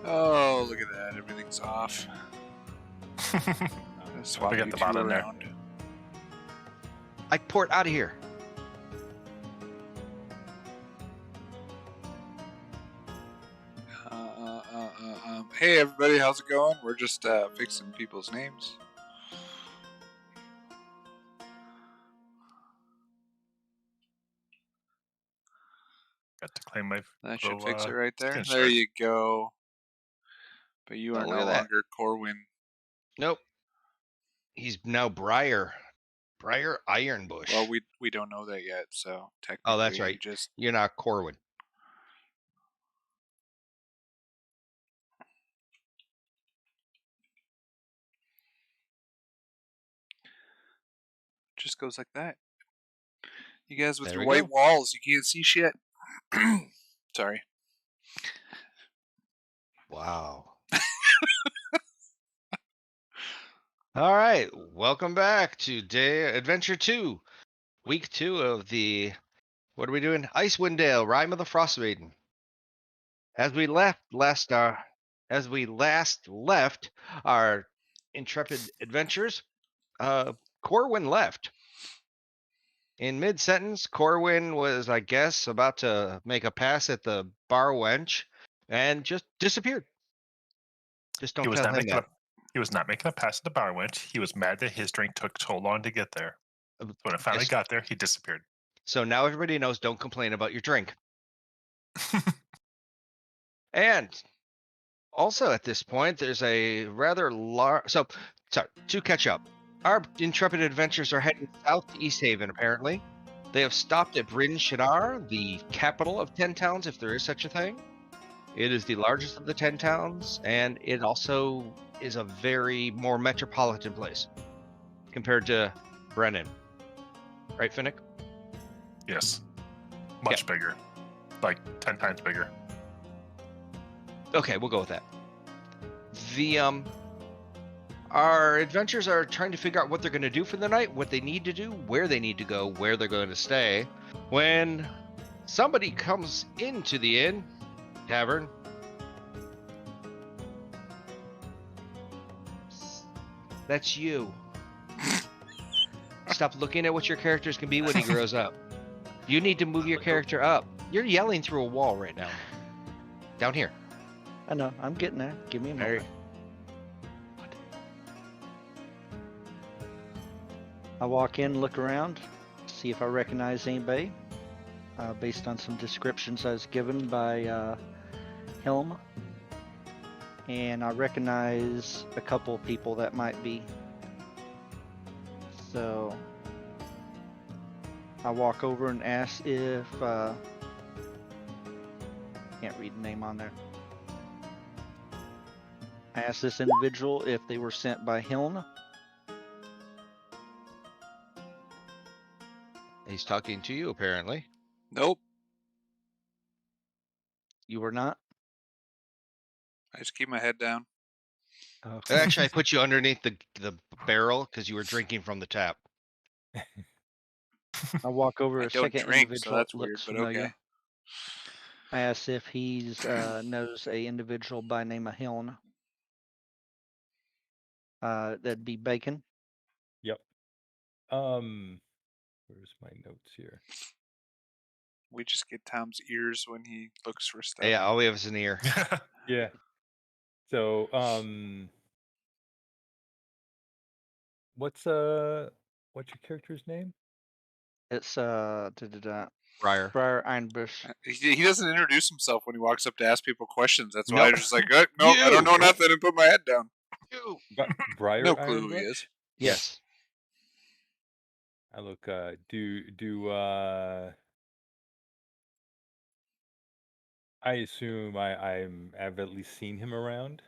Oh, look at that. Everything's off. Swap We got you the two bot in there. around. Ike Port out of here. Hey, everybody. How's it going? We're just fixing people's names. Got to claim my. That should little, fix it right there. skin There shard. you go. But you Oh, are look no at that. longer Corwin. Nope. He's now Briar Ironbush. Well, we don't know that yet, so technically. Oh, that's right. You're not Corwin. Just goes like that. You guys with There your we white walls, you can't see shit. Sorry. Wow. All right, welcome back to Adventure 2, Week 2 of the, what are we doing? Icewind Dale, Rime of the Frostmaiden. As we last left our intrepid adventurers, Corwin left. In mid-sentence, Corwin was, I guess, about to make a pass at the bar wench and just disappeared. Just don't tell him that. He was not making a pass at the bar wench. He was mad that his drink took so long to get there. When it finally got there, he disappeared. So now everybody knows, don't complain about your drink. And also at this point, there's a rather large... So, sorry, to catch up. Our intrepid adventurers are heading south to East Haven, apparently. They have stopped at Bryn Shinar, the capital of 10 towns, if there is such a thing. It is the largest of the 10 towns, and it also is a very more metropolitan place compared to Brennan. Right, Finnick? Yes. Much bigger. Like 10 times bigger. Okay, we'll go with that. Our adventurers are trying to figure out what they're going to do for the night, what they need to do, where they need to go, where they're going to stay, when somebody comes into the tavern. That's you. Stop looking at what your characters can be when he grows up. You need to move your character up. You're yelling through a wall right now. Down here. I know. I'm getting there. Give me a moment. I walk in, look around, see if I recognize anybody, based on some descriptions I was given by Helm. And I recognize a couple of people that might be. So I walk over and ask if can't read the name on there. I asked this individual if they were sent by Helm. He's talking to you, apparently. Nope. You were not? I just keep my head down. Okay. Actually, I put you underneath the barrel because you were drinking from the tap. I walk over I a don't second drink, individual so that's that weird, looks but familiar. okay. I asked if he's knows a individual by name of Helm. That'd be Bacon. Yep. Where's my notes here? We just get Tom's ears when he looks for stuff. Yeah, all we have is an ear. Yeah. So, what's your character's name? It's Briar. Briar Ironbush. He doesn't introduce himself when he walks up to ask people questions. That's why Nope. I'm just like, no, I don't know nothing, and put my head down. Briar No clue who he Ironbush? is. Yes. I look. I assume I've at least seen him around.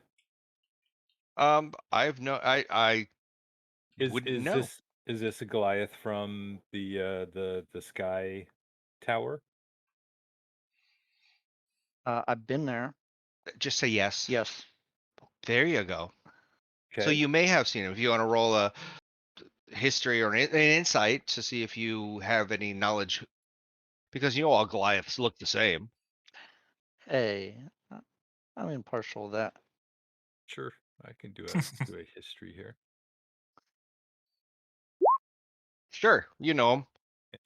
I've no. I wouldn't know. Is this a Goliath from the Sky Tower? I've been there. Just say yes. Yes. There you go. Okay. So you may have seen him. If you want to roll a history or an insight to see if you have any knowledge, because all Goliaths look the same. Hey, I'm impartial to that. Sure, I can do a history here. Sure, you know him.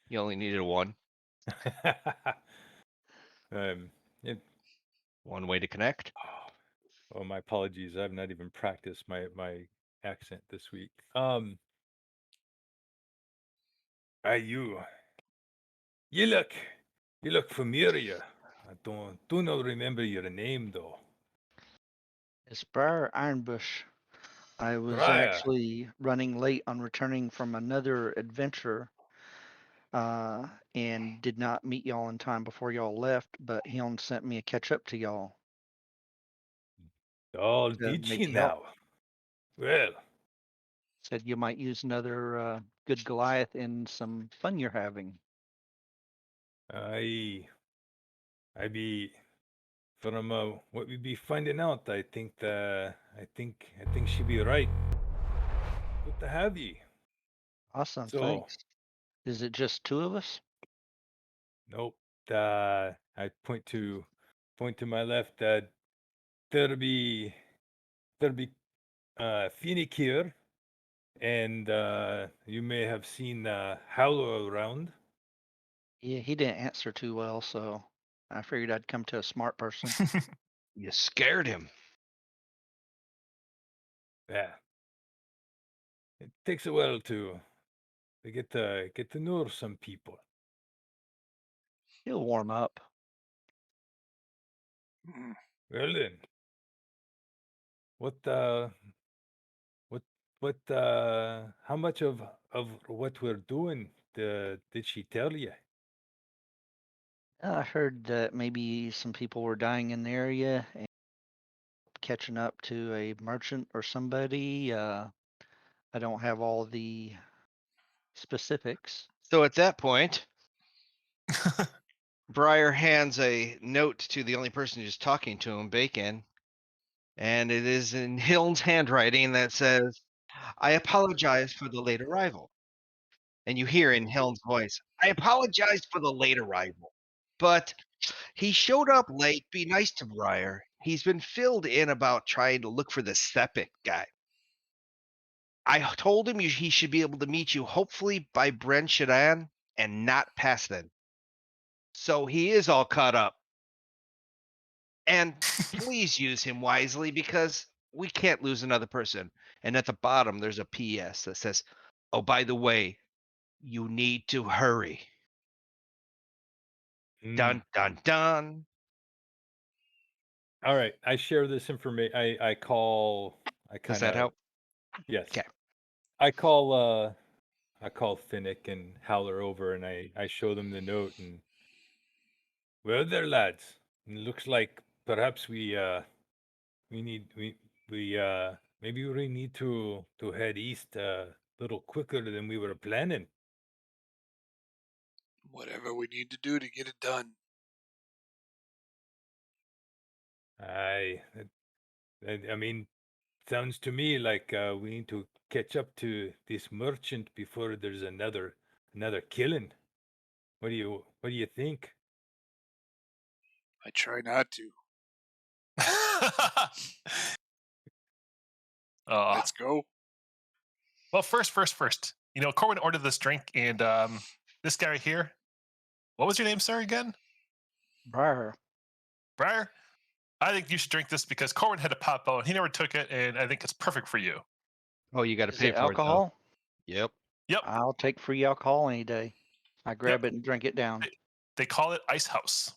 You only needed one. It, One way to connect. oh, my apologies. I've not even practiced my accent this week. You look familiar. I do not remember your name though. It's Briar Ironbush. I was Briar. actually running late on returning from another adventure, and did not meet y'all in time before y'all left. But Helm sent me a catch up to y'all Oh, to did make she you help. now? Well, Said you might use another good Goliath in some fun you're having. I be from what we be finding out. I think she be right. Good to have ye. Awesome, So, thanks. Is it just two of us? nope. I point to my left. There be Phoenix here, and you may have seen Howler around. Yeah, he didn't answer too well, so I figured I'd come to a smart person. You scared him. Yeah. It takes a while to get to know some people. He'll warm up. Mm. Well then, what what how much of what we're doing did she tell you? I heard that maybe some people were dying in the area and catching up to a merchant or somebody. I don't have all the specifics. So at that point, Briar hands a note to the only person who's talking to him, Bacon, and it is in Hiln's handwriting that says, "I apologize for the late arrival." And you hear in Hiln's voice, "I apologize for the late arrival. But he showed up late. Be nice to Briar. He's been filled in about trying to look for the Sepik guy. I told him he should be able to meet you hopefully by Brent Shadan and not past then. So he is all caught up. And please use him wisely because we can't lose another person." And at the bottom, there's a PS that says, "Oh, by the way, you need to hurry." Dun, dun, dun. All right, I share this information. I call. I Does kind that of help? yes. Okay. I call. I call Finnick and Howler over, and I show them the note. And well, there, lads. It looks like perhaps we need we maybe we need to head east a little quicker than we were planning. Whatever we need to do to get it done. I mean, sounds to me like we need to catch up to this merchant before there's another killing. What do you think? I try not to. Let's go. Well, first. You know, Corwin ordered this drink, and this guy right here. What was your name, sir? Again, Briar. Briar. I think you should drink this because Corwin had a pop out. He never took it, and I think it's perfect for you. Oh, you got to Is pay it for it, though. alcohol? Yep. Yep. I'll take free alcohol any day. I grab it and drink it down. They call it Ice House.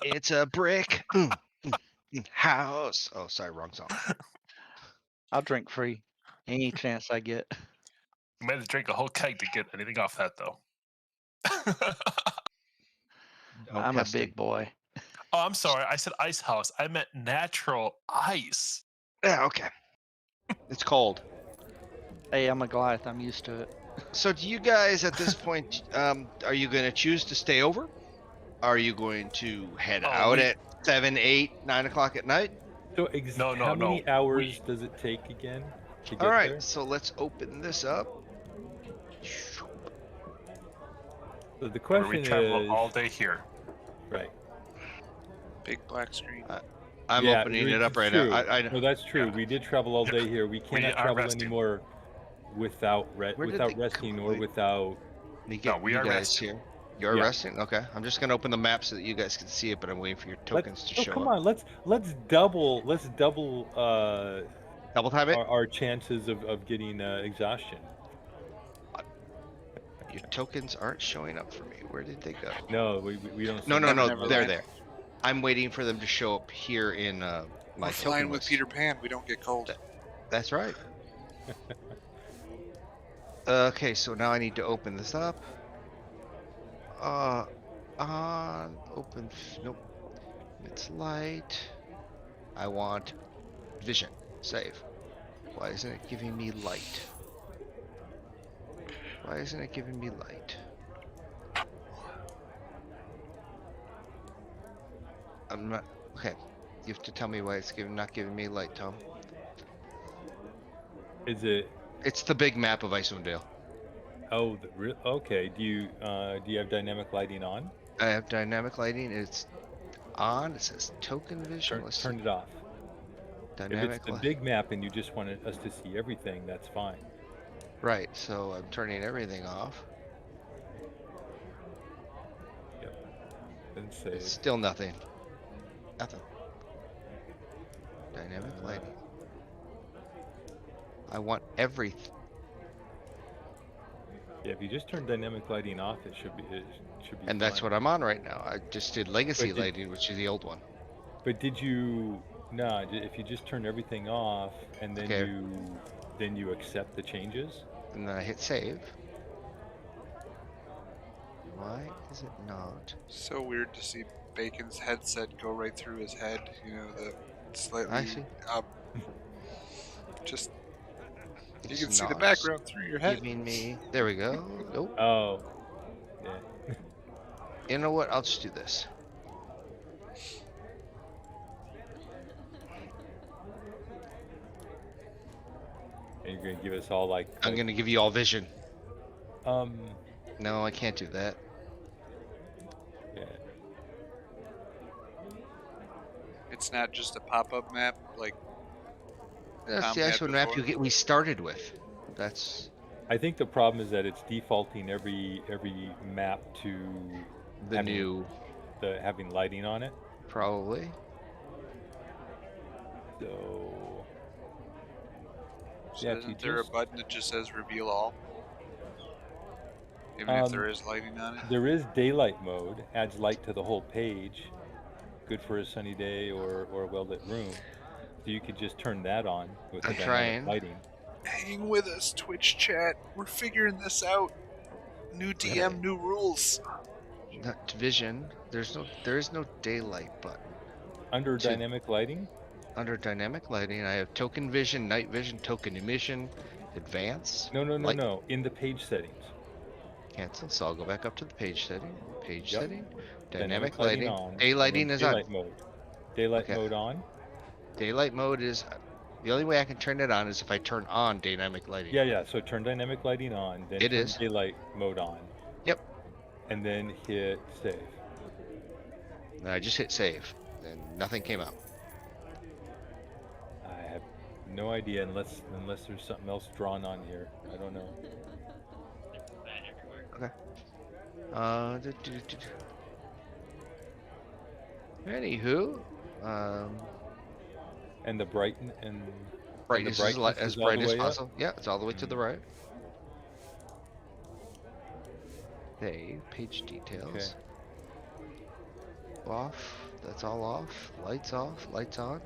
It's a brick house. Oh, sorry, wrong song. I'll drink free any chance I get. You might have to drink a whole keg to get anything off that, though. No I'm a testing. big boy. Oh, I'm sorry. I said Ice House. I meant natural ice. Yeah, okay. It's cold. Hey, I'm a Goliath. I'm used to it. So, do you guys at this point, are you going to choose to stay over? Are you going to head out at 7, 8, 9 o'clock at night? So No. how many hours does it take again to get All right, there? so let's open this up. So the Where we question travel is all day here. right. Big black screen. I'm Yeah, opening it up it's right true. now. No, that's true. Yeah. We did travel all Yeah. day here. We cannot are travel resting. anymore without Where did without they come resting up? or Wait. without. Let me No, get we you are guys resting. here. You're Yeah. resting? Okay. I'm just gonna open the map so that you guys can see it, but I'm waiting for your tokens to Oh, show come up. on. Let's double Double time it. our chances of getting exhaustion. Your tokens aren't showing up for me. Where did they go? No, we don't. No, see no, Never, no. anything. never They're land. there. I'm waiting for them to show up here in my We're token flying with list. Peter Pan. We don't get cold. That's right. Okay, so now I need to open this up. On open. Nope. It's light. I want vision. Save. Why isn't it giving me light? Why isn't it giving me light? I'm not. Okay. You have to tell me why it's not giving me light, Tom. Is it? It's the big map of Icewind Dale. Oh, okay. Do you have dynamic lighting on? I have dynamic lighting. It's on. It says token vision. Let's Turn see. it off. If it's Dynamic the light. big map and you just wanted us to see everything, that's fine. Right. So I'm turning everything off. Then save. It's still nothing. Nothing. Dynamic lighting. I want everything. Yeah, if you just turn dynamic lighting off, it should be. And that's fine. what I'm on right now. I just did legacy But lighting, which is the old one. But did you? No, if you just turn everything off and then Okay. you accept the changes. And then I hit save. Why is it not? So weird to see Bacon's headset go right through his head. You know, the slightly I see. up. Just you It's can see the not background through your head. giving me. There we go. Nope. Oh, yeah. You know what? I'll just do this. And you're gonna give us all like. I'm gonna give you all vision. Um. No, I can't do that. Yeah. It's not just a pop-up map like That's the had actual map before. we started with. That's I think the problem is that it's defaulting every map to the new. having lighting on it. Probably. So. So Yeah, if you isn't there a just- button that just says reveal all? Even if there is lighting on it? There is daylight mode, adds light to the whole page. Good for a sunny day or a well-lit room. So you could just turn that on with the I'm dynamic trying. lighting. Hang with us, Twitch chat. We're figuring this out. New DM, new rules. Not vision. There is no daylight button. Under To- dynamic lighting? Under dynamic lighting, I have token vision, night vision, token emission, advance. No. light, In the page settings. Cancel. So I'll go back up to the page setting. Page Yep. setting. Dynamic lighting lighting. on. and Daylighting then is daylight on. mode. Daylight Okay. mode on. Daylight mode is the only way I can turn it on is if I turn on dynamic lighting. Yeah. So turn dynamic lighting on, then It turn is. daylight mode on. Yep. And then hit save. And I just hit save, and nothing came out. I have no idea unless there's something else drawn on here. I don't know. Anywho, And the brighten and brightness is as all bright the as way up? possible. Yeah, it's all the way to the right. Save, page details. Off. That's all off. Lights off. Lights on.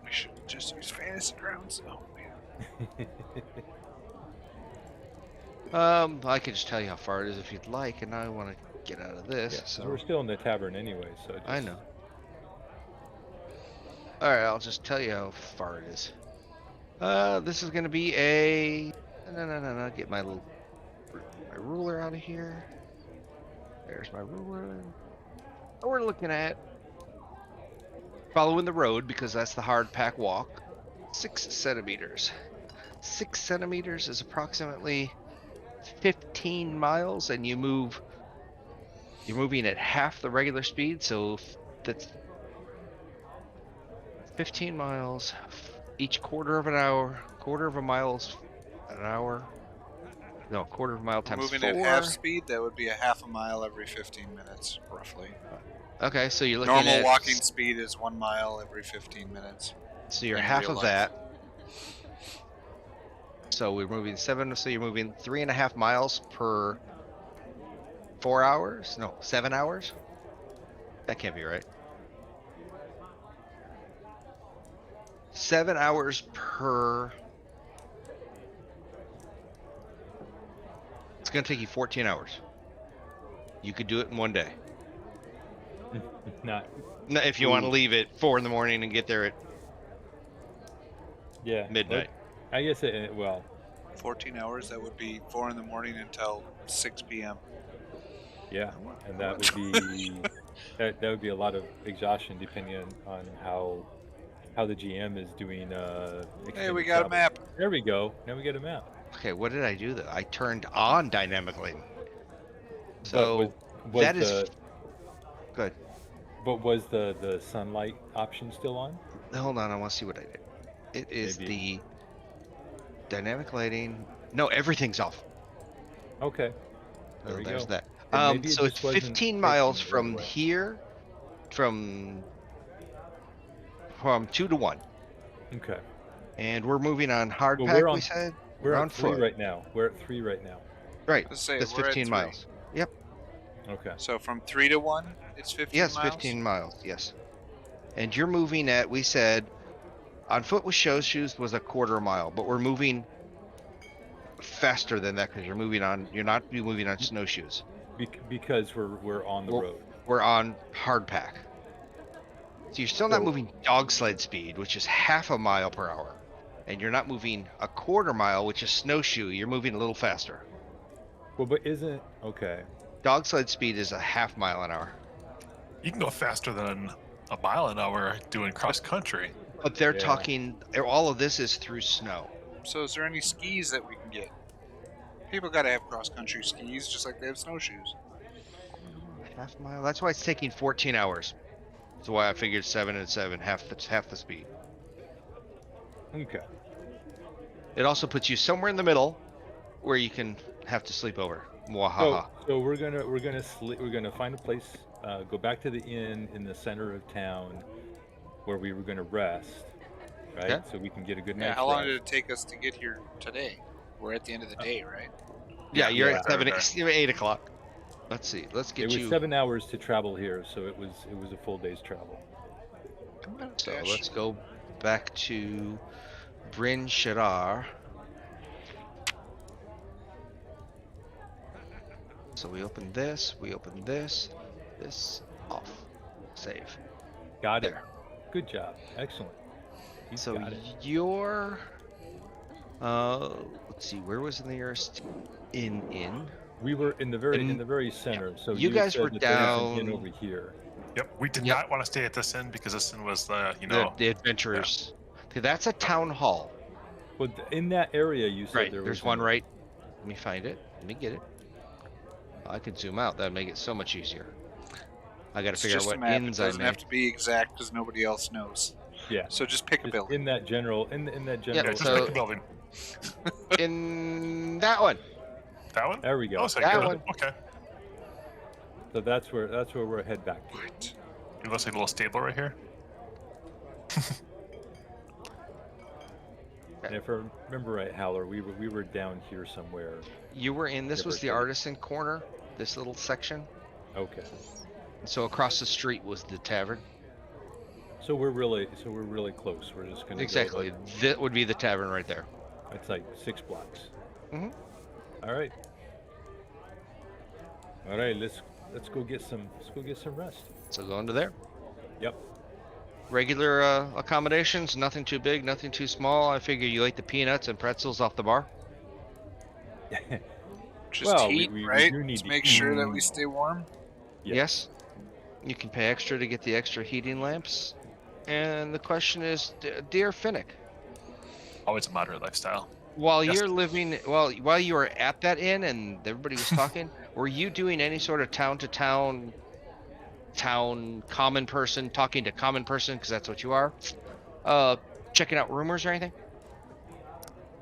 We should just use fantasy grounds. Oh man. I can just tell you how far it is if you'd like, and I want to get out of this. Yeah, So we're still in the tavern anyway, so I know. All right, I'll just tell you how far it is. This is gonna be a no. Get my ruler out of here. There's my ruler. We're looking at following the road because that's the hard pack walk. 6 centimeters. 6 centimeters is approximately 15 miles, and you're moving at half the regular speed, so that's 15 miles, each quarter of an hour, quarter of a mile's an hour. No, quarter of a mile We're times moving at half 4. speed. That would be a half a mile every 15 minutes, roughly. Okay, so you're looking Normal at walking speed is 1 mile every 15 minutes. so you're in half real of life. that. So we're moving 7. So you're moving 3.5 miles per 4 hours. No, 7 hours. That can't be right. 7 hours per. It's gonna take you 14 hours. You could do it in one day. Not. No, if you want to Ooh. leave at 4 in the morning and get there at Yeah. midnight. Well, I guess it. Well, 14 hours. That would be 4 in the morning until 6 p.m. yeah, and that would be that would be a lot of exhaustion depending on how the GM is doing. Hey, we extended got a travel. map. There we go. Now we get a map. Okay, what did I do though? I turned on dynamic lighting. But So was that is the good. but was the sunlight option still on? Hold on, I want to see what I did. It is Maybe. the dynamic lighting. No, everything's off. Okay. There So we there's go. that. And maybe it So it's just wasn't 15 miles taking it right from away. here, from 2 to 1, Okay. and we're moving on hard Well, pack. we're We on said we're on at 3 foot. right now. We're at 3 right now. Right. Let's say That's we're at 15 3. miles. Yep. Okay. So from 3 to 1, it's 15 Yes, miles. 15 miles. Yes. And you're moving at. We said on foot with snowshoes was a quarter mile, but we're moving faster than that because you're moving on. You're not moving on snowshoes. Because we're on the We're, road. we're on hard pack. So you're still not So- moving dog sled speed, which is half a mile per hour. And you're not moving a quarter mile, which is snowshoe. You're moving a little faster. Well, but isn't okay. Dog sled speed is a half mile an hour. You can go faster than a mile an hour doing cross country. But they're Yeah. talking, all of this is through snow. So is there any skis that we can get? People got to have cross-country skis, just like they have snowshoes. Half mile? That's why it's taking 14 hours. That's why I figured 7 and 7, half the speed. Okay. It also puts you somewhere in the middle where you can have to sleep over. Mwahaha. So we're gonna find a place. Go back to the inn in the center of town where we were gonna rest, right? Okay. So we can get a good Yeah, night's how long rest. did it take us to get here today? We're at the end of the day, right? Yeah, you're yeah, at 7, right. 8 o'clock. Let's see. Let's It get was you. 7 hours to travel here, so it was a full day's travel. So Dash. let's go back to Bryn Shaddar. So we open this, this off. Save. Got it. There. Good job. Excellent. You So got it. you're let's see, where was the nearest inn? We were in the very center. So you guys said were that there was an inn down- over here. Yep, we did Yep. not want to stay at this inn because this inn was, The adventurers. Okay, that's a town hall. But in that area, you said Right. there was There's one right. Let me find it. Let me get it. I could zoom out. That'd make it so much easier. I got to It's figure out just a what map. It inns I doesn't have made. to be exact because nobody else knows. Yeah. So just pick a Just building. in that general. In that Yeah, general. Yeah, just so- pick a building. In that one. That one? There we go. Oh, so That good. one. Okay. So that's where we're head back to. What? It looks like a little stable right here. And if I remember right, Howler, we were down here somewhere. You were in. This Give was or the take. artisan corner. This little section. Okay. And so across the street was the tavern. So we're really close. We're just gonna go, Exactly. like, That would be the tavern right there. it's like 6 blocks. Mhm. All right. All right. Let's go get some rest. So go into there. Yep. Regular accommodations. Nothing too big. Nothing too small. I figure you ate the peanuts and pretzels off the bar. Just Well, heat, we right? do need to to make eat. sure that we stay warm. Yes. Yes. You can pay extra to get the extra heating lamps. And the question is, dear Finnick, Always a moderate lifestyle. while Yes. you're living, while you were at that inn and everybody was talking, were you doing any sort of town to town common person talking to common person, because that's what you are, Checking out rumors or anything?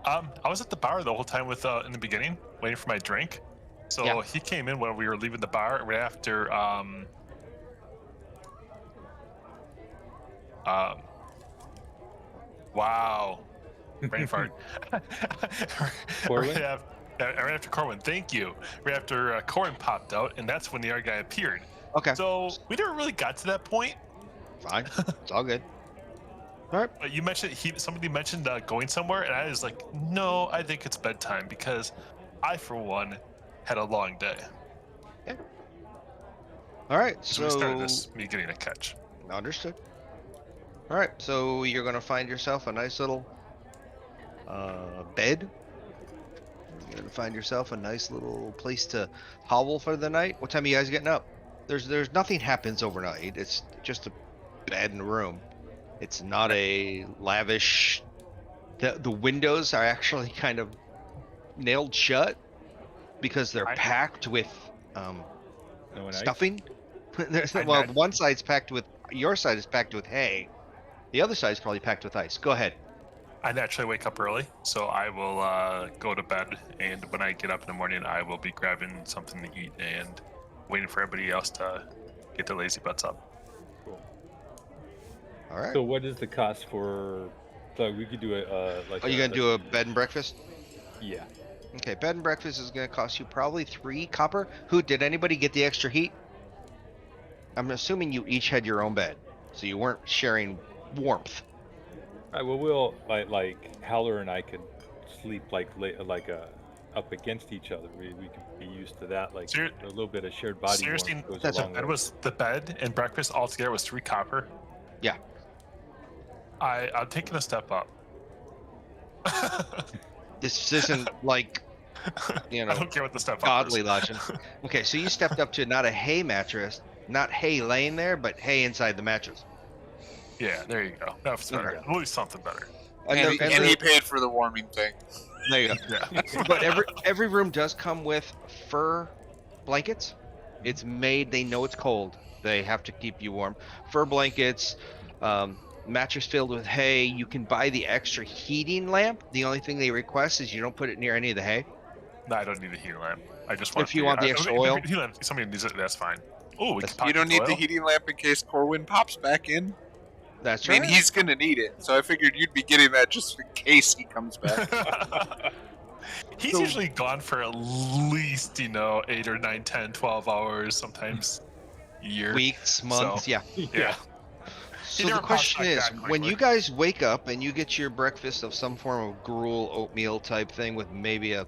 I was at the bar the whole time with in the beginning, waiting for my drink. So Yeah. he came in when we were leaving the bar right after um wow. Brain fart. Corwin? Right after Corwin, thank you. Right after Corwin popped out, and that's when the other guy appeared. Okay. So we never really got to that point. Fine. It's all good. All right. But you mentioned somebody mentioned going somewhere, and I was like, no, I think it's bedtime because I, for one, had a long day. All right. So we started So this me getting a catch. understood. All right. So you're gonna find yourself a nice little bed. You're gonna find yourself a nice little place to hovel for the night. What time are you guys getting up? There's nothing happens overnight. It's just a bed and a room. It's not a lavish. The windows are actually kind of nailed shut because they're I- packed with No one stuffing. There's I well, nat- one side's packed with your side is packed with hay. The other side's probably packed with ice. Go ahead. I naturally wake up early, so I will go to bed. And when I get up in the morning, I will be grabbing something to eat and waiting for everybody else to get their lazy butts up. Cool. All right. So what is the cost for? So we could do a like. Are you gonna do a bed and breakfast? Yeah. Okay, bed and breakfast is gonna cost you probably 3 copper. Who did anybody get the extra heat? I'm assuming you each had your own bed, so you weren't sharing warmth. All right. Well, we'll like Howler and I could sleep up against each other. We could be used to that. Like So a little bit of shared body seriously, warmth goes that's a long that way. was the bed and breakfast altogether was 3 copper. Yeah. I'm taking a step up. This isn't like, you I know, don't care what the step up godly is. logic. Okay, so you stepped up to not a hay mattress, not hay laying there, but hay inside the mattress. Yeah, there you go. That's better. Okay. At least something better. And, he paid for the warming thing. there you go. Yeah. But every room does come with fur blankets. It's made. They know it's cold. They have to keep you warm. Fur blankets, mattress filled with hay. You can buy the extra heating lamp. The only thing they request is you don't put it near any of the hay. No, I don't need a heating lamp. I just want If you want the extra oil. Heating lamp, if somebody needs it, that's fine. Oh, we That's- can You don't need the oil. heating lamp in case Corwin pops back in. That's I mean, right. he's gonna need it, so I figured you'd be getting that just in case he comes back. He's So- usually gone for at least, 8 or 9, 10, 12 hours, sometimes a year. Weeks, months, yeah. Yeah. So never the question pops back is, that when quickly. you guys wake up and you get your breakfast of some form of gruel oatmeal type thing with maybe a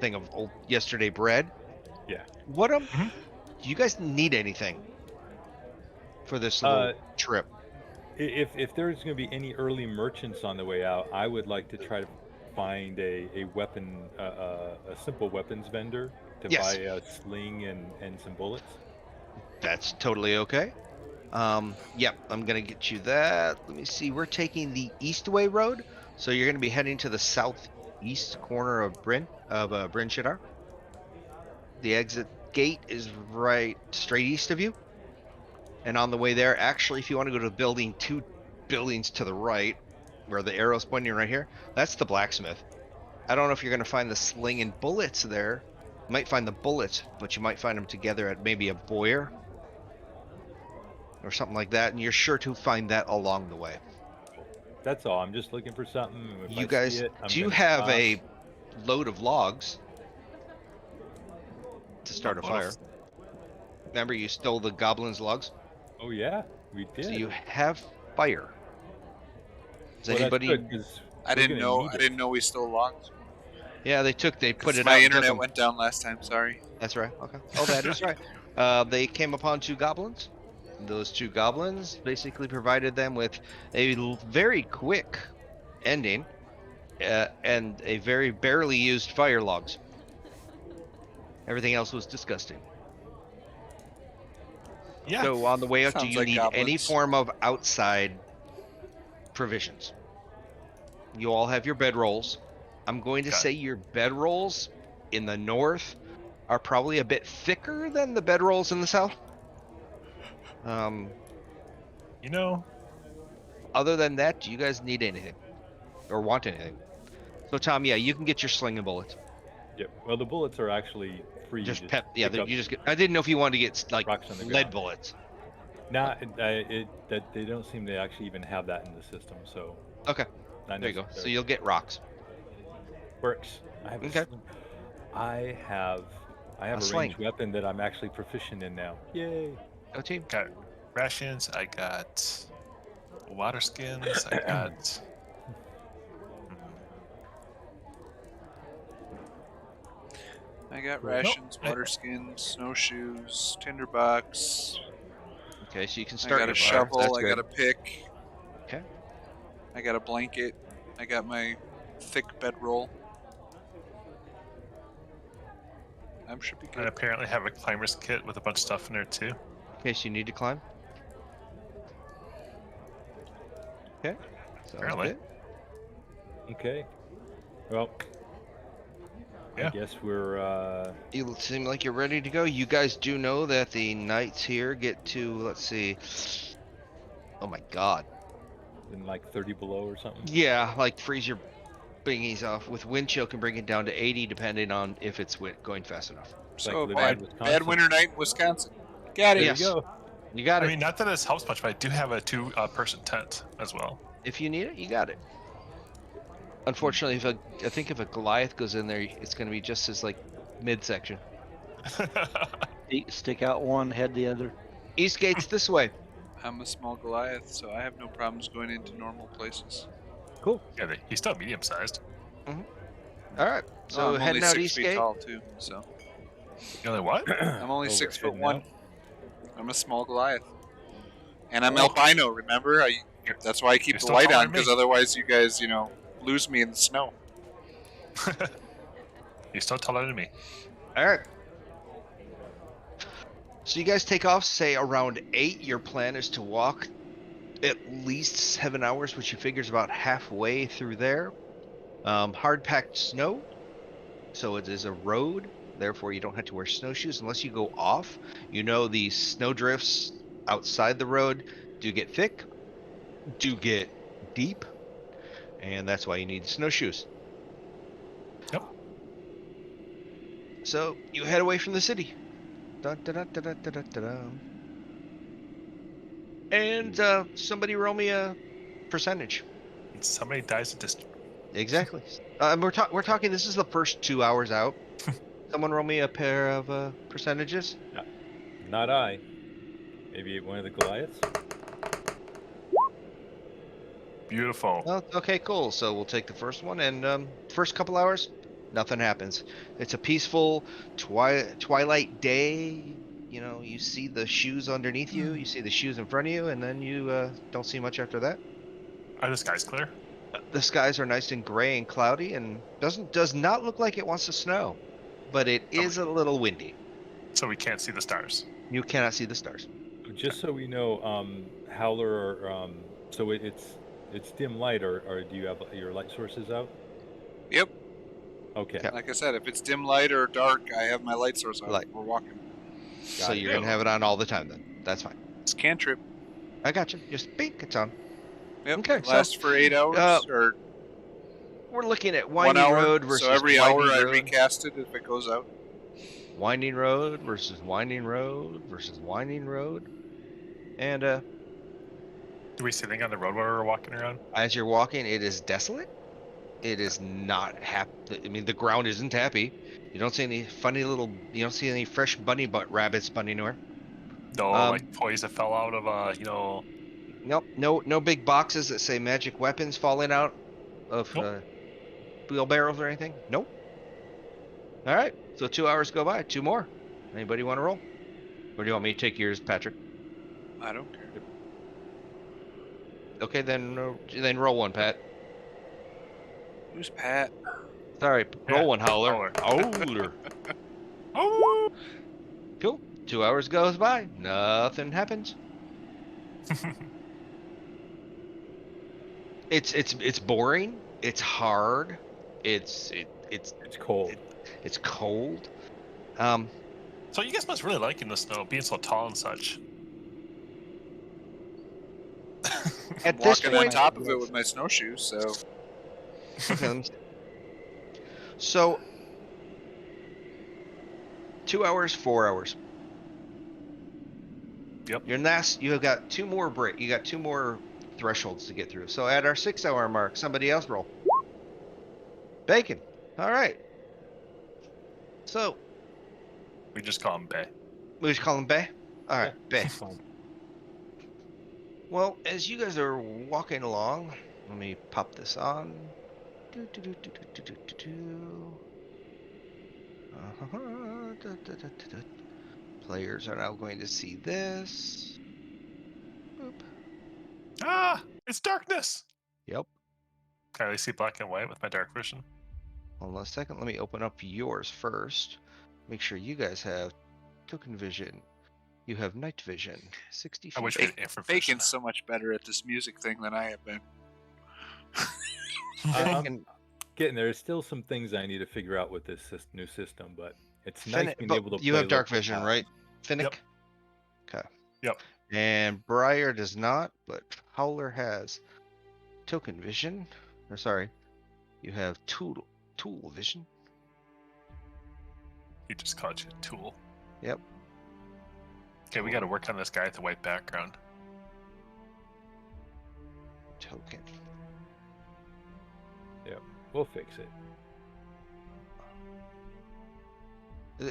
thing of old yesterday bread. Yeah. What Mhm. do you guys need anything for this little trip? If there's going to be any early merchants on the way out, I would like to try to find a weapon, a simple weapons vendor to Yes. buy a sling and some bullets. That's totally okay. Yep, I'm gonna get you that. Let me see. We're taking the Eastway Road, so you're gonna be heading to the southeast corner of Bryn Shadar. The exit gate is right straight east of you, and on the way there, actually, if you want to go to building 2 buildings to the right, where the arrow's pointing right here, that's the blacksmith. I don't know if you're gonna find the sling and bullets there. You might find the bullets, but you might find them together at maybe a boyer or something like that, and you're sure to find that along the way. That's all. I'm just looking for something. If You I guys, see it, I'm do you gonna have stop. a load of logs to start a Load fire? of- Remember, you stole the goblin's logs, Oh yeah, we did. so you have fire. Does Well, that's anybody? good, 'cause I we're didn't gonna know. need I it. didn't know we stole logs. Yeah, they put it My out. and took internet them. went down last time. Sorry. That's right. Okay. Oh, that is right. They came upon 2 goblins. Those 2 goblins basically provided them with a very quick ending and a very barely used fire logs. Everything else was disgusting. Yeah. So on the way out, do Sounds you like need any goblins. form of outside provisions? You all have your bedrolls. I'm going to Got it. say your bedrolls in the north are probably a bit thicker than the bedrolls in the south. You know, Other than that, do you guys need anything or want anything? So Tom, yeah, you can get your sling and bullets. Yep. Well, the bullets are actually free. Just You pep. Yeah, pick up you just get. I didn't know if you wanted to get like rocks on the lead ground. bullets. Nah, that they don't seem to actually even have that in the system, so Okay, not there you go. So necessary. you'll get rocks. Works. I have Okay. I have I have A a sling. ranged weapon that I'm actually proficient in now. Yay! Go team. Got rations. I got water skins. I got. I got Cool. rations, I- water skins, snowshoes, tinderbox. Okay, so you can I start got your a fire. shovel. That's I good. got a pick. Okay. I got a blanket. I got my thick bedroll. I should be I good. apparently have a climber's kit with a bunch of stuff in there too. In case you need to climb. Okay. Sounds Apparently. good. Okay. Well, I Yeah. guess we're You seem like you're ready to go. You guys do know that the nights here get to, let's see. Oh my god. in like 30 below or something. Yeah, like freeze your bingies off. With wind chill can bring it down to 80 depending on if it's going fast enough. It's like So living bad, in bad Wisconsin. winter night in Wisconsin. Got it. There Yes. you go. You got I it. mean, not that this helps much, but I do have a two-person tent as well. If you need it, you got it. Unfortunately, I think if a Goliath goes in there, it's going to be just as like midsection. Stick out one, head the other. East gate's this way. I'm a small Goliath, so I have no problems going into normal places. Cool. Yeah, he's still medium-sized. All right. So I'm only heading out 6 east feet gate. tall too. So You know what? I'm only Oh, 6 we're foot heading 1. out? I'm a small Goliath, and I'm Oh. albino. Remember, that's why I keep You're the still light taller on, than because me. otherwise you guys, lose me in the snow. You're still taller than me. All right. So you guys take off, say around 8. Your plan is to walk at least 7 hours, which you figure is about halfway through there. Hard packed snow, so it is a road. Therefore, you don't have to wear snowshoes unless you go off. You know the snow drifts outside the road do get thick, do get deep, and that's why you need snowshoes. Yep. So you head away from the city. Dun, dun, dun, dun, dun, dun, dun, dun. And somebody roll me a percentage. Somebody dies at this. Exactly. We're talking. This is the first 2 hours out. Someone roll me a pair of percentages. Not I. Maybe one of the Goliaths. Beautiful. Oh, okay, cool. So we'll take the first one, and first couple hours, nothing happens. It's a peaceful twilight day. You know, you see the shoes underneath you, you see the shoes in front of you, and then you don't see much after that. Are the skies clear? The skies are nice and gray and cloudy, and does not look like it wants to snow, but it is a little windy. So we can't see the stars. You cannot see the stars. Just so we know, Howler, or so it's dim light, or do you have your light sources out? Yep. Okay. Yeah. Like I said, if it's dim light or dark, I have my light source on. Light. We're walking. So Got it. you're gonna have it on all the time then. That's fine. It's cantrip. I got you. Just bink, it's on. Yep. Okay, Lasts for 8 hours or We're looking at 1 winding hour. road versus So every winding hour I road. recast it if it goes out. Winding road versus winding road versus winding road. And Do we see anything on the road while we're walking around? as you're walking, it is desolate. It is not happy. I mean, the ground isn't happy. You don't see any funny little. You don't see any fresh bunny butt rabbits bunny anywhere. No, Um, like toys that fell out of Nope. No big boxes that say magic weapons falling out of Nope. wheelbarrows or anything. Nope. All right. So 2 hours go by. 2 more. Anybody want to roll? Or do you want me to take yours, Patrick? I don't care. Okay, then roll one, Pat. Who's Pat? Sorry, roll Yeah, one, Howler. Howler. Howler. Oh! Cool. 2 hours goes by. Nothing happens. It's boring. It's hard. It's cold. it's cold. So you guys must really like in the snow, being so tall and such. At I'm this walking on point, top of it with my snowshoes, so okay, let me see. So 2 hours, 4 hours. Yep. You have got two more You got two more thresholds to get through. So at our 6 hour mark, somebody else roll. Bacon. All right. So We just call him Bay. we just call him Bay. All right, Bay. That's fine. Well, as you guys are walking along, let me pop this on. Do, do, do, do, do, do, do, do. Uh-huh. Da, da, da, da, da. Players are now going to see this. Boop. Ah, it's darkness. Yep. Can I see black and white with my dark vision? Hold on a second. Let me open up yours first. Make sure you guys have token vision. You have night vision. 60 feet. I wish we had infravision. Bacon's so much better at this music thing than I have been. I'm And getting there. There's still some things I need to figure out with this new system, but it's nice Finnick, being but able to you play have dark local vision, time. right? Finnick? Yep. Okay. Yep. And Briar does not, but Howler has token vision. Or sorry, you have tool vision. He just called you a tool. Yep. Okay, we got to work on this guy with the white background. Token. We'll fix it.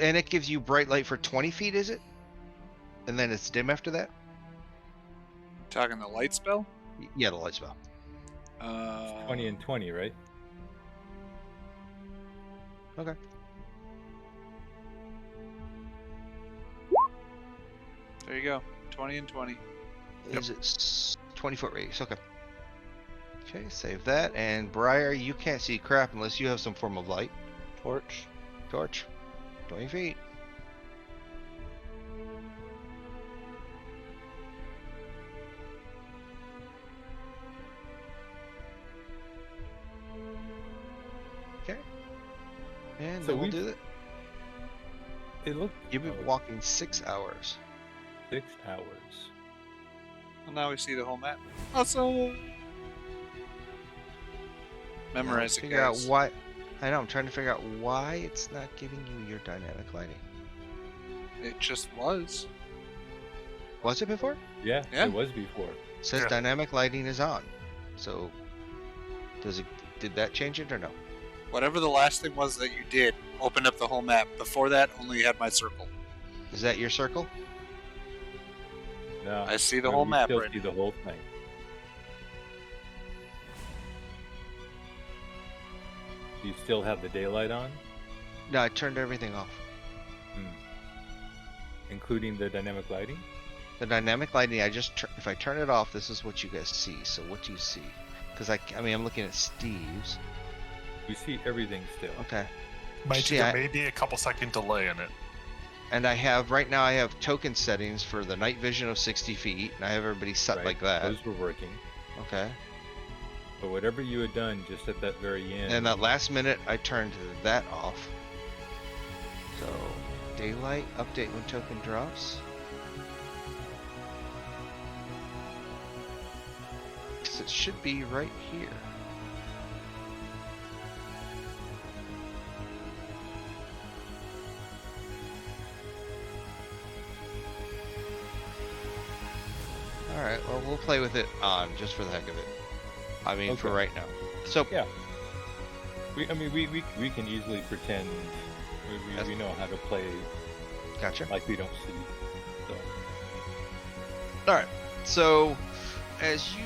And it gives you bright light for 20 feet, is it? And then it's dim after that? Talking the light spell? Yeah, the light spell. 20 and 20, right? Okay. There you go. 20 and 20. Is it 20-foot radius? Okay. Okay, save that. And Briar, you can't see crap unless you have some form of light. Torch. Torch. 20 feet. Okay. And So then we'll we've- do it. It looked You've been walking 6 hours. 6 hours. Well, now we see the whole map. Awesome! Memorize it, Figure out guys. why. I know. I'm trying to figure out why it's not giving you your dynamic lighting. It just was. Was it before? Yeah, Yeah. it was before. It says Yeah. dynamic lighting is on. So, did that change it or no? Whatever the last thing was that you did, opened up the whole map. Before that, only had my circle. Is that your circle? No, I see the but whole we map still right see now. the whole thing. Do you still have the daylight on, No, I turned everything off. including the dynamic lighting? The dynamic lighting, if I turn it off, this is what you guys see. So what do you see? Because I mean, I'm looking at Steve's. We see everything still. Okay. Mind See, you, there may be a couple second delay in it. And right now I have token settings for the night vision of 60 feet, and I have everybody set Right, like that. Those were working. Okay. But whatever you had done just at that very end. And that last minute, I turned that off. So, daylight, update when token drops. Because it should be right here. Alright, well, we'll play with it on, just for the heck of it. I mean, for Okay. right now. So, Yeah. We can easily pretend we know how to play gotcha. like we don't see. So Alright, so as you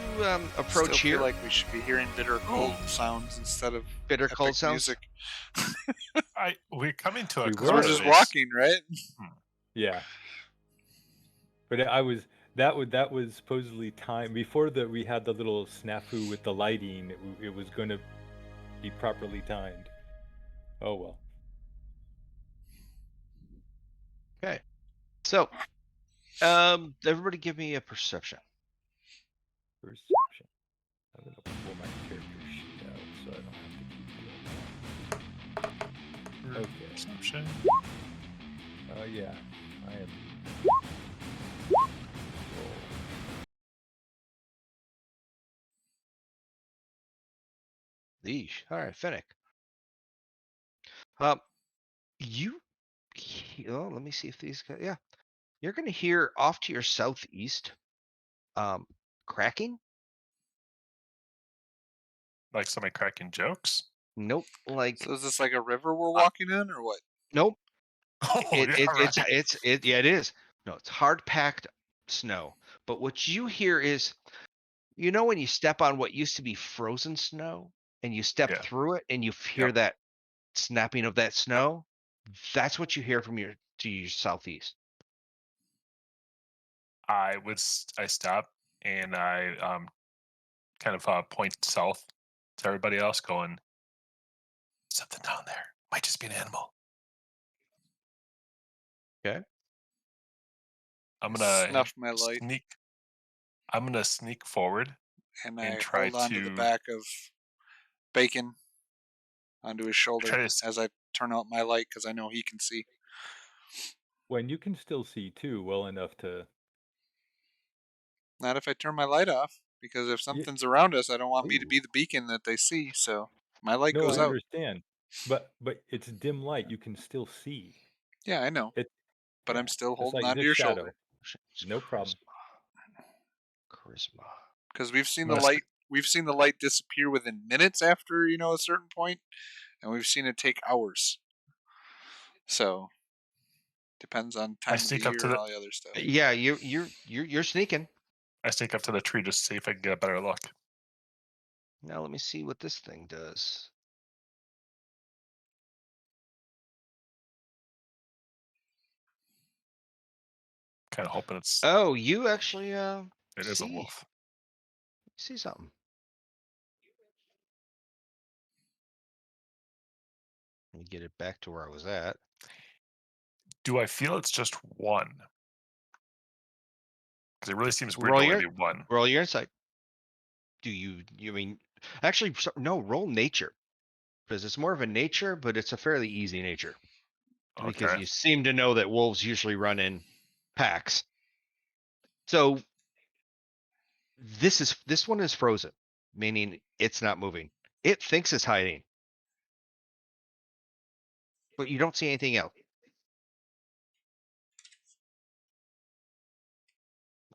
approach Still here, feel like we should be hearing bitter cold sounds instead of bitter epic cold sounds. music. We're coming to a We We're Sort just of. walking, right? yeah. But that was supposedly time before we had the little snafu with the lighting. It was going to be properly timed. Oh well. Okay. So, everybody give me a perception. Perception. I'm gonna pull my character sheet out so I don't have to keep doing that. Okay. Perception. Yeah. I am. Roll. Yeesh. All right, Finnick. You. Oh, let me see if these guys. Yeah, you're gonna hear off to your southeast, cracking. Like somebody cracking jokes. Nope. Like So is this like a river we're Uh, walking in, or what? nope. Oh, yeah, right. Yeah, it is. No, it's hard packed snow. But what you hear is, when you step on what used to be frozen snow and you step Yeah. through it and you hear Yep. that snapping of that snow, that's what you hear from your southeast. I stop and I kind of point south to everybody else, going, something down there. Might just be an animal. Okay. I'm gonna Snuff my light, sneak. I'm gonna sneak forward and and I try hold on to the to back of Bacon onto his shoulder try to. as I turn out my light because I know he can see. When you can still see too, well enough to. Not if I turn my light off, because if Yeah, something's around us, I don't want me to Ooh. be the beacon that they see. So my light no, goes I out. understand, but it's dim light. You can still see Yeah, I know, it. but Yeah, I'm still just holding like onto this your shadow. shoulder No problem. Charisma. because we've seen I'm the gonna, light. We've seen the light disappear within minutes after a certain point, and we've seen it take hours. So depends on I time of the sneak up year to and the. all the other stuff. Yeah, you're sneaking. I sneak up to the tree just to see if I can get a better look. Now let me see what this thing does. Kind of hoping it's. Oh, you actually It is a see wolf. see something. Let me get it back to where I was at. Do I feel it's just one? Because it really seems weird Roll to only your be one. roll your insight. Do you mean actually no, roll nature. Because it's more of a nature, but it's a fairly easy nature. Because Okay. you seem to know that wolves usually run in packs. So this one is frozen, meaning it's not moving. It thinks it's hiding. But you don't see anything else.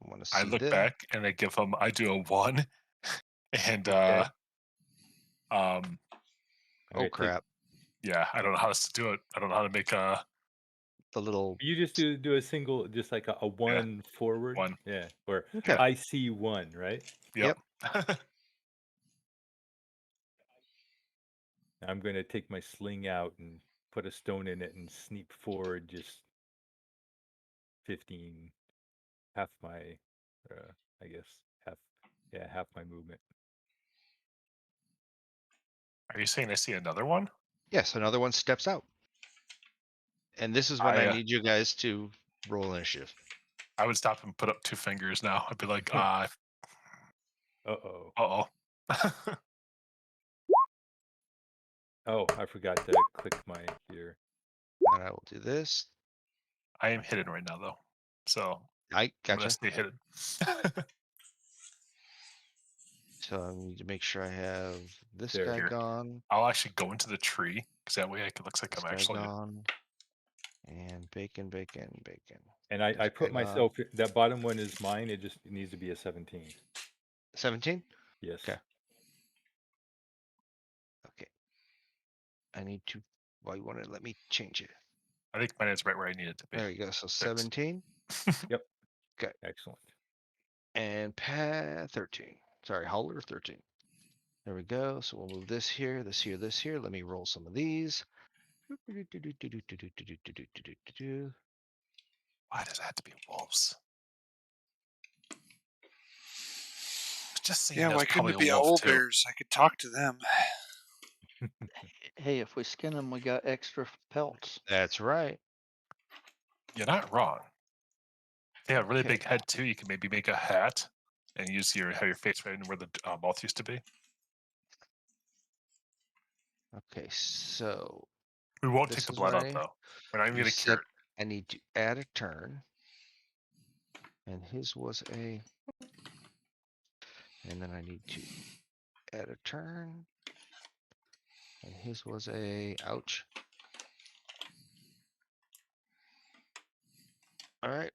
I want to I see look this. back and I do a 1 and Okay. um All Oh right. Take. crap. yeah, I don't know how to do it. I don't know how to make a The little You just do a single, just like a yeah, one forward. 1. Yeah. Or okay. I see one, right? Yep. Yep. I'm gonna take my sling out and put a stone in it and sneak forward just 15, half my, I guess half, yeah, half my movement. Are you saying I see another one? Yes, another one steps out. And this is when I I uh, need you guys to roll initiative. I would stop and put up 2 fingers now. I'd be like, Uh-oh. uh-oh. Oh, I forgot to click my here. And I will do this. I am hidden right now though. So I I'm gonna gotcha. stay hidden. So I need to make sure I have this There. guy Here. gone, I'll actually go into the tree because that way it looks like this I'm guy actually gone, and bacon. And This I guy put gone. myself, that bottom one is mine. It just needs to be a 17. 17? Yes. Okay. Okay. I need to well, you want to let me change it. I think mine is right where I need it to be. There you go. So 6. 17 Yep. Okay. Excellent. and pad 13. Sorry, Hauler 13. There we go. So we'll move this here, this here, this here. Let me roll some of these. Why does it have to be wolves? Just saying Yeah, that's why couldn't probably it a be wolf owl too. bears? I could talk to them. Hey, if we skin them, we got extra pelts. That's right. You're not wrong. They have a really Okay. big head too. You can maybe make a hat and have your face right in where the mouth used to be. Okay. So We won't take this the is what blood out I though. We're not even you gonna cure said it. I need to add a turn. And his was a and then I need to add a turn. And his was a ouch. All right.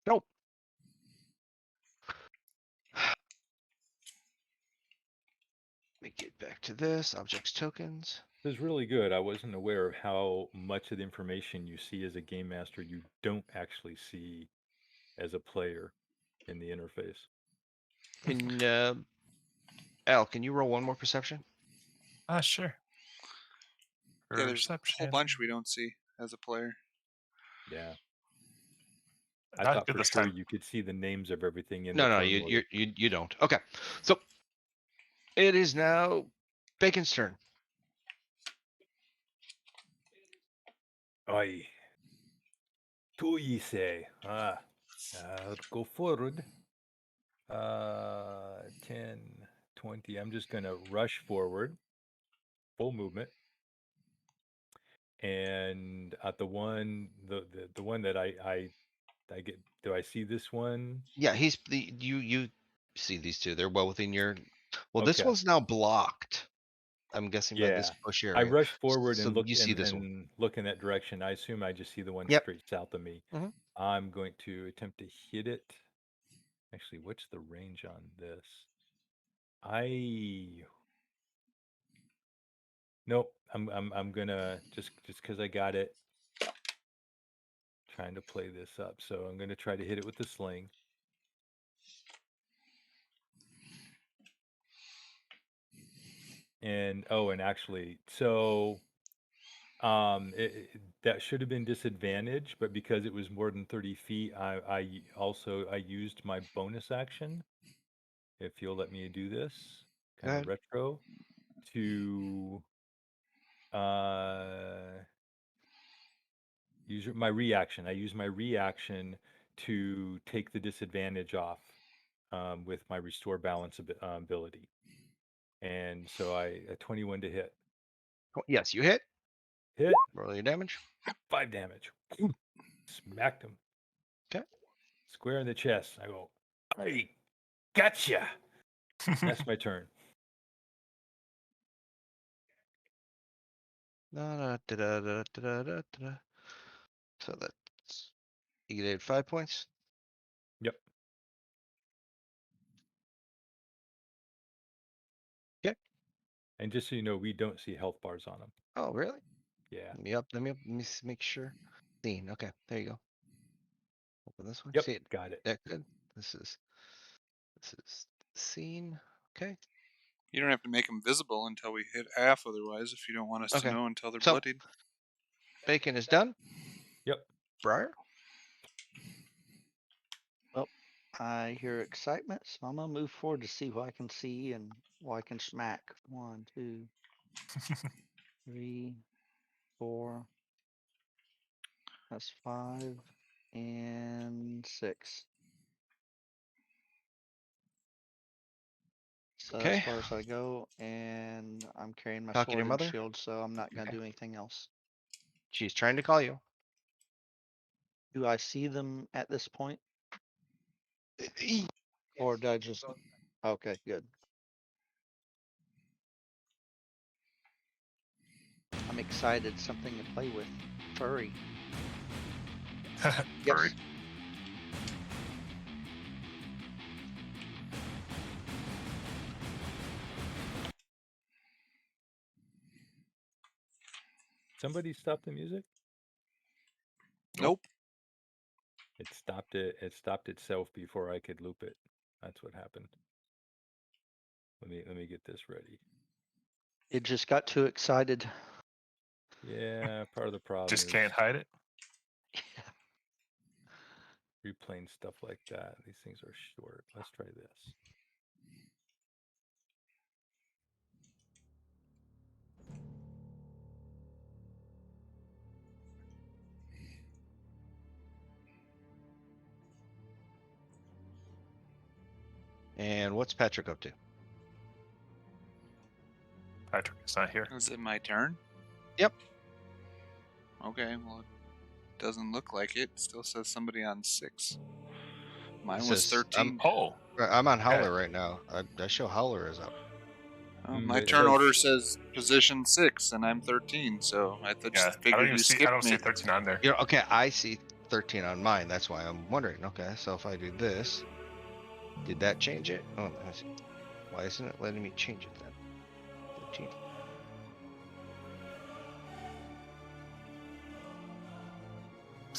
Nope. Let me get back to this. Objects tokens. It was really good. I wasn't aware of how much of the information you see as a game master you don't actually see as a player in the interface. Can Al, can you roll one more perception? Sure. Yeah, there's a whole Perception. bunch we don't see as a player. Yeah. I Not thought good for this sure time. you could see the names of everything in No, the no, turn order. you don't. Okay, so it is now Bacon's turn. Aye. Two ye say. I'll go forward. 10, 20. I'm just gonna rush forward. Full movement. And at the one the one that I get, do I see this one? Yeah, he's the you see these two. They're well within your. Well, this Okay. one's now blocked. I'm guessing by this Yeah. bush I area. rush forward So and look you see this one. and look in that direction. I assume I just see the one Yep. straight south of me. Mhm. I'm going to attempt to hit it. Actually, what's the range on this? Nope. I'm gonna just because I got it. Trying to play this up, so I'm gonna try to hit it with the sling. And actually, so that should have been disadvantage, but because it was more than 30 feet, I used my bonus action, if you'll let me do this, Go kind of ahead. retro, to use my reaction. I use my reaction to take the disadvantage off with my restore balance ability. And so a 21 to hit. Yes, you hit. Hit, Roll your damage. 5 damage. Smacked him. Okay. Square in the chest. I go, I gotcha. That's my turn. Da-da-da-da-da-da-da-da. So that's you did 5 points. Yep. Okay. And just so you know, we don't see health bars on them. Oh, really? Yeah. Let me make sure. Scene. Okay, there you go. Open this one. Yep. See it. Got it. Yeah, good. This is scene. Okay. You don't have to make them visible until we hit half, otherwise, if you don't want us to Okay. know until they're So- bloodied. Bacon is done. Yep. Briar. Well, I hear excitement, so I'm gonna move forward to see what I can see and what I can smack. 1, 2, 3, 4. That's 5 and 6. So that's Okay. as far as I go, and I'm carrying my Talking to sword your and mother? shield, so I'm not gonna Okay. do anything else. She's trying to call you. Do I see them at this point, or did I just? Okay, good. I'm excited. Something to play with. Furry. Furry. Somebody stop the music? Nope. It stopped itself before I could loop it. That's what happened. Let me get this ready. It just got too excited. Yeah, part of the problem Just is can't hide it. replaying stuff like that. These things are short. Let's try this. And what's Patrick up to? Patrick is not here. Is it my turn? Yep. Okay, well, it doesn't look like it. It still says somebody on 6. Mine It was says, 13. Oh, I'm on Howler right now. I show Howler as up. My it turn does. order says position 6, and I'm 13, so I Yeah, just I don't figured even you see. I skipped don't me. see 13 on there. Okay, I see 13 on mine. That's why I'm wondering. Okay, so if I do this, did that change it? Oh, why isn't it letting me change it then? 13.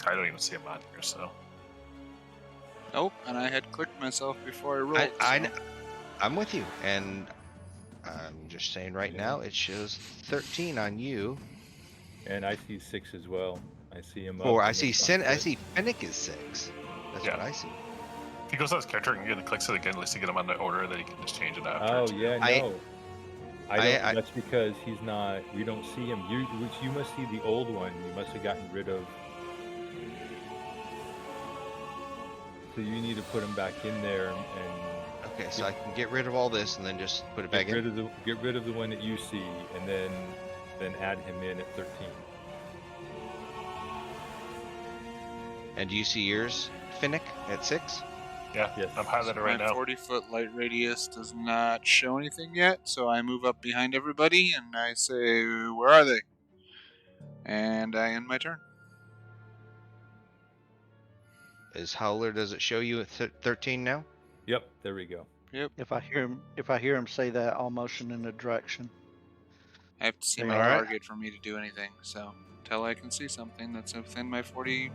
I don't even see him on here. So Nope, and I had clicked myself before I rolled. I, so- I'm with you, and I'm just saying right now it shows 13 on you. And I see 6 as well. I see him For up. I and see then I see Finnick is 6. That's Yeah. what I see. if he goes on his character and again clicks it again, at least to get him on the order, then he can just change it after. Oh too. yeah, I- no. I don't. I- That's because he's not. We don't see him. You must see the old one. You must have gotten rid of. So you need to put him back in there and Okay, so I can get rid of all this and then just put it back get in. rid of the one that you see, and then add him in at 13. And do you see yours, Finnick, at 6? Yeah, Yes. I'm highlighting right My now. 40-foot light radius does not show anything yet, so I move up behind everybody and I say, "Where are they?" And I end my turn. Is Howler, does it show you at 13 now? Yep, there we go. If I hear him say that, I'll motion in a direction. I have to see All my right. target for me to do anything, so until I can see something that's within my 40-foot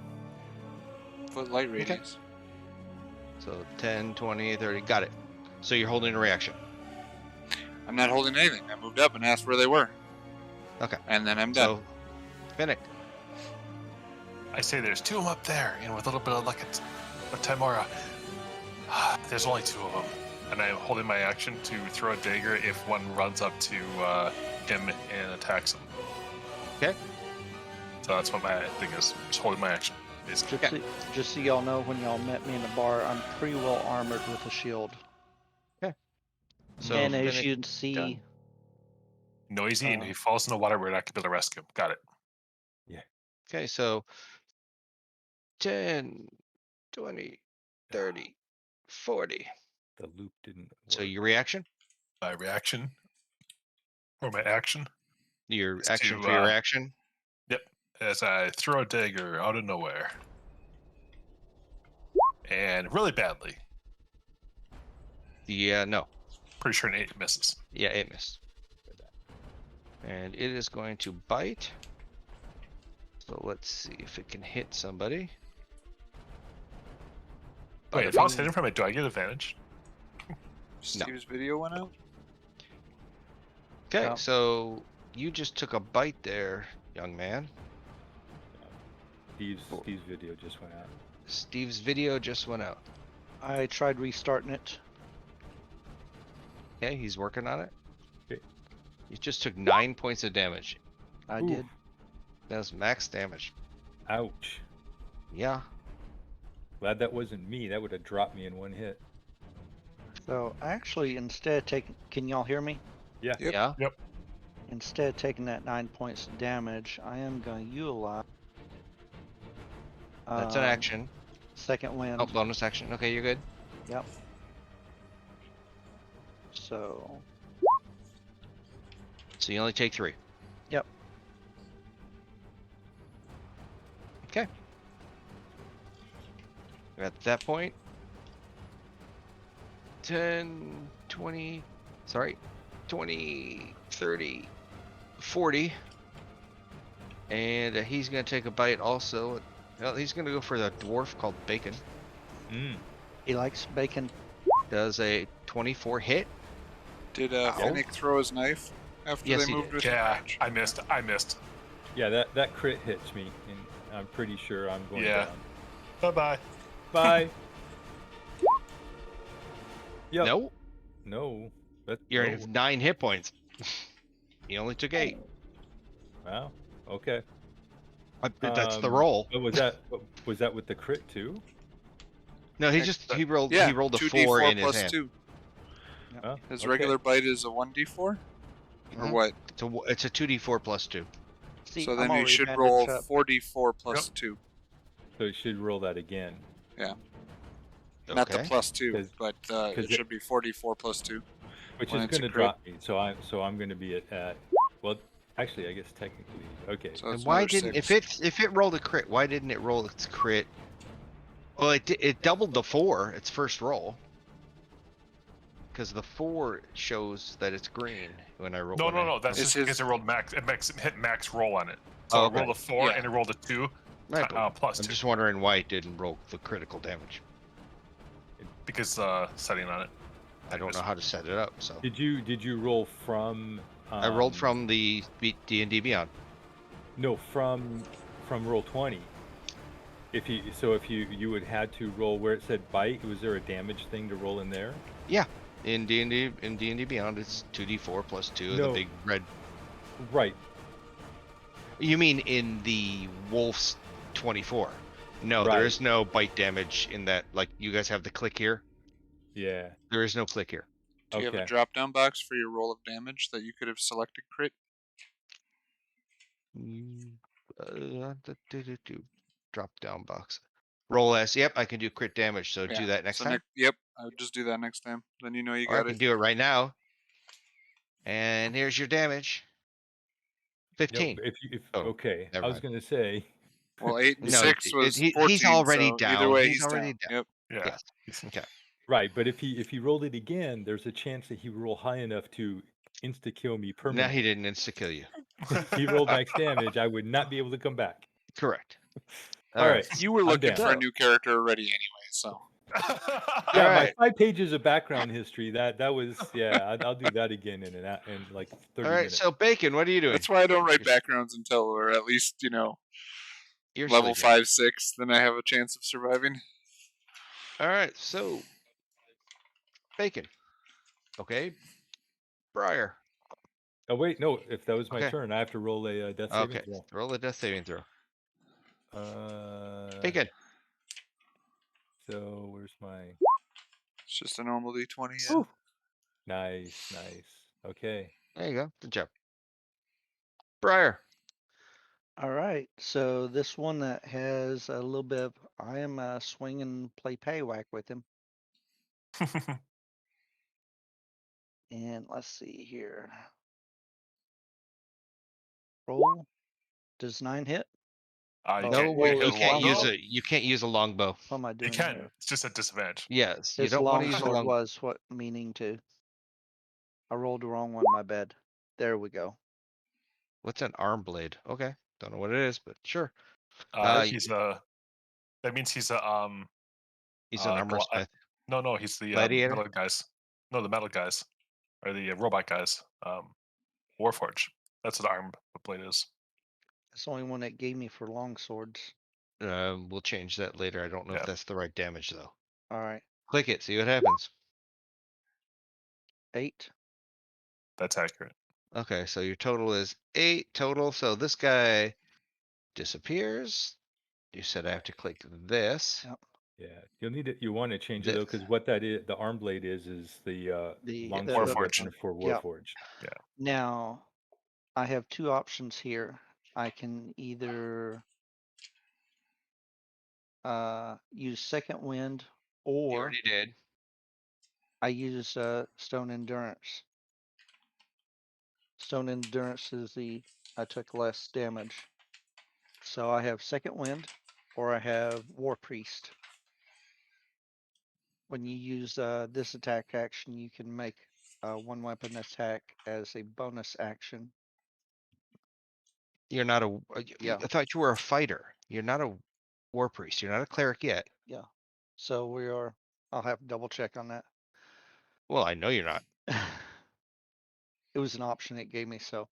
light radius. So 10, 20, 30, got it. So you're holding a reaction. I'm not holding anything. I moved up and asked where they were. Okay. And then I'm done. So, Finnick, I say there's 2 of them up there, and with a little bit of luck at Timora, there's only 2 of them. And I'm holding my action to throw a dagger if one runs up to him and attacks him. Okay. So that's what my thing is. Just holding my action, basically. Just so y'all know, when y'all met me in the bar, I'm pretty well armored with a shield. so and as Finnick, you can see, Noisy, and if he falls in the water, we're not going to be able to rescue him. Got it. okay, so 10, 20, 30, 40. The loop didn't work. So your reaction? My reaction, or my action, Your It's action to, for your action? as I throw a dagger out of nowhere. And really badly. Yeah, no. Pretty sure an 8 misses. Yeah, it missed. And it is going to bite. So let's see if it can hit somebody. Wait, if I was hitting from it, do I get advantage? Steve's video went out? Okay, Oh. so you just took a bite there, young man. Steve's video just went out. Steve's video just went out. I tried restarting it. Okay, he's working on it. Okay. He just took 9 points of damage. I Oof. did. That was max damage. Ouch. Yeah. Glad that wasn't me. That would have dropped me in one hit. So actually, instead of taking, can y'all hear me? Yeah. Yep. Yeah. Instead of taking that 9 points of damage, I am going to utilize. That's an action. Second wind. Oh, bonus action. Okay, you're good. Yep. So So you only take 3. Yep. Okay. At that point, 10, 20, 20, 30, 40. And he's going to take a bite also. Well, he's going to go for the dwarf called Bacon. Mm. he likes bacon. Does a 24 hit. Did Ow. Finnick throw his knife after Yes, they he moved did. with Yeah, the match? I missed. Yeah, that crit hits me, and I'm pretty sure I'm going Yeah. down. Bye-bye. Bye. Yep. No, No. you're no. at 9 hit points. He only took 8. Wow. Okay. That's the roll. But was that with the crit too? No, he rolled he rolled a 4 in his plus hand. 2. Oh, His okay. regular bite is a 1d4? Or Mhm. what? It's a 2d4 plus 2. See, So I'm then you already should bandaged roll up. 4d4 plus 2. So it should roll that again. Not the Okay. plus 2, 'Cause- but 'cause it should be 4d4 plus 2. Which when is it's a going to crit. drop me. So I'm going to be at well, actually, I guess technically, okay. So And it's why another didn't 6. if it rolled a crit? Why didn't it roll its crit? Well, it doubled the 4 its first roll because the 4 shows that it's green when I roll. No. That's It's just because his- it rolled max. It hit max roll on it. So Oh, it rolled okay. a 4 Yeah. and it rolled a 2 Right, but plus I'm 2 just wondering why it didn't roll the critical damage. because setting on it. I don't know how to set it up, so Did you roll from? I rolled from the D&D Beyond. No, from roll 20. If you would had to roll where it said bite, was there a damage thing to roll in there? Yeah, in D&D Beyond, it's 2d4 plus 2 of the No. big red. Right. You mean in the Wolf's 24? No, there Right. is no bite damage in that. Like you guys have the click here. Yeah. There is no click here. Do you have a Okay. drop down box for your roll of damage that you could have selected crit? Drop down box. Roll S. Yep, I can do crit damage. So do that next so time. Yep, I would just do that next time. Then you know you Or I got can it. do it right now. And here's your damage. No, 15. Oh, okay. I never was mind. going to say. Well, 8 and No, 6 was 14. he's already so down. Either way, He's he's already down. down. Yep. Yeah. Yes. Okay. Right, but if he rolled it again, there's a chance that he roll high enough to insta kill me Now permanently. he didn't insta kill you. If he rolled max damage, I would not be able to come back. Correct. All right. You were I'm looking down. for a new character already anyway, so. Yeah, All my right. 5 pages of background history. That was I'll do that again in like 30 All right. minutes. So Bacon, what are you doing? That's why I don't write backgrounds until we're at least, You're level sleeping. 5, 6. Then I have a chance of surviving. All right. So Bacon. Okay. Briar. Oh wait, no. If that was my Okay. turn, I have to roll a death saving Okay. throw. Roll a death saving throw. Bacon. Bacon. So where's my? It's just a normal D20. Yeah. Whew. Nice. Okay. There you go. Good job. Briar. All right. So this one that has a little bit of, I am swing and play paywhack with him. And let's see here. Roll. Does 9 hit? You No, can't, well, hit you a can't use longbow? you can't use a longbow. What am I You doing can. here? It's just a disadvantage. Yes, you His don't want to use a longsword long. was what meaning to. I rolled the wrong one, my bad. There we go. What's an arm blade? Okay, don't know what it is, but sure. He's a. That means he's a He's an armor smith. No, he's the Gladiator? metal guys. No, the metal guys or the robot guys. Warforge. That's what arm blade is. It's the only one that gave me for long swords. We'll change that later. I don't know Yeah. if that's the right damage though. All right. Click it, see what happens. 8. That's accurate. Okay, so your total is 8 total. So this guy disappears. You said I have to click this. Yep. Yeah, you'll need it. You want to change it though, because what that is, the arm blade is the longsword Warforged. weapon for Yep. Warforged. Now, I have 2 options here. I can either use second wind, You or already did. I use stone endurance. Stone endurance is I took less damage. So I have second wind, or I have war priest. When you use this attack action, you can make one weapon attack as a bonus action. You're not Yeah. I thought you were a fighter. You're not a war priest. You're not a cleric yet. Yeah. So we are. I'll have to double check on that. Well, I know you're not. It was an option it gave me, so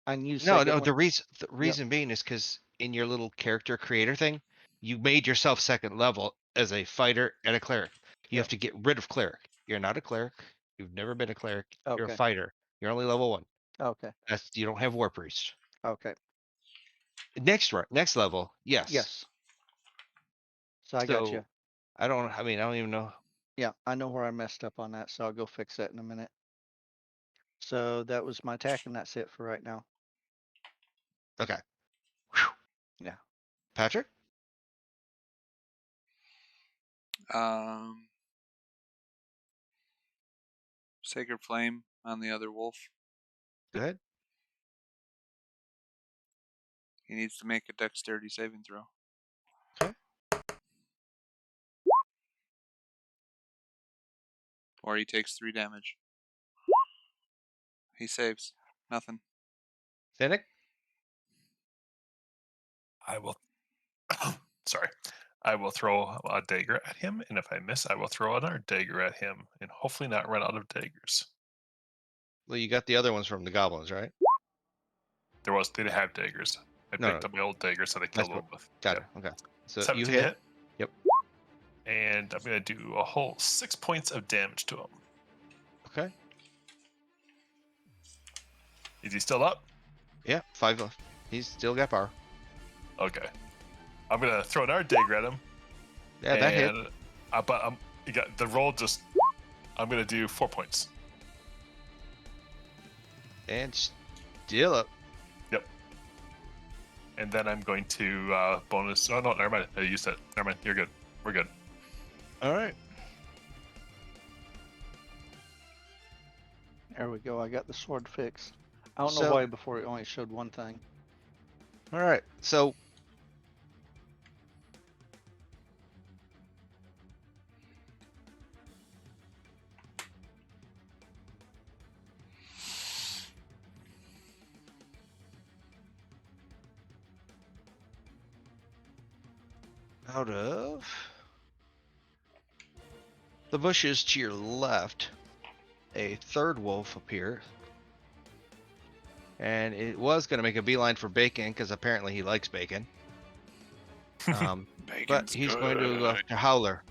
I can use No, second no. wind. The reason being is because in your little character creator thing, you made yourself second level as a fighter and a cleric. You have to get rid of cleric. You're not a cleric. You've never been a cleric. You're a Okay. fighter. You're only level 1. Okay. You don't have war priest. Okay. Next level, yes. Yes. So I got you. I don't even know. Yeah, I know where I messed up on that, so I'll go fix that in a minute. So that was my attack, and that's it for right now. Okay. Yeah. Patrick? Sacred Flame on the other wolf. Go ahead. He needs to make a dexterity saving throw. Okay. Or he takes 3 damage. He saves. Nothing. Finnick? I will. Sorry. I will throw a dagger at him, and if I miss, I will throw another dagger at him, and hopefully not run out of daggers. Well, you got the other ones from the goblins, right? They didn't have daggers. I No, picked no. up my old daggers that I That's killed what- them with. Got it. Okay. So 17 you hit. hit. Yep. And I'm going to do a whole 6 points of damage to him. Okay. Is he still up? Yeah, 5 left. He's still got power. Okay. I'm going to throw another dagger at him. Yeah, that hit. But you got the roll just. I'm going to do 4 points. And still up. Yep. And then I'm going to bonus. Oh, no, never mind. I used it. Never mind. You're good. We're good. All right. There we go. I got the sword fixed. I don't know So- why before it only showed one thing. All right. So out of the bushes to your left, a third wolf appeared. And it was going to make a beeline for bacon because apparently he likes bacon. But Bacon's he's going to go good. after Howler.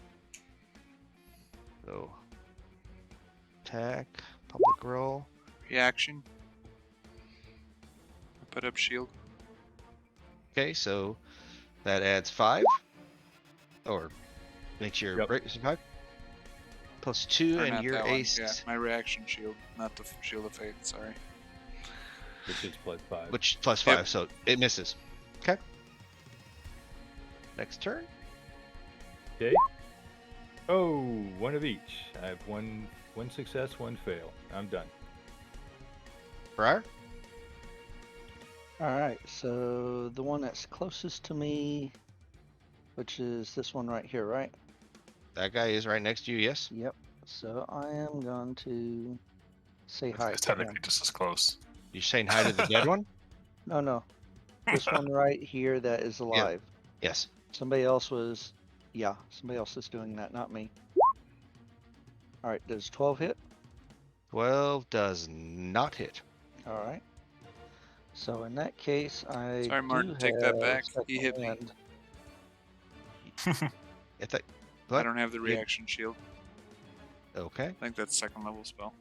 So, attack, public roll. Reaction. Put up shield. Okay, so that adds 5. Or makes your Yep. break 5. Plus 2, Or and not your that one. ace, Yeah, my reaction shield, not the shield of faith. Sorry. Which is +5. which plus Yep. 5, so it misses. Okay. Next turn. Okay. Oh, one of each. I have one success, one fail. I'm done. Briar? Alright, so the one that's closest to me, which is this one right here, right? That guy is right next to you, yes? Yep. So I am going to say hi It's to him. technically just as close. You saying hi to the dead one? No. This one right here that is alive. Yes. Somebody else is doing that, not me. Alright, does 12 hit? 12 does not hit. Alright. So in that case, I Sorry, Martin, do take that have back. He second hit me. wind. If that, I what? don't have the You- reaction shield. Okay. I think that's 2nd level spell.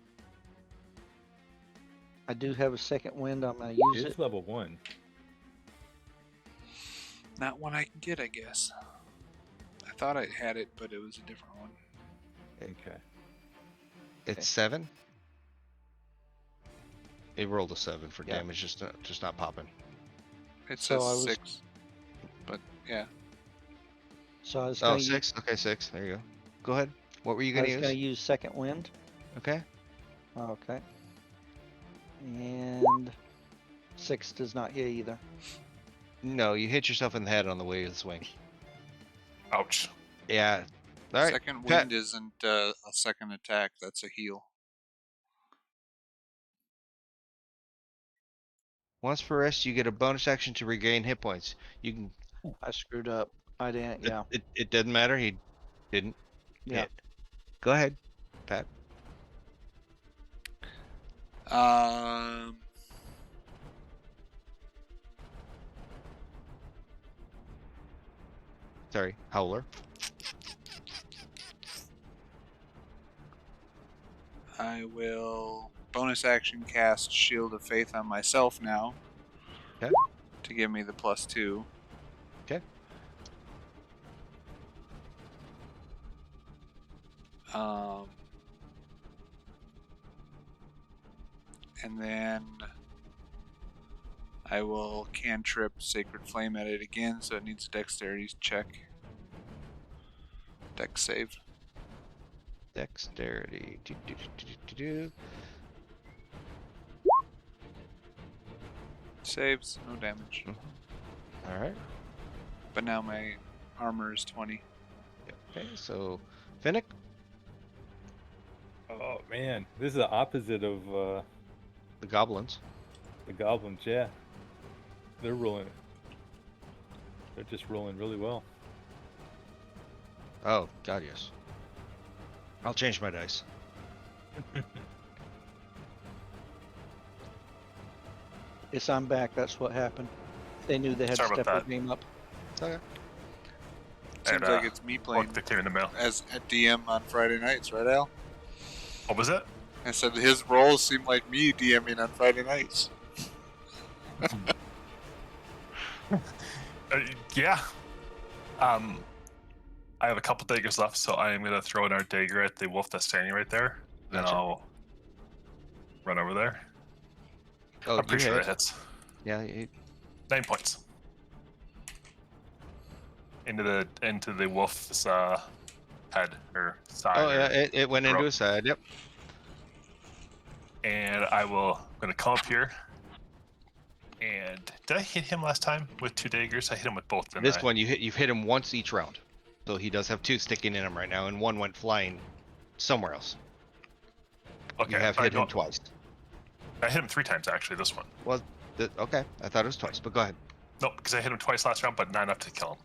I do have a second wind. I'm going to use It's it. level 1. Not one I can get, I guess. I thought I had it, but it was a different one. Okay. It's 7. It rolled a 7 for Yeah. damage, just not popping. It So says I was- 6. But yeah. So I was Oh, going to 6? Okay, 6. There you go. Go ahead. What were you I going was to going to use? use second wind. Okay. Okay. And 6 does not hit either. No, you hit yourself in the head on the way to the swing. Ouch. Yeah. All right. Second Pat. wind isn't a second attack, that's a heal. Once per rest, you get a bonus action to regain hit points. You can. I screwed up. I didn't. Yeah. It doesn't matter. He didn't Yeah. hit. Go ahead, Pat. Sorry, Howler. I will bonus action cast Shield of Faith on myself now. Okay. To give me the +2. Okay. And then I will cantrip Sacred Flame at it again, so it needs a dexterity check. Dex save. Dexterity. Do. Saves, no damage. All right. But now my armor is 20. Okay, so Finnick. Oh man, this is the opposite of The goblins. the goblins. Yeah, they're rolling. They're just rolling really well. Oh, God, yes. I'll change my dice. Yes, I'm back. That's what happened. They knew they had Sorry to about step their that. game up. Okay. Seems And, like it's me playing Look, they came in the mail. as a DM on Friday nights, right, Al? What was it? I said his roles seem like me DMing on Friday nights. Yeah. I have a couple daggers left, so I am going to throw in our dagger at the wolf that's standing right there. Then Gotcha. I'll run over there. Oh, I'm pretty you sure hit. it hits. Yeah. 9 points. Into the wolf's head or side. Oh, yeah. or It went into throat. his side. Yep. And I'm going to come up here. And did I hit him last time with 2 daggers? I hit him with both, didn't This I? one, you've hit him once each round. So he does have 2 sticking in him right now, and 1 went flying somewhere else. Okay. You have hit him twice. I hit him 3 times, actually, this one. Well, okay. I thought it was twice, but go ahead. No, because I hit him twice last round, but not enough to kill him.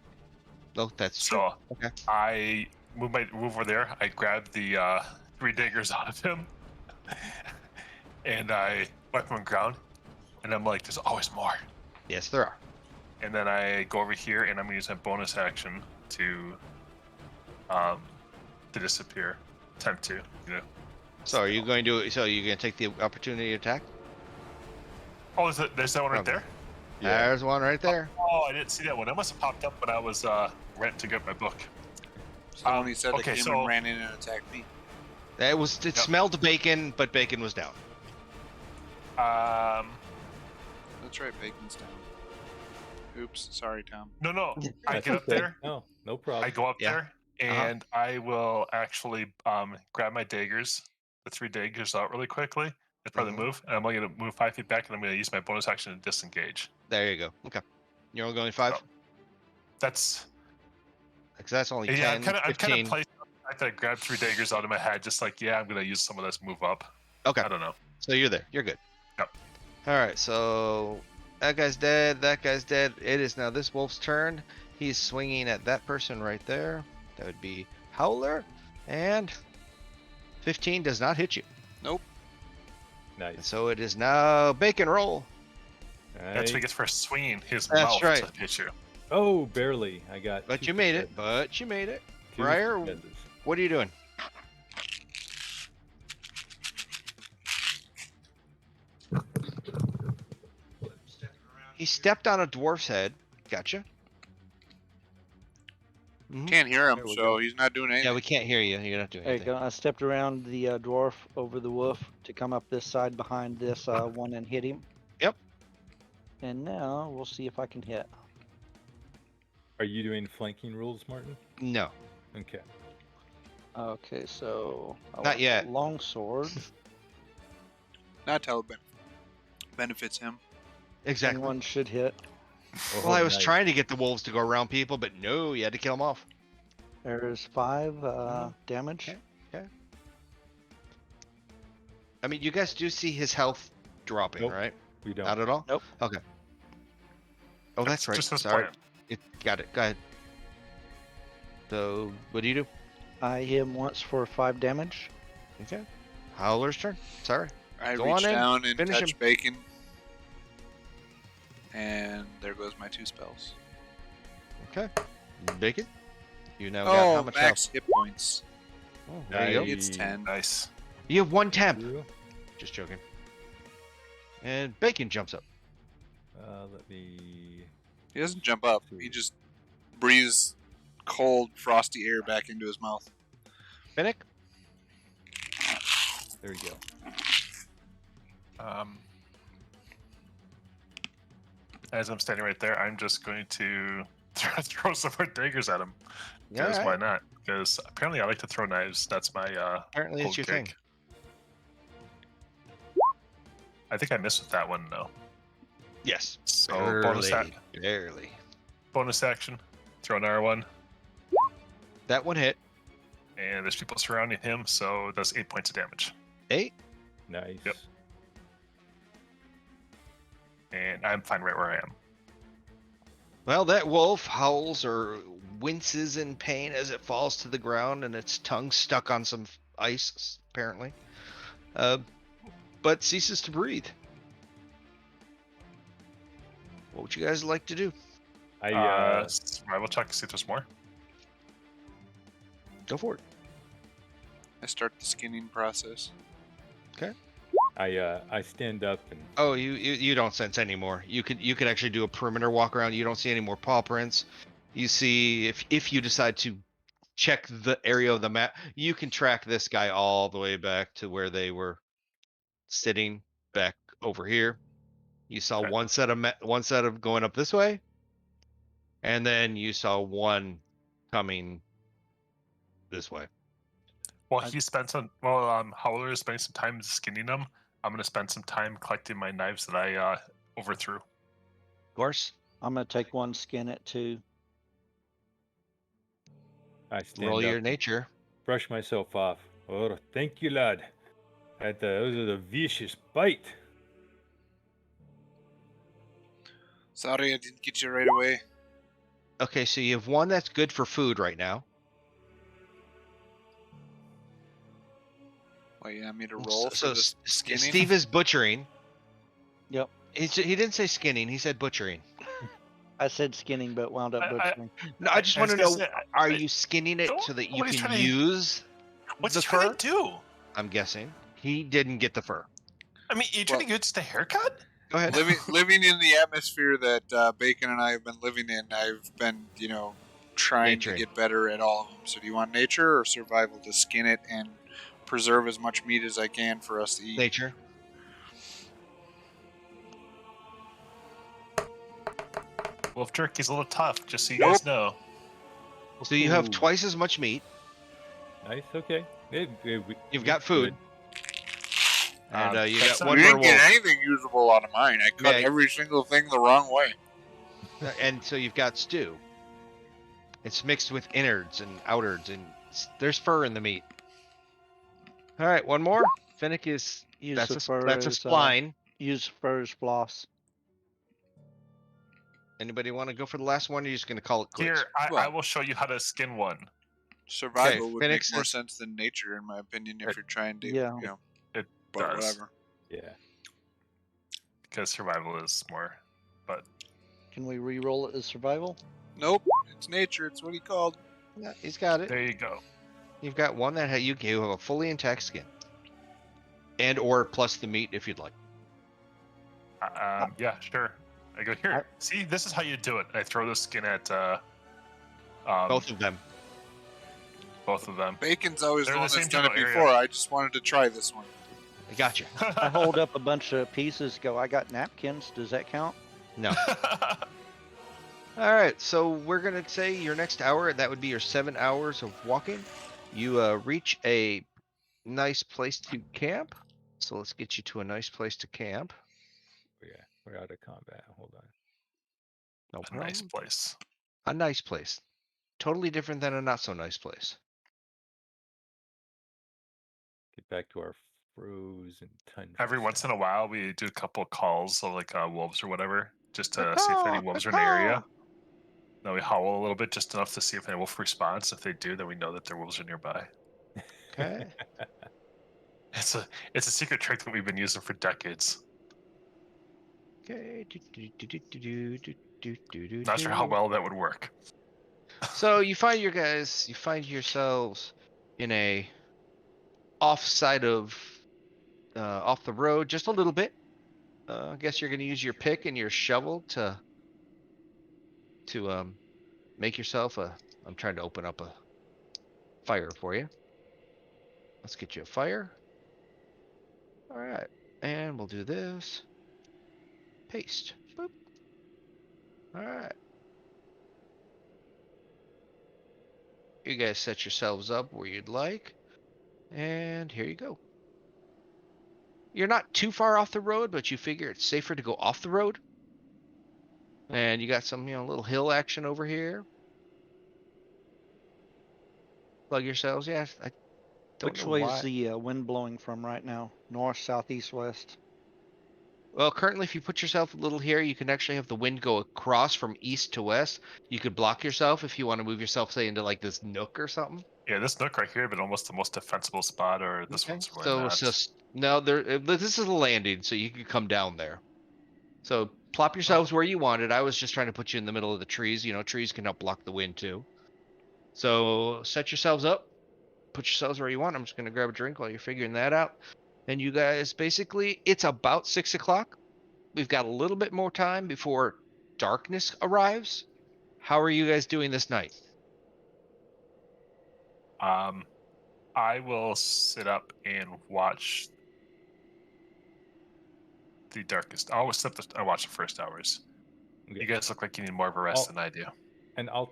No, that's true. So Okay. I move over there. I grab the 3 daggers out of him, and I wipe him on the ground. And I'm like, "There's always more." Yes, there are. And then I go over here, and I'm gonna use my bonus action to disappear, attempt to, So are you going to? So you're going to take the opportunity attack? Oh, there's that one right Okay. there. Yeah. There's one right there. Oh, I didn't see that one. That must have popped up when I was went to get my book. So when he said okay, it came so- and ran in and attacked me. It Yep. smelled bacon, but bacon was down. That's right, Bacon's down. Oops, sorry, Tom. No. I That's get up okay. there. No problem. I go up Yeah. there, and I will actually grab my daggers, the 3 daggers out really quickly. That's probably the move. And I'm going to move 5 feet back, and I'm going to use my bonus action to disengage. There you go. Okay. You're only going 5? So, that's Because that's only yeah. 10, I'm kind 15. of placed on the fact that I grabbed 3 daggers out of my head, just like I'm going to use some of this move up. Okay. I don't know. So you're there. You're good. Yep. All right. So that guy's dead. That guy's dead. It is now this wolf's turn. He's swinging at that person right there. That would be Howler. And 15 does not hit you. And Nice. so it is now Bacon roll. That's Nice. what he gets for swinging his That's mouth right. to hit you. Oh, barely. I got. But 2 you made it. successes. But you made it. 2 Briar, successes. what are you doing? He stepped on a dwarf's head. Gotcha. Mhm. Can't hear him, There we so go. he's not doing anything. Yeah, we can't hear you. You're not doing There you anything. go. I stepped around the dwarf over the wolf to come up this side behind this one and hit him. Yep. And now we'll see if I can hit. Are you doing flanking rules, Martin? No. Okay. Okay, so I Not want yet. long sword. Not till it benefits him. Exactly. One should hit. Well, I was nice. trying to get the wolves to go around people, but no, you had to kill them off. There's 5 damage. Okay. I mean, you guys do see his health dropping, Nope. right? We don't. Not at all? Nope. Okay. Oh, that's right. Just his Sorry. plan. Got it. Go ahead. So, what do you do? I hit him once for 5 damage. Okay. Howler's turn. Sorry. I Go reach on in, down and finish touch him. Bacon. And there goes my 2 spells. Okay. Bacon. You now got how Oh, much max health? hit points. Oh, there you go. It's 10. Nice. You have 1 temp. You? Just joking. And Bacon jumps up. Let me. He doesn't jump up. He just breathes cold, frosty air back into his mouth. Finnick? There we go. As I'm standing right there, I'm just going to throw some more daggers at him. Because why Alright. not? Because apparently I like to throw knives. That's my Apparently whole it's your gig. thing. I think I missed with that one though. Yes. So Barely. bonus action, throw another one, That one hit. and there's people surrounding him, so that's 8 points of damage. 8. Nice. Yep. And I'm fine right where I am. Well, that wolf howls or winces in pain as it falls to the ground and its tongue stuck on some ice, apparently. But ceases to breathe. What would you guys like to do? Survival check to see if there's more. Go for it. I start the skinning process. I stand up and Oh, you don't sense any more. You could actually do a perimeter walk around. You don't see any more paw prints. You see if you decide to check the area of the map, you can track this guy all the way back to where they were sitting back over here. You saw Okay. one set of going up this way, and then you saw one coming this way. Well, Howler is spending some time skinning them. I'm gonna spend some time collecting my knives that I overthrew. Gorse, I'm gonna take one skin at 2. I stand roll up, your and nature. brush myself off. Oh, thank you, lad. That was a vicious bite. Sorry I didn't get you right away. Okay, so you have one that's good for food right now. Well, you want me to roll So for the skinning? Steve is butchering. Yep. He didn't say skinning. He said butchering. I said skinning, but wound up butchering. No, I just want to was know: gonna say, are you skinning it so that you what he's can trying to- use What's the he trying fur? to do? I'm guessing he didn't get the fur. I mean, you trying to get just a haircut? Go ahead. living in the atmosphere that Bacon and I have been living in, I've been, trying Naturing. to get better at all of them. So do you want nature or survival to skin it and preserve as much meat as I can for us to eat? Nature. Wolf jerky's a little tough, just so you guys know. So you have Ooh, twice as much meat. Nice. Okay. You've got food, and you That's got not- one You more didn't get wolf. anything usable out of mine. I cut Yeah. every single thing the wrong way. And so you've got stew. It's mixed with innards and outards, and there's fur in the meat. All right, one more. Finnick is Use that's the fur a as spline. use fur as floss. Anybody want to go for the last one? Or are you just going to call it quits? Here, I Well- will show you how to skin one. Survival would make Phoenix more says- sense than nature, in my opinion, if It- you're trying to, Yeah. It but does. whatever. Yeah. Because survival is more. But Can we re-roll it as survival? Nope, it's nature. It's what he called. Yeah, he's got it. there you go. You've got one that you have a fully intact skin, and or plus the meat if you'd like. Yeah, sure. I go here. See, this is how you do it. I throw the skin at Both of them. both of them. Bacon's always They're the in one the that's same done it general before. area. I just wanted to try this one. I got you. I hold up a bunch of pieces. Go. I got napkins. Does that count? No. All right, so we're gonna say your next hour. That would be your 7 hours of walking. You reach a nice place to camp. So let's get you to a nice place to camp. Yeah. We're out of combat. Hold on. No A problem. nice place. A nice place. Totally different than a not so nice place. Get back to our frozen tundra. Every once in a while, we do a couple of calls, so like wolves or whatever, just to see if Caw, any wolves are in the area. Then we howl a little bit, just enough to see if any wolf responds. If they do, then we know that their wolves are nearby. Okay. It's a secret trick that we've been using for decades. Okay. Not sure how well that would work. So you find yourselves in a off the road just a little bit. I guess you're going to use your pick and your shovel to make yourself a. I'm trying to open up a fire for you. Let's get you a fire. All right, and we'll do this. Paste. Boop. All right. You guys set yourselves up where you'd like. And here you go. You're not too far off the road, but you figure it's safer to go off the road. And you got some, little hill action over here. Plug yourselves. Yeah, I don't Which know way is why. the wind blowing from right now? North, south, east, west? Well, currently, if you put yourself a little here, you can actually have the wind go across from east to west. You could block yourself if you want to move yourself, say, into like this nook or something. Yeah, this nook right here, but almost the most defensible spot, or this Okay. one's really So it's not. just no, this is a landing, so you can come down there. So plop yourselves where you want it. I was just trying to put you in the middle of the trees. Trees can help block the wind too. So set yourselves up, put yourselves where you want. I'm just gonna grab a drink while you're figuring that out. And you guys, basically, it's about 6 o'clock. We've got a little bit more time before darkness arrives. How are you guys doing this night? I will sit up and watch the darkest. I always I watch the first hours. Okay. You guys look like you need more of a rest I'll, than I do. and I'll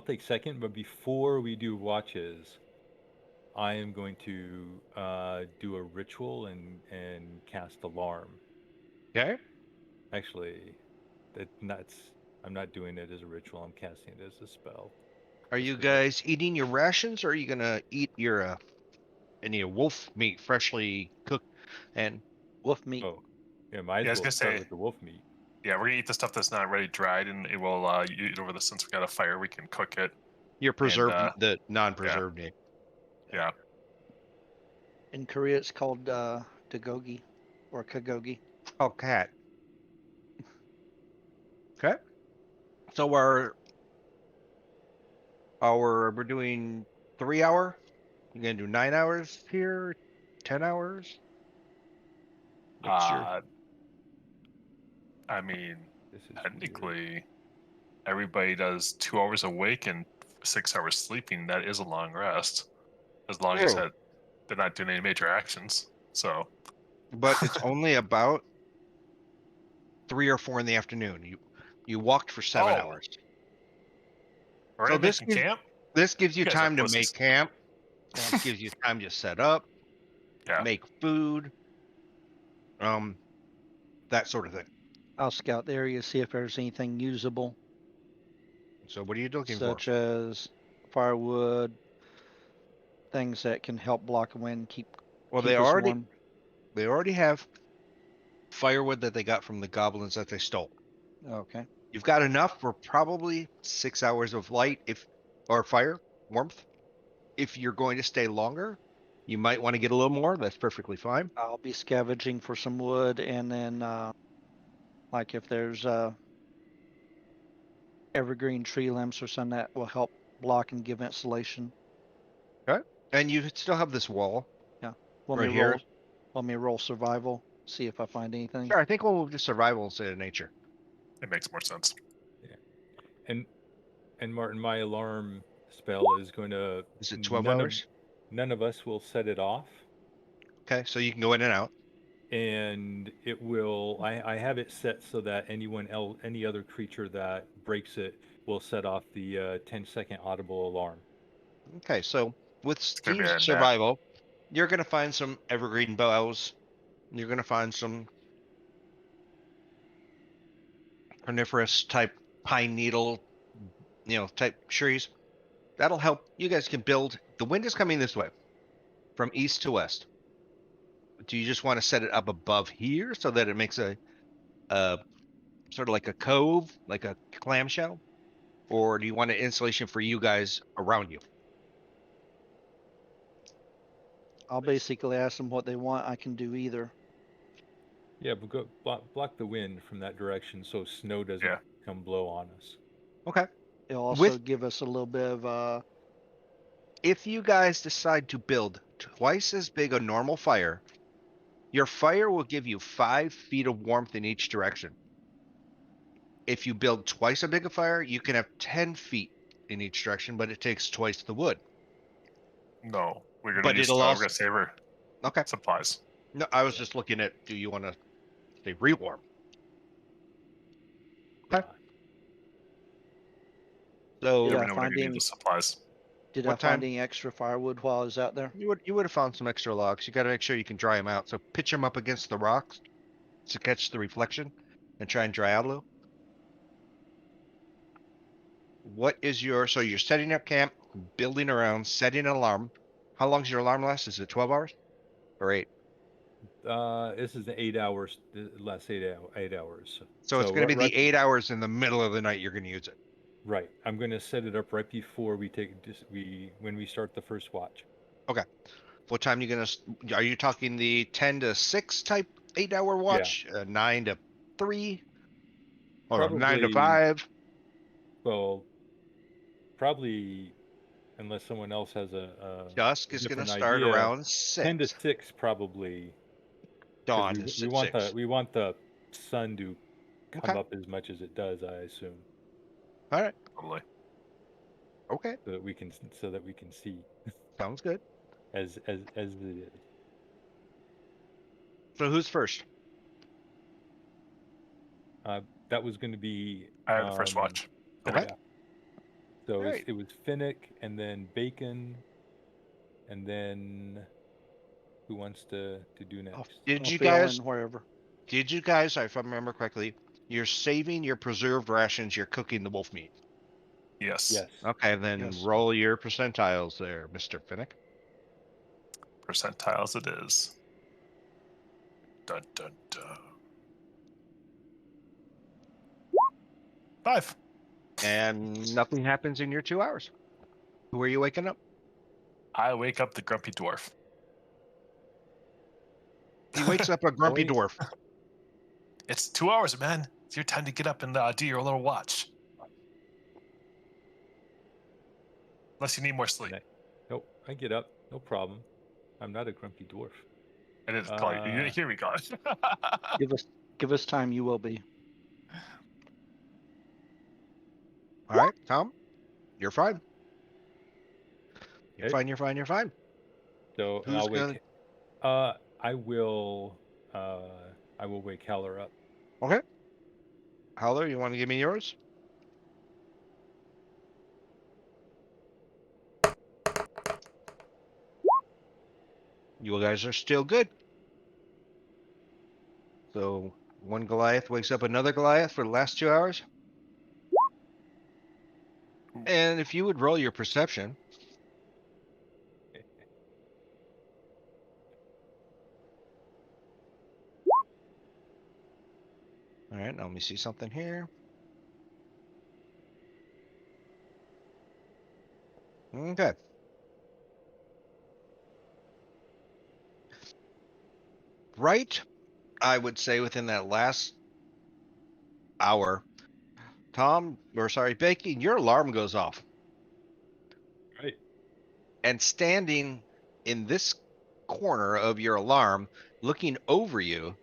take second, but before we do watches, I am going to do a ritual and cast alarm. Okay. Actually, I'm not doing it as a ritual. I'm casting it as a spell. Are Just you 'cause guys eating your rations, or are you gonna eat your any wolf meat freshly cooked? And Wolf meat. oh, yeah, might Yeah, I as was well gonna start say, with the wolf meat. yeah, we're gonna eat the stuff that's not ready dried, and it will eat over the since we got a fire, we can cook it. your And preserved, the yeah, non-preserved meat. yeah. In Korea, it's called dagogi or kagogi. Oh, cat. Okay. So we're doing 3 hour. You're gonna do 9 hours here, 10 hours. What's your? Uh, I mean, This is weird. technically, everybody does 2 hours awake and 6 hours sleeping. That is a long rest, as long as True. that they're not doing any major actions. So, But it's only about 3 or 4 in the afternoon. You walked for seven oh, hours. we're So already making camp. this gives you You guys are time to make pussies. camp. Yeah. This gives you time to set up, Yeah. make food, um, that sort of thing. I'll scout the area, see if there's anything usable, So what are you looking for? such as firewood, things that can help block the wind, Well, keep us warm. they already have firewood that they got from the goblins that they stole. Okay. You've got enough for probably 6 hours of light or fire warmth. If you're going to stay longer, you might want to get a little more. That's perfectly fine. I'll be scavenging for some wood, and then like if there's evergreen tree limbs or something that will help block and give insulation. Okay. And you still have this wall Yeah. Want me right to here. roll survival? See if I find anything. Sure, I think we'll move to survival instead of nature. It makes more sense. Yeah. And Martin, my alarm spell is going to Is it 12 hours? none of us will set it off, Okay, so you can go in and out. and it will. I have it set so that any other creature that breaks it will set off the 10-second audible alarm. Okay, so with It's gonna be Steve's a nap. survival, you're going to find some evergreen boughs. You're going to find some coniferous type pine needle, type trees. That'll help. You guys can build. The wind is coming this way from east to west. Do you just want to set it up above here so that it makes a sort of like a cove, like a clamshell? Or do you want an insulation for you guys around you? I'll basically ask them what they want. I can do either. Yeah, but go block the wind from that direction so snow doesn't Yeah. come blow on us. Okay. It'll also With give us a little bit of If you guys decide to build twice as big a normal fire, your fire will give you 5 feet of warmth in each direction. If you build twice as big a fire, you can have 10 feet in each direction, but it takes twice the wood. No, we're gonna But use. it'll We're also gonna save our okay. supplies. No, I was just looking at. Do you want to stay rewarm? Okay. Yeah. So Did Never I know when you're find gonna need any? the supplies. Did I What find time? any extra firewood while I was out there? You would have found some extra logs. You got to make sure you can dry them out. So pitch them up against the rocks to catch the reflection and try and dry out a little. What is your so you're setting up camp, building around, setting an alarm. How long's your alarm last? Is it 12 hours or 8? This is 8 hours, last 8 hours. So it's going to be right, the 8 hours in the middle of the night you're going to use it. right. I'm going to set it up right before when we start the first watch. Okay. What time you going to are you talking the 10 to 6 type 8-hour watch? 9 to 3 or 9 to Probably, 5? well, probably unless someone else has Dusk a is going to different start idea. around 10 to 6. 6 probably, because Dawn is we at want 6. the sun to come Okay. up as much as it does, I assume, All right. Totally. Okay. so that we can see Sounds good. as it is. So who's first? That was going to be I have the first watch. Okay. yeah. So All right. it was Finnick, and then Bacon, and then who wants to do next? Did I'll you fill guys in wherever. if I remember correctly, you're saving your preserved rations, you're cooking the wolf meat. Yes. Yes. Okay, then Yes. roll your percentiles there, Mr. Finnick. Percentiles it is. Dun dun dun. 5. And nothing happens in your 2 hours. Who are you waking up? I wake up the grumpy dwarf. He wakes up a grumpy Boy. dwarf. It's 2 hours, man. It's your time to get up and do your little watch. Unless you need more sleep. Nope, I get up, no problem. I'm not a grumpy dwarf. I didn't call you. Here we go. Give us time. You will be. All right, Tom, you're fine. You're Okay. fine, you're fine, you're fine. So, and Who's I'll gonna wake. I will wake Heller up. Okay. Howler, you want to give me yours? You guys are still good. So one Goliath wakes up another Goliath for the last 2 hours. And if you would roll your perception. All right, now let me see something here. Okay. Right, I would say within that last hour, Bacon, your alarm goes off. Right. And standing in this corner of your alarm, looking over you,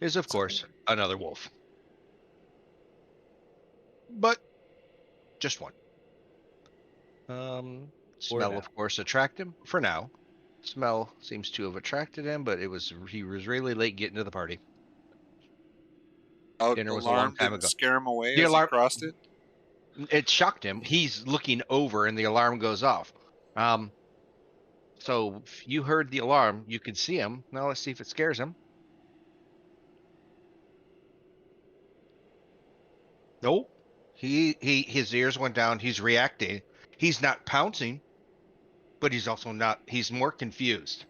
is of course another wolf. But just one. Smell, now. of course, attracted him for now. Smell seems to have attracted him, but he was really late getting to the party. Dinner was a long Alarm time didn't ago. scare him away The as he alarm crossed it. It shocked him. He's looking over, and the alarm goes off. So if you heard the alarm, you could see him. Now let's see if it scares him. Nope. His ears went down. He's reacting. He's not pouncing, but he's also not. He's more confused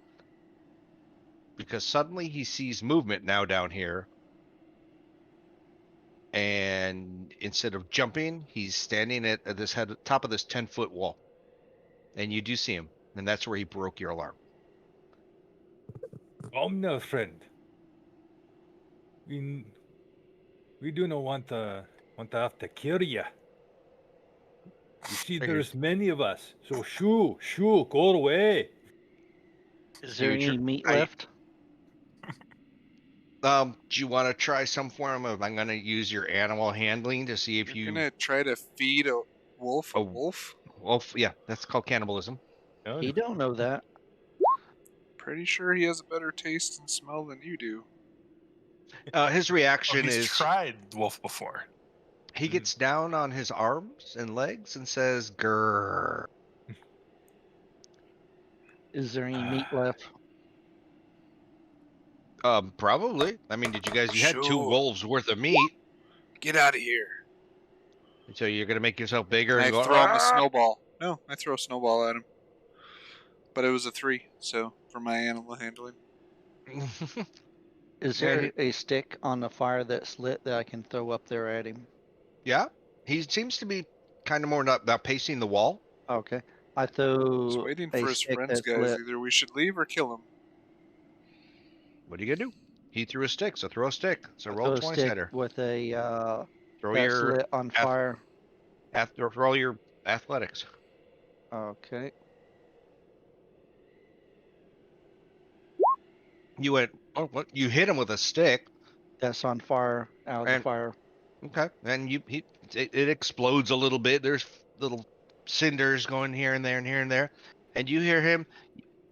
because suddenly he sees movement now down here. And instead of jumping, he's standing at this top of this 10-foot wall. And you do see him, and that's where he broke your alarm. No, friend. We do not want to have to kill you. You see, Right, there's many of us. So shoo, go away. Is there any meat I- left? Do you want to try some form of? I'm going to use your animal handling to see if You're you. gonna try to feed a wolf a Oh. wolf? Well, yeah, that's called cannibalism. No, He don't know that. Pretty sure he has a better taste and smell than you do. His Oh, reaction he's is tried wolf before. he gets down on his arms and legs and says, "Grrr." Is there any meat left? Probably. I mean, did you guys? You had 2 Sure. wolves worth of meat, Get out of here. so you're gonna make yourself bigger And and I go. throw him a "Ah!" snowball. No, I throw a snowball at him. But it was a 3, so for my animal handling. Is And there a stick on the fire that's lit that I can throw up there at him? yeah, he seems to be kind of more not pacing the wall. Okay. I He's throw waiting a for his stick friends, that's guys. lit. Either we should leave or kill him. What are you gonna do? He threw a stick, so throw a stick. So I roll throw a 20 stick sider. with a Throw that's your lit on ath- fire. roll your athletics. Okay. You went. Oh, what? You hit him with a stick, That's on fire out of the and fire. okay, and it explodes a little bit. There's little cinders going here and there and here and there, and you hear him.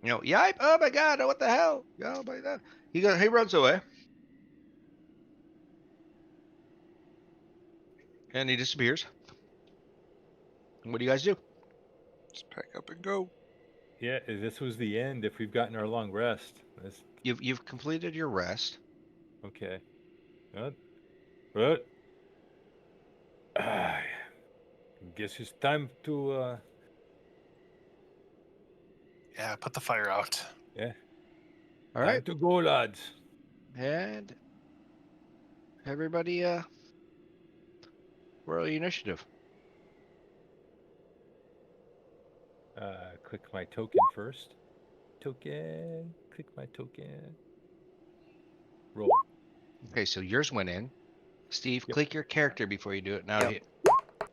Yipe! Oh my God! What the hell? Oh my God! He runs away, and he disappears. What do you guys do? Just pack up and go. Yeah, this was the end. If we've gotten our long rest, this You've completed your rest. okay. But I guess it's time to Yeah, put the fire out. yeah, All time right, to go, lads. and everybody, roll your initiative. Click my token first. Token. Click my token. Roll. Okay, so yours went in. Steve, Yep. click your character before you do it. Now, Yep.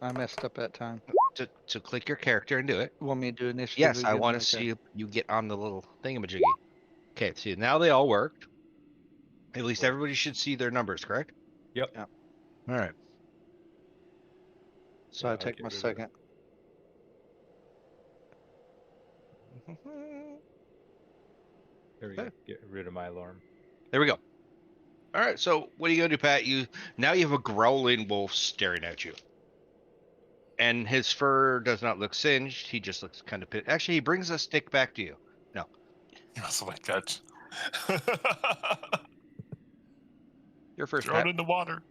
I messed up that time. to click your character and do it. Want me to do initiative Yes, I again? want to Okay. see you get on the little thingamajiggy. Okay, see, now they all worked. At least everybody should see their numbers, correct? Yep. Yep. All right. So Yeah, I I'll take get my rid of second. There we Okay. go. Get rid of my alarm. There we go. All right, so what are you gonna do, Pat? Now you have a growling wolf staring at you, and his fur does not look singed. He just looks kind of pit. Actually, he brings a stick back to you. No, That's my gut. you're first, Throw it Pat. in the water.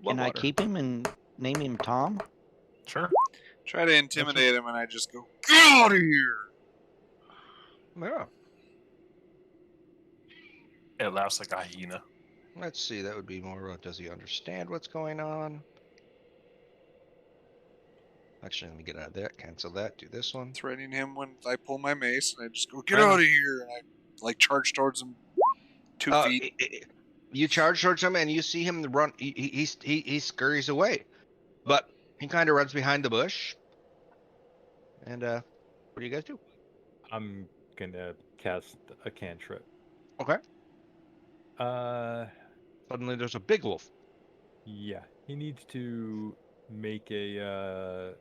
What Can I water? keep him and name him Tom? Sure. Try to intimidate him, and I just go, get out of here! Yeah. It laughs like a hyena. Let's see. That would be more. Does he understand what's going on? Actually, let me get out of that. Cancel that. Do this one. Threatening him when I pull my mace, and I just go, get I know. out of here! And I, like, charge towards him 2 feet. You charge towards him, and you see him run. He scurries away, but he kind of runs behind the bush. And what do you guys do? I'm gonna cast a cantrip. Okay. Uh, Suddenly, there's a big wolf. yeah, he needs to make a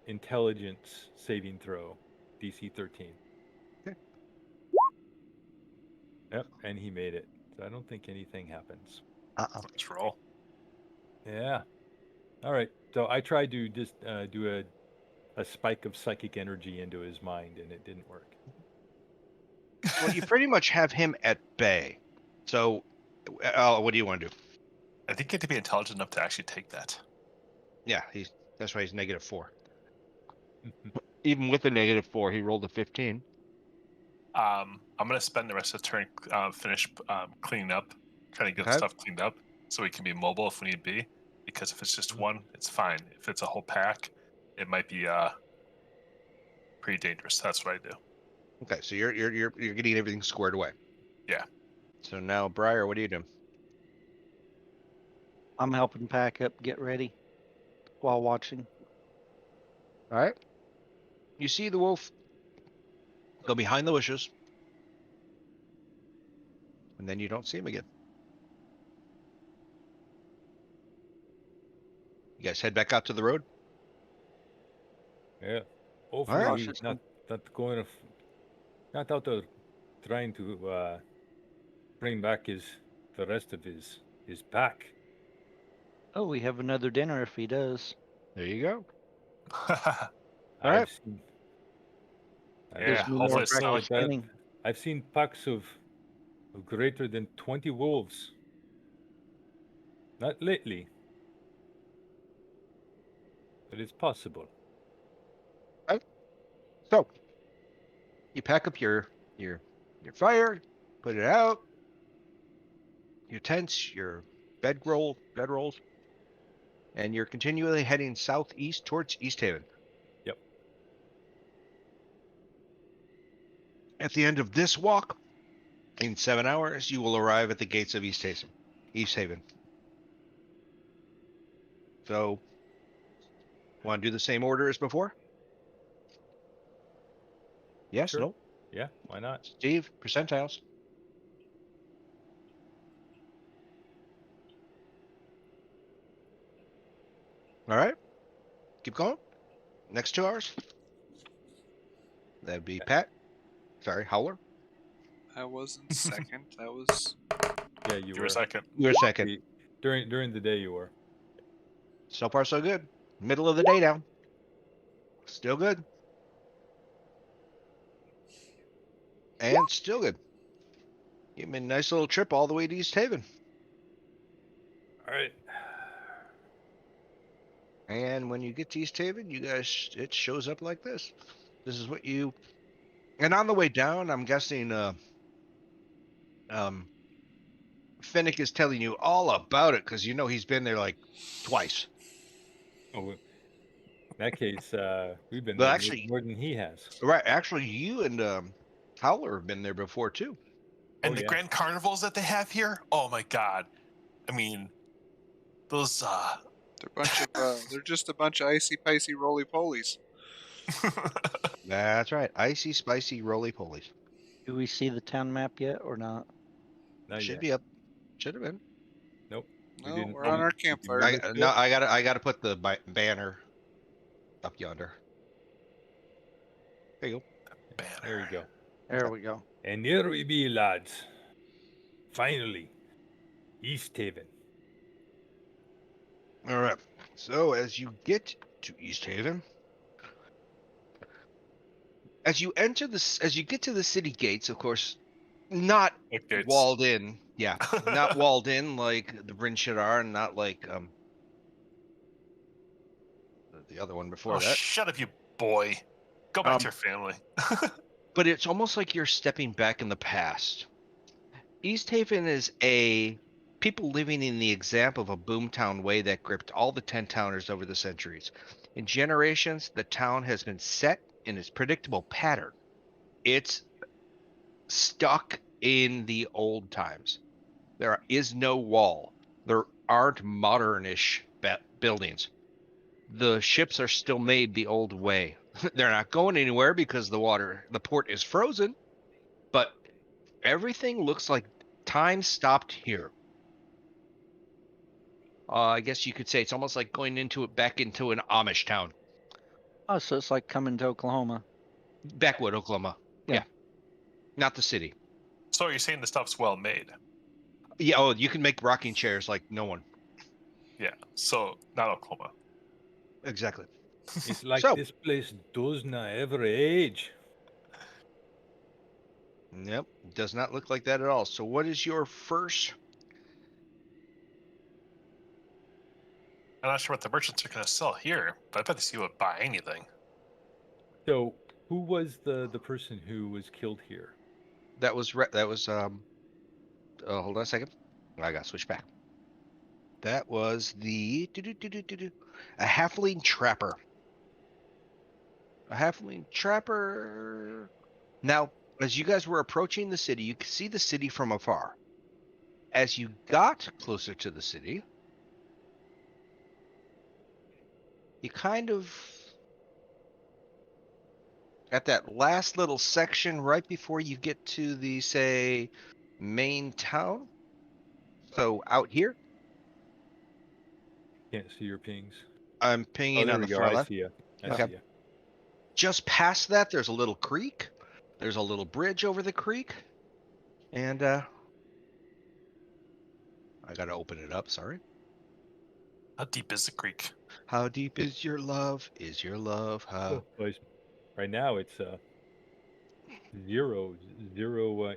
intelligence saving throw, DC 13. Okay. Yep, and he made it. So I don't think anything happens. Let's roll. Yeah. All right. So I tried to just do a spike of psychic energy into his mind, and it didn't work. Well, you pretty much have him at bay. So, what do you want to do? I think you have to be intelligent enough to actually take that. Yeah, that's why he's -4. Even with a -4, he rolled a 15. I'm gonna spend the rest of the turn finish cleaning up, trying to get Okay. stuff cleaned up, so we can be mobile if we need be. Because if it's just one, it's fine. If it's a whole pack, it might be pretty dangerous. That's what I do. Okay, so you're getting everything squared away. Yeah. So now, Briar, what are you doing? I'm helping pack up, get ready while watching. All right. You see the wolf go behind the bushes, and then you don't see him again. You guys head back out to the road. Yeah. All Hopefully right. he's not going to not out there trying to bring back the rest of his pack. Oh, we have another dinner if he does. There you go. Yeah, All right. Gives me hopefully more it's not practice like spinning. I've seen packs of greater than 20 wolves. Not lately, but it's possible. Right. So you pack up your fire, put it out, your tents, your bedrolls, and you're continually heading southeast towards East Haven. Yep. At the end of this walk, in 7 hours, you will arrive at the gates of East Haven. East Haven. So, want to do the same order as before? Yes, Sure. no? Yeah, why not? Steve, percentiles. All right, keep going. Next 2 hours. That'd be Pat. Sorry, Howler. I wasn't second. That was Yeah, you you were were. second. You're second. During the day you were. So far, so good. Middle of the day now. Still good. And still good. Give me a nice little trip all the way to East Haven. All right. And when you get to East Haven, you guys, it shows up like this. This is what you. And on the way down, I'm guessing um, Finnick is telling you all about it because you know he's been there like twice. Oh, in that case, we've been Well, there actually, more than he has. right. Actually, you and Howler have been there before too. And Oh, the yeah. grand carnivals that they have here, oh my god. I mean, those they're just a bunch of icy picey roly polies. That's right. Icy, spicy, roly polies. Do we see the town map yet or not? Not Should yet. be up. Should have been. Nope. We No, didn't. we're on our we didn't campfire. list No, it. I got to put the banner up yonder. There you go. There you go. There we go. And here we be, lads. Finally, East Haven. All right. So as you get to East Haven, as you get to the city gates, of course, not like gates. walled in. Yeah, not walled in like the Bryn Shadar, and not like the other one before Oh, that. shut up, you boy. Go back to your family. But it's almost like you're stepping back in the past. East Haven is a people living in the example of a boomtown way that gripped all the 10 towners over the centuries. In generations, the town has been set in its predictable pattern. It's stuck in the old times. There is no wall. There aren't modernish buildings. The ships are still made the old way. They're not going anywhere because the port is frozen, but everything looks like time stopped here. I guess you could say it's almost like going back into an Amish town, Oh, so it's like coming to Oklahoma. Backwood, Oklahoma. Yeah. Yeah, not the city. So you're saying the stuff's well made? Yeah. Oh, you can make rocking chairs like no one. Yeah. So not Oklahoma. Exactly. It's like So- this place does not ever age. Yep, does not look like that at all. So, what is your first? I'm not sure what the merchants are going to sell here, but I bet they would buy anything. So, who was the person who was killed here? That was hold on a second. I got to switch back. That was a halfling trapper. A halfling trapper. Now, as you guys were approaching the city, you could see the city from afar. As you got closer to the city, you kind of at that last little section right before you get to the say main town. So out here, Can't see your pings. I'm Oh, pinging there on we the go. far I left. see you. I Okay. see you. Just past that, there's a little creek. There's a little bridge over the creek, and I gotta open it up. Sorry. How deep is the creek? How deep is your love? Is your love? How? Boys, right now it's zero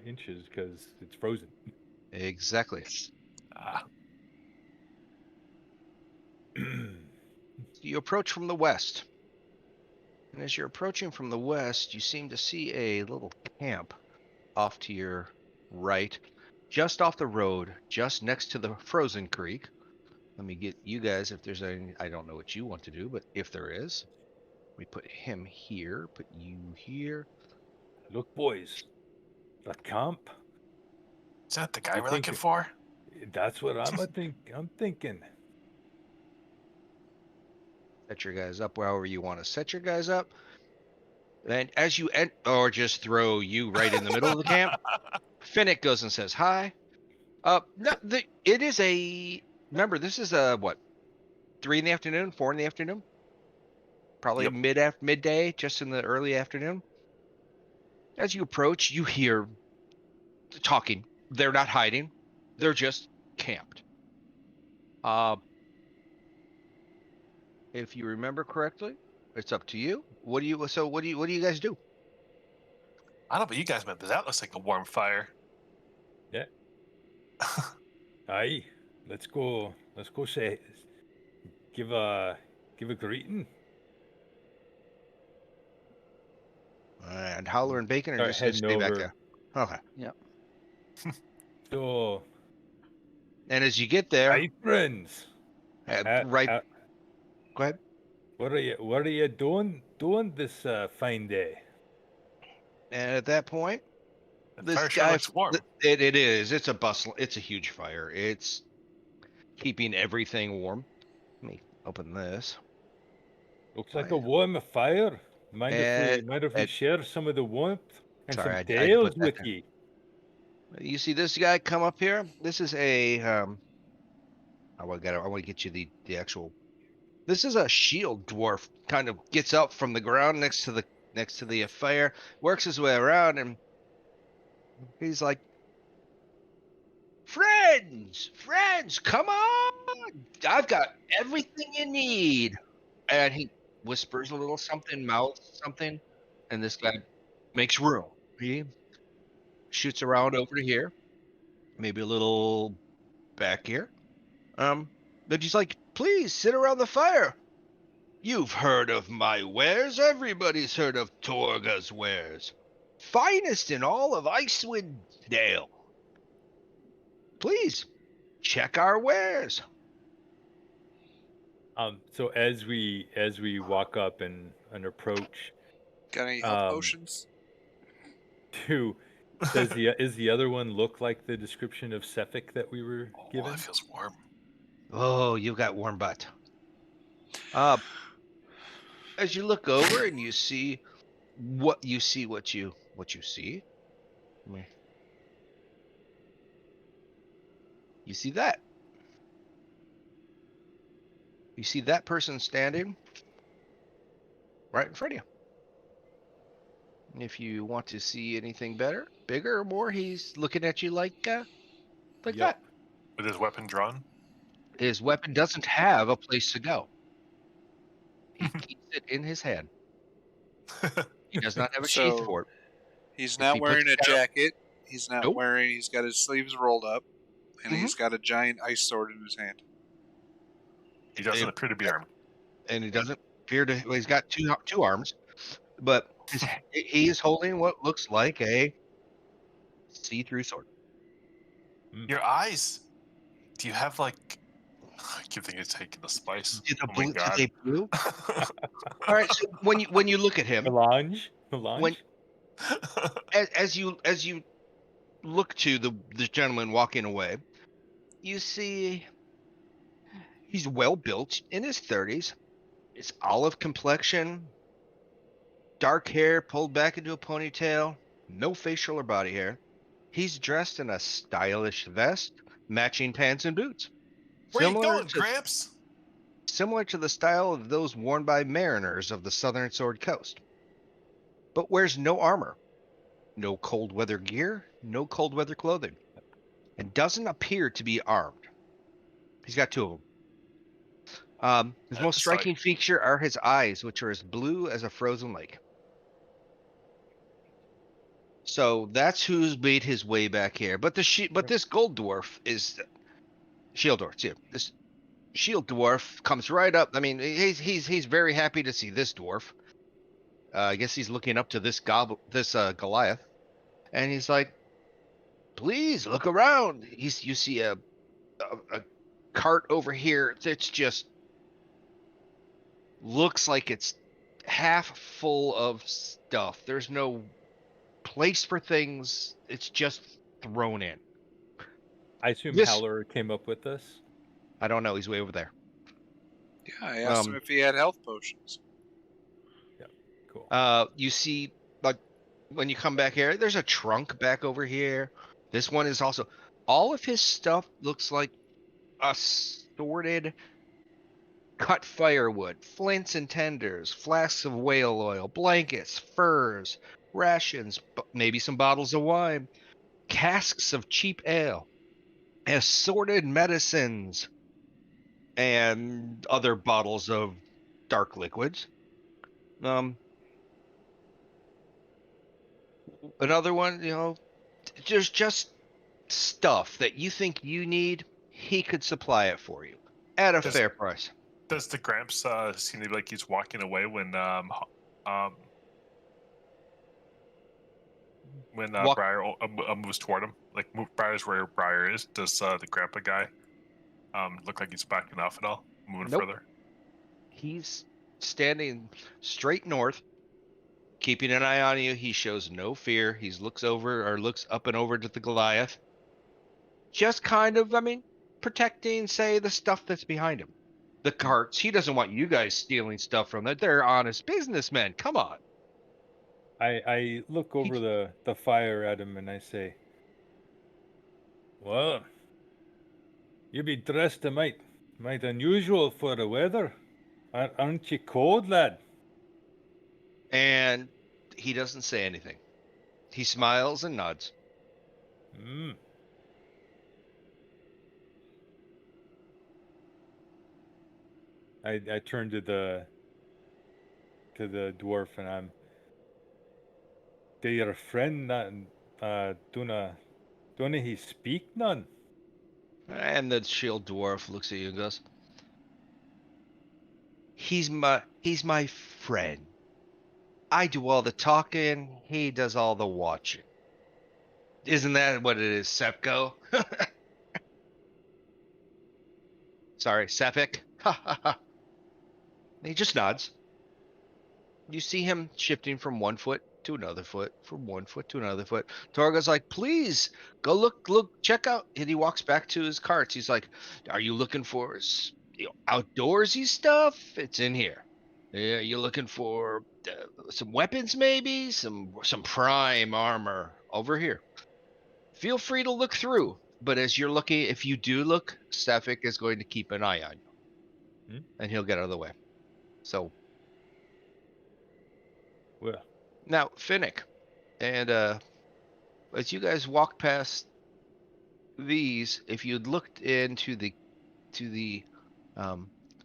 inches because it's frozen. Exactly. Ah, So you approach from the west. And as you're approaching from the west, you seem to see a little camp off to your right, just off the road, just next to the frozen creek. Let me get you guys, if there's any, I don't know what you want to do, but if there is, we put him here, put you here. Look, boys, that camp. is that the guy I we're think looking for? that's what I'm thinking. Set your guys up however you want to set your guys up. And as you enter, or just throw you right in the middle of the camp, Finnick goes and says hi. No, it is a. Remember, this is a what? 3 in the afternoon, 4 in the afternoon, probably Yep. midday, just in the early afternoon. As you approach, you hear talking. They're not hiding; they're just camped. Uh, if you remember correctly, it's up to you. What do you? So what do you? What do you guys do? I don't know, but you guys, but that looks like a warm fire. Yeah. Aye. Let's go. Let's go. Say, give a greeting. And Howler and Bacon are Start just going to heading stay back over. there. Okay. So, And as you get there, hi friends. Ha, right. ha, Go ahead. what are you doing this fine day? And at that point, The this fire sure guy, looks warm. it is. It's a bustle. It's a huge fire. It's keeping everything warm. Let me open this. Looks like a Right. warm fire. And, Mind if we and share some of the warmth and sorry, some I had to put tales that with there. ye? You see this guy come up here? This is a I want to get you the actual. This is a shield dwarf. Kind of gets up from the ground next to the fire, works his way around, and he's like, friends, come on! I've got everything you need. And he whispers a little something, mouths something, and this guy makes room. He shoots around over to here, maybe a little back here. But he's like, please sit around the fire. You've heard of my wares. Everybody's heard of Torga's wares. Finest in all of Icewind Dale. Please check our wares. So as we walk up and approach, Got any health um, potions? to is the other one look like the description of Sephic that we were Oh, given? that feels warm. Oh, you've got warm butt. Uh, as you look over and you see what you see. You see that. You see that person standing right in front of you. If you want to see anything better, bigger or more, he's looking at you like Yep. that. With his weapon drawn. His weapon doesn't have a place to go. He keeps it in his hand. He does not have a sheath So for it. he's If not he puts wearing a it down, jacket. He's not nope. wearing. He's got his sleeves rolled up, and Mhm. he's got a giant ice sword in his hand. He doesn't And- appear to be armed. And he doesn't appear to. Well, he's got two arms, but he is holding what looks like a see-through sword. Your eyes. Do you have like? I keep thinking it's taking the spice. Did Oh my do god. they blue? All right. So when you look at him, Melange. when as you look to the gentleman walking away, you see he's well built in his 30s. It's olive complexion, dark hair pulled back into a ponytail, no facial or body hair. He's dressed in a stylish vest, matching pants and boots, Where you similar going, to Gramps? the style of those worn by mariners of the southern Sword Coast. But wears no armor, no cold weather gear, no cold weather clothing, and doesn't appear to be armed. He's got two of them. His most It's like- striking feature are his eyes, which are as blue as a frozen lake. So that's who's made his way back here. But this gold dwarf is shield dwarf too. This shield dwarf comes right up. I mean, he's very happy to see this dwarf. I guess he's looking up to this Goliath, and he's like, "Please look around." You see a cart over here that's just looks like it's half full of stuff. There's no place for things. It's just thrown in. I assume This Howler came up with this. I don't know. He's way over there. Yeah, I asked him if he had health potions. Cool. You see, like when you come back here, there's a trunk back over here. This one is also all of his stuff looks like assorted cut firewood, flints and tenders, flasks of whale oil, blankets, furs, rations, maybe some bottles of wine, casks of cheap ale, assorted medicines, and other bottles of dark liquids. Another one, there's just stuff that you think you need. He could supply it for you at a Does- fair price. Does the Gramps seem to be like he's walking away when Walk- Briar moves toward him? Like Briar's where Briar is. Does the Grandpa guy look like he's backing off at all, moving Nope. further? He's standing straight north, keeping an eye on you. He shows no fear. He looks up and over to the Goliath. Just kind of, protecting, say, the stuff that's behind him. The carts. He doesn't want you guys stealing stuff from them. They're honest businessmen. Come on. I look over the fire at him and I say, "Well, you be dressed a might unusual for the weather. Aren't you cold, lad?" And he doesn't say anything. He smiles and nods. Hmm. I turn to the dwarf and I'm. "Do your friend don't he speak none?" And the shield dwarf looks at you and goes, He's my friend. I do all the talking, he does all the watching. Isn't that what it is, Sepko? Sorry, Sepik. He just nods. You see him shifting from one foot to another foot, from one foot to another foot. Torga's like, please go look, check out. And he walks back to his carts. He's like, are you looking for outdoorsy stuff? It's in here. Yeah, you looking for some weapons, maybe some prime armor over here. Feel free to look through. But as you're looking, if you do look, Stefik is going to keep an eye on you, and he'll get out of the way. So Well, now, Finnick, and as you guys walk past these, if you'd looked into the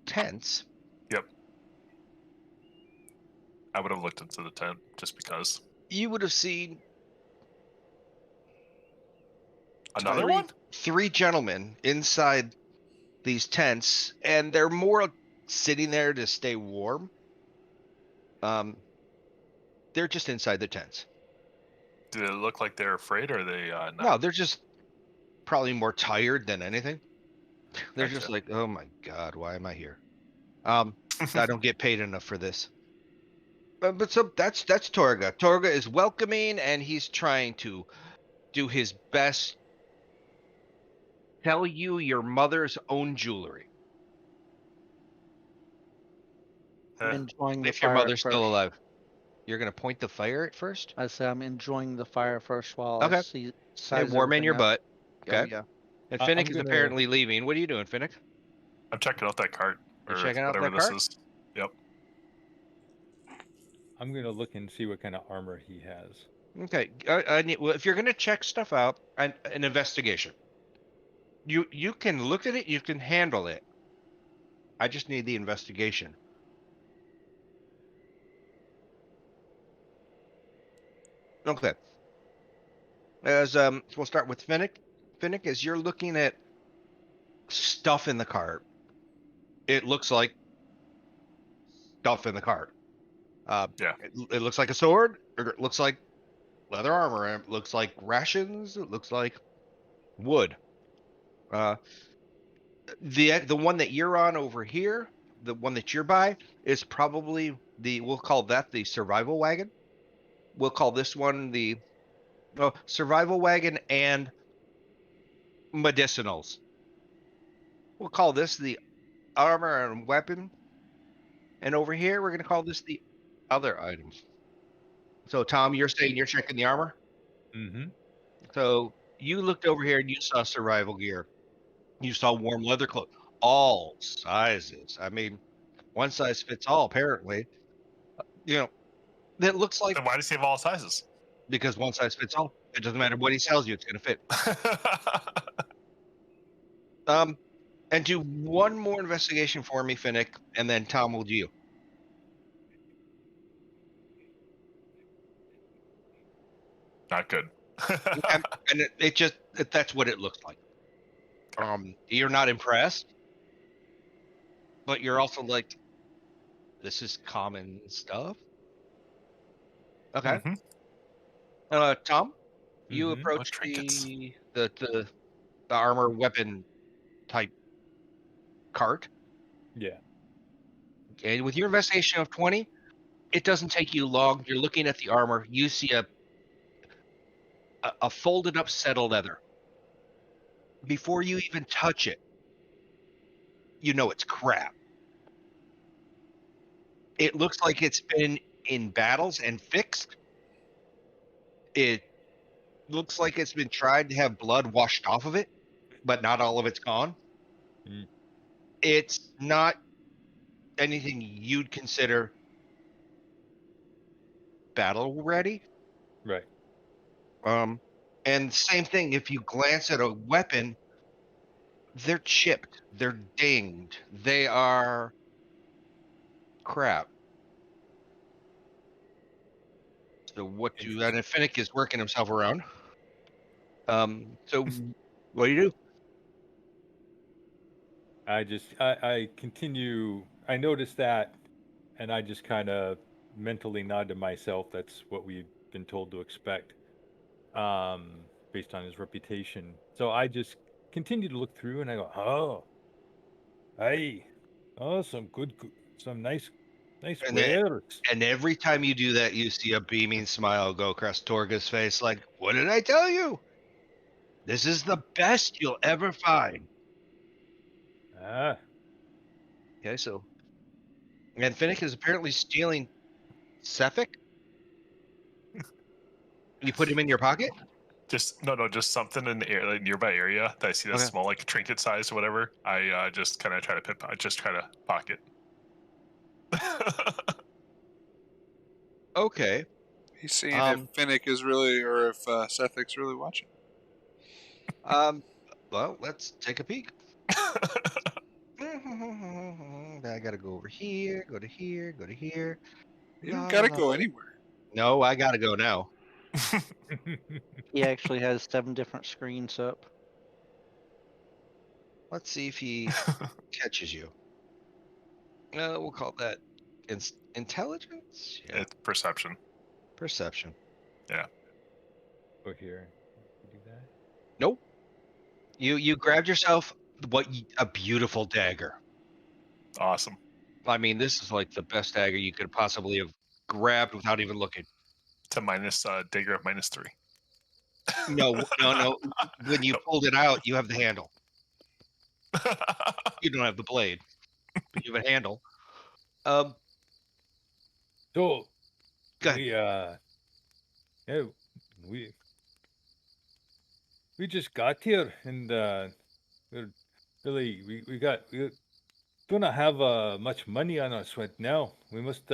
tents, Yep. I would have looked into the tent just because. you would have seen Another one? three gentlemen inside these tents, and they're more sitting there to stay warm. They're just inside the tents. Do they look like they're afraid, or are they not? No, they're just probably more tired than anything. They're just Gotcha. like, oh my god, why am I here? I don't get paid enough for this. But so that's Torga. Torga is welcoming, and he's trying to do his best. Tell you your mother's own jewelry. I'm enjoying the If your fire mother's first. still alive, you're gonna point the fire at first. I say I'm enjoying the fire first while Okay. I see size Warming your everything up. butt. Okay. Yeah. And I'm Finnick is gonna- apparently leaving. What are you doing, Finnick? I'm checking out that cart You're or checking out whatever that this cart? is. Yep. I'm gonna look and see what kind of armor he has. Okay. Well, if you're gonna check stuff out, an investigation. You can look at it. You can handle it. I just need the investigation. Okay. As we'll start with Finnick. Finnick, as you're looking at stuff in the cart, it looks like stuff in the cart. Yeah. It looks like a sword, or it looks like leather armor, and it looks like rations, it looks like wood. Uh, the one that you're on over here, the one that you're by, is probably we'll call that the survival wagon. We'll call this one the survival wagon and medicinals. We'll call this the armor and weapon, and over here we're gonna call this the other items. So Tom, you're saying you're checking the armor. Mm-hmm. So you looked over here and you saw survival gear. You saw warm leather clothes, all sizes. I mean, one size fits all, apparently. You know, that looks like Then why does he have all sizes? because one size fits all. It doesn't matter what he tells you, it's going to fit. Um, and do one more investigation for me, Finnick, and then Tom will do you. Not good. And that's what it looks like. You're not impressed, but you're also like, this is common stuff. Okay. Mhm. Tom, you Mm-hmm. What approach trinkets? the armor weapon type cart, Yeah. and with your investigation of 20, it doesn't take you long. You're looking at the armor. You see a folded up set of leather. Before you even touch it, you know it's crap. It looks like it's been in battles and fixed. It looks like it's been tried to have blood washed off of it, but not all of it's gone. Mm. It's not anything you'd consider battle ready. Right. Um, and same thing, if you glance at a weapon, they're chipped, they're dinged, they are crap. So what you and Interesting. Finnick is working himself around. So what do you do? I continue. I noticed that, and I just kind of mentally nod to myself. That's what we've been told to expect, based on his reputation. So I just continue to look through, and I go, "Oh, hey, oh, some nice And then, wares." and every time you do that, you see a beaming smile go across Torga's face, like, "What did I tell you? This is the best you'll ever find." Ah, Okay, so and Finnick is apparently stealing Sefik. You put him in your pocket. Just no, just something in the like, nearby area that I see that's Okay. small, like a trinket size or whatever. I just kind of try to just try to pocket. Okay. He's seeing if Um. Finnick is really, or if Sethic's really watching. Um. Well, let's take a peek. I gotta go over here, go to here, go to here. You don't La la gotta la go la. anywhere. No, I gotta go now. He actually has 7 different screens up. Let's see if he catches you. We'll call that intelligence. Yeah, It's perception. perception. Yeah. go here. You do that. Nope. You grabbed yourself a beautiful dagger. Awesome. I mean, this is like the best dagger you could possibly have grabbed without even looking. To minus dagger of -3. No, no, no. When you Nope. pulled it out, you have the handle. You don't have the blade, but you have a handle. Um, So go ahead. we yeah, we we just got here, and we're we do not have much money on us right now. We must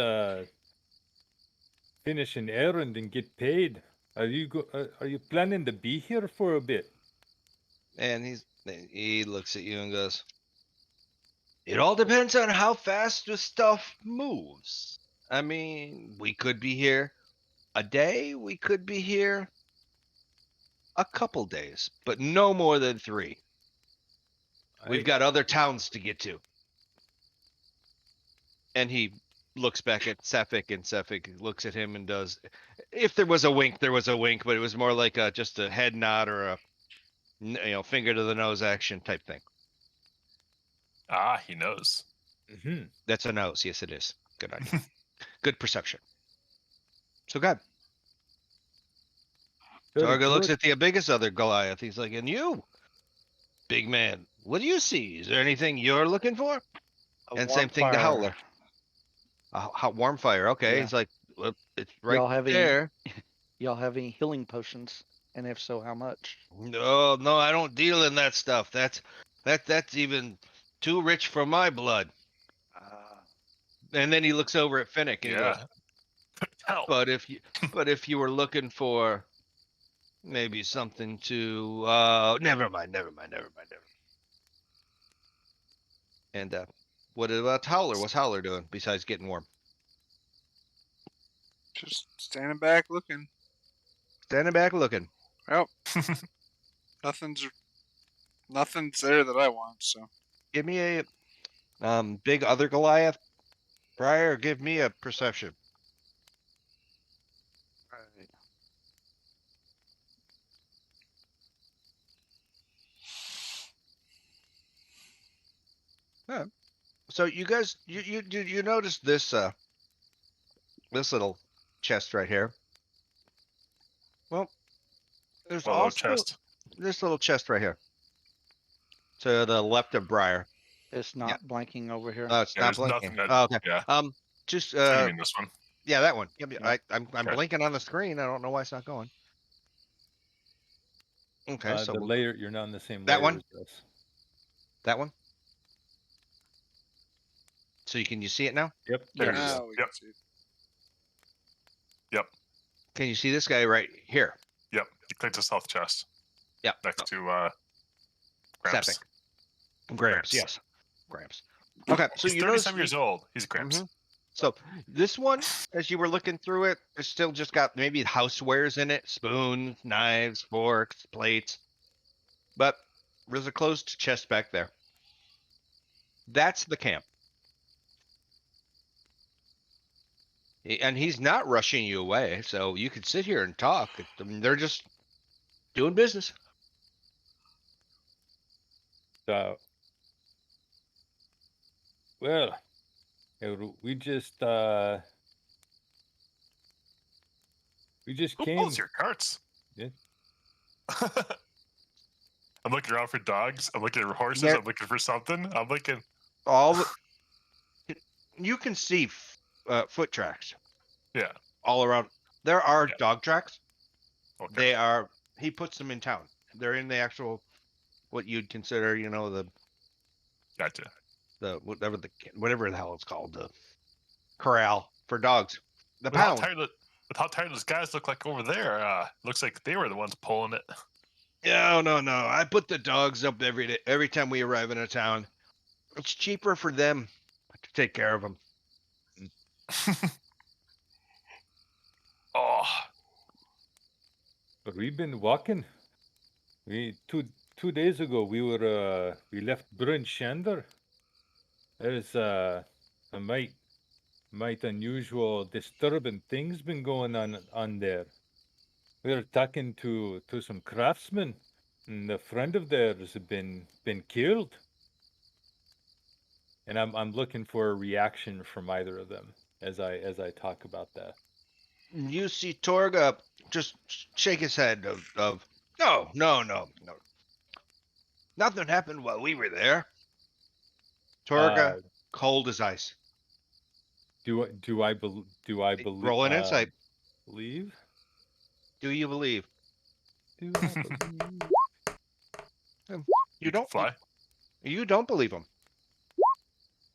finish an errand and get paid. Are you planning to be here for a bit? And he's He looks at you and goes, "It all depends on how fast the stuff moves. I mean, we could be here a day, we could be here a couple days, but no more than 3. We've got other towns to get to." And he looks back at Sefik, and Sefik looks at him and does. If there was a wink, there was a wink, but it was more like just a head nod or a finger to the nose action type thing. Ah, he knows. Mhm. That's a nose. Yes, it is. Good idea. Good perception. So good. Very Torga looks good. at the biggest other Goliath. He's like, "And you, big man, what do you see? Is there anything you're looking for?" A And warm same thing to fire. Howler. A hot warm fire. Okay. Yeah. He's like, "Well, it's right Y'all have any? there." Y'all have any healing potions? And if so, how much? No, no, I don't deal in that stuff. That's even too rich for my blood. And then he looks over at Finnick and he goes, Yeah. Hell. But if you were looking for maybe something to never mind. And what about Howler? What's Howler doing besides getting warm? Just standing back looking. Standing back looking. Well, nothing's there that I want. So Give me a big other Goliath. Briar, give me a perception. Huh. So you guys, you notice this this little chest right here? Well, there's Well, low also chest. this little chest right here to the left of Briar. It's not blanking over here. Oh, it's Yeah, not there's blinking. nothing that. Oh, okay. Yeah. Just So you mean this one? yeah, that one. Yep, Yeah. I'm Okay. blinking on the screen. I don't know why it's not going. Okay, so The we'll, layer, you're not on the same That layer one? as us. that one. So you see it now? Yep. There There it you is. go. now we Yep. can see it. Yep. Can you see this guy right here? Yep. He clicked the south chest Yep. next to Sefik. Gramps. Gramps. Yes. Gramps. Okay, so He's you notice 37 years old. He's Gramps. Mhm. So this one, as you were looking through it, it's still just got maybe housewares in it: spoons, knives, forks, plates. But there's a closed chest back there. That's the camp. And he's not rushing you away, so you could sit here and talk. I mean, they're just doing business. So, well, we just Who came. pulls your carts? Yeah. I'm looking around for dogs. I'm looking at horses. There- I'm looking for something. I'm looking. All the, you can see foot tracks Yeah. all around. There are Yeah. dog tracks. Okay. They are. He puts them in town. They're in the actual, what you'd consider, Gotcha. whatever the hell it's called, the corral for dogs. The With how pound. tired those guys look like over there, looks like they were the ones pulling it. No. I put the dogs up every day, every time we arrive in a town. It's cheaper for them to take care of them. Oh, But we've been walking. We 2 days ago we left Bryn Shander. There's a might unusual disturbing things been going on there. We were talking to some craftsmen, and a friend of theirs had been killed. And I'm looking for a reaction from either of them as I talk about that. You see Torga just shake his head of no. Nothing happened while we were there. Torga, cold as ice. Do I believe? Roll an insight. Believe? Do you believe? Do I believe? You can don't fly. You don't believe him.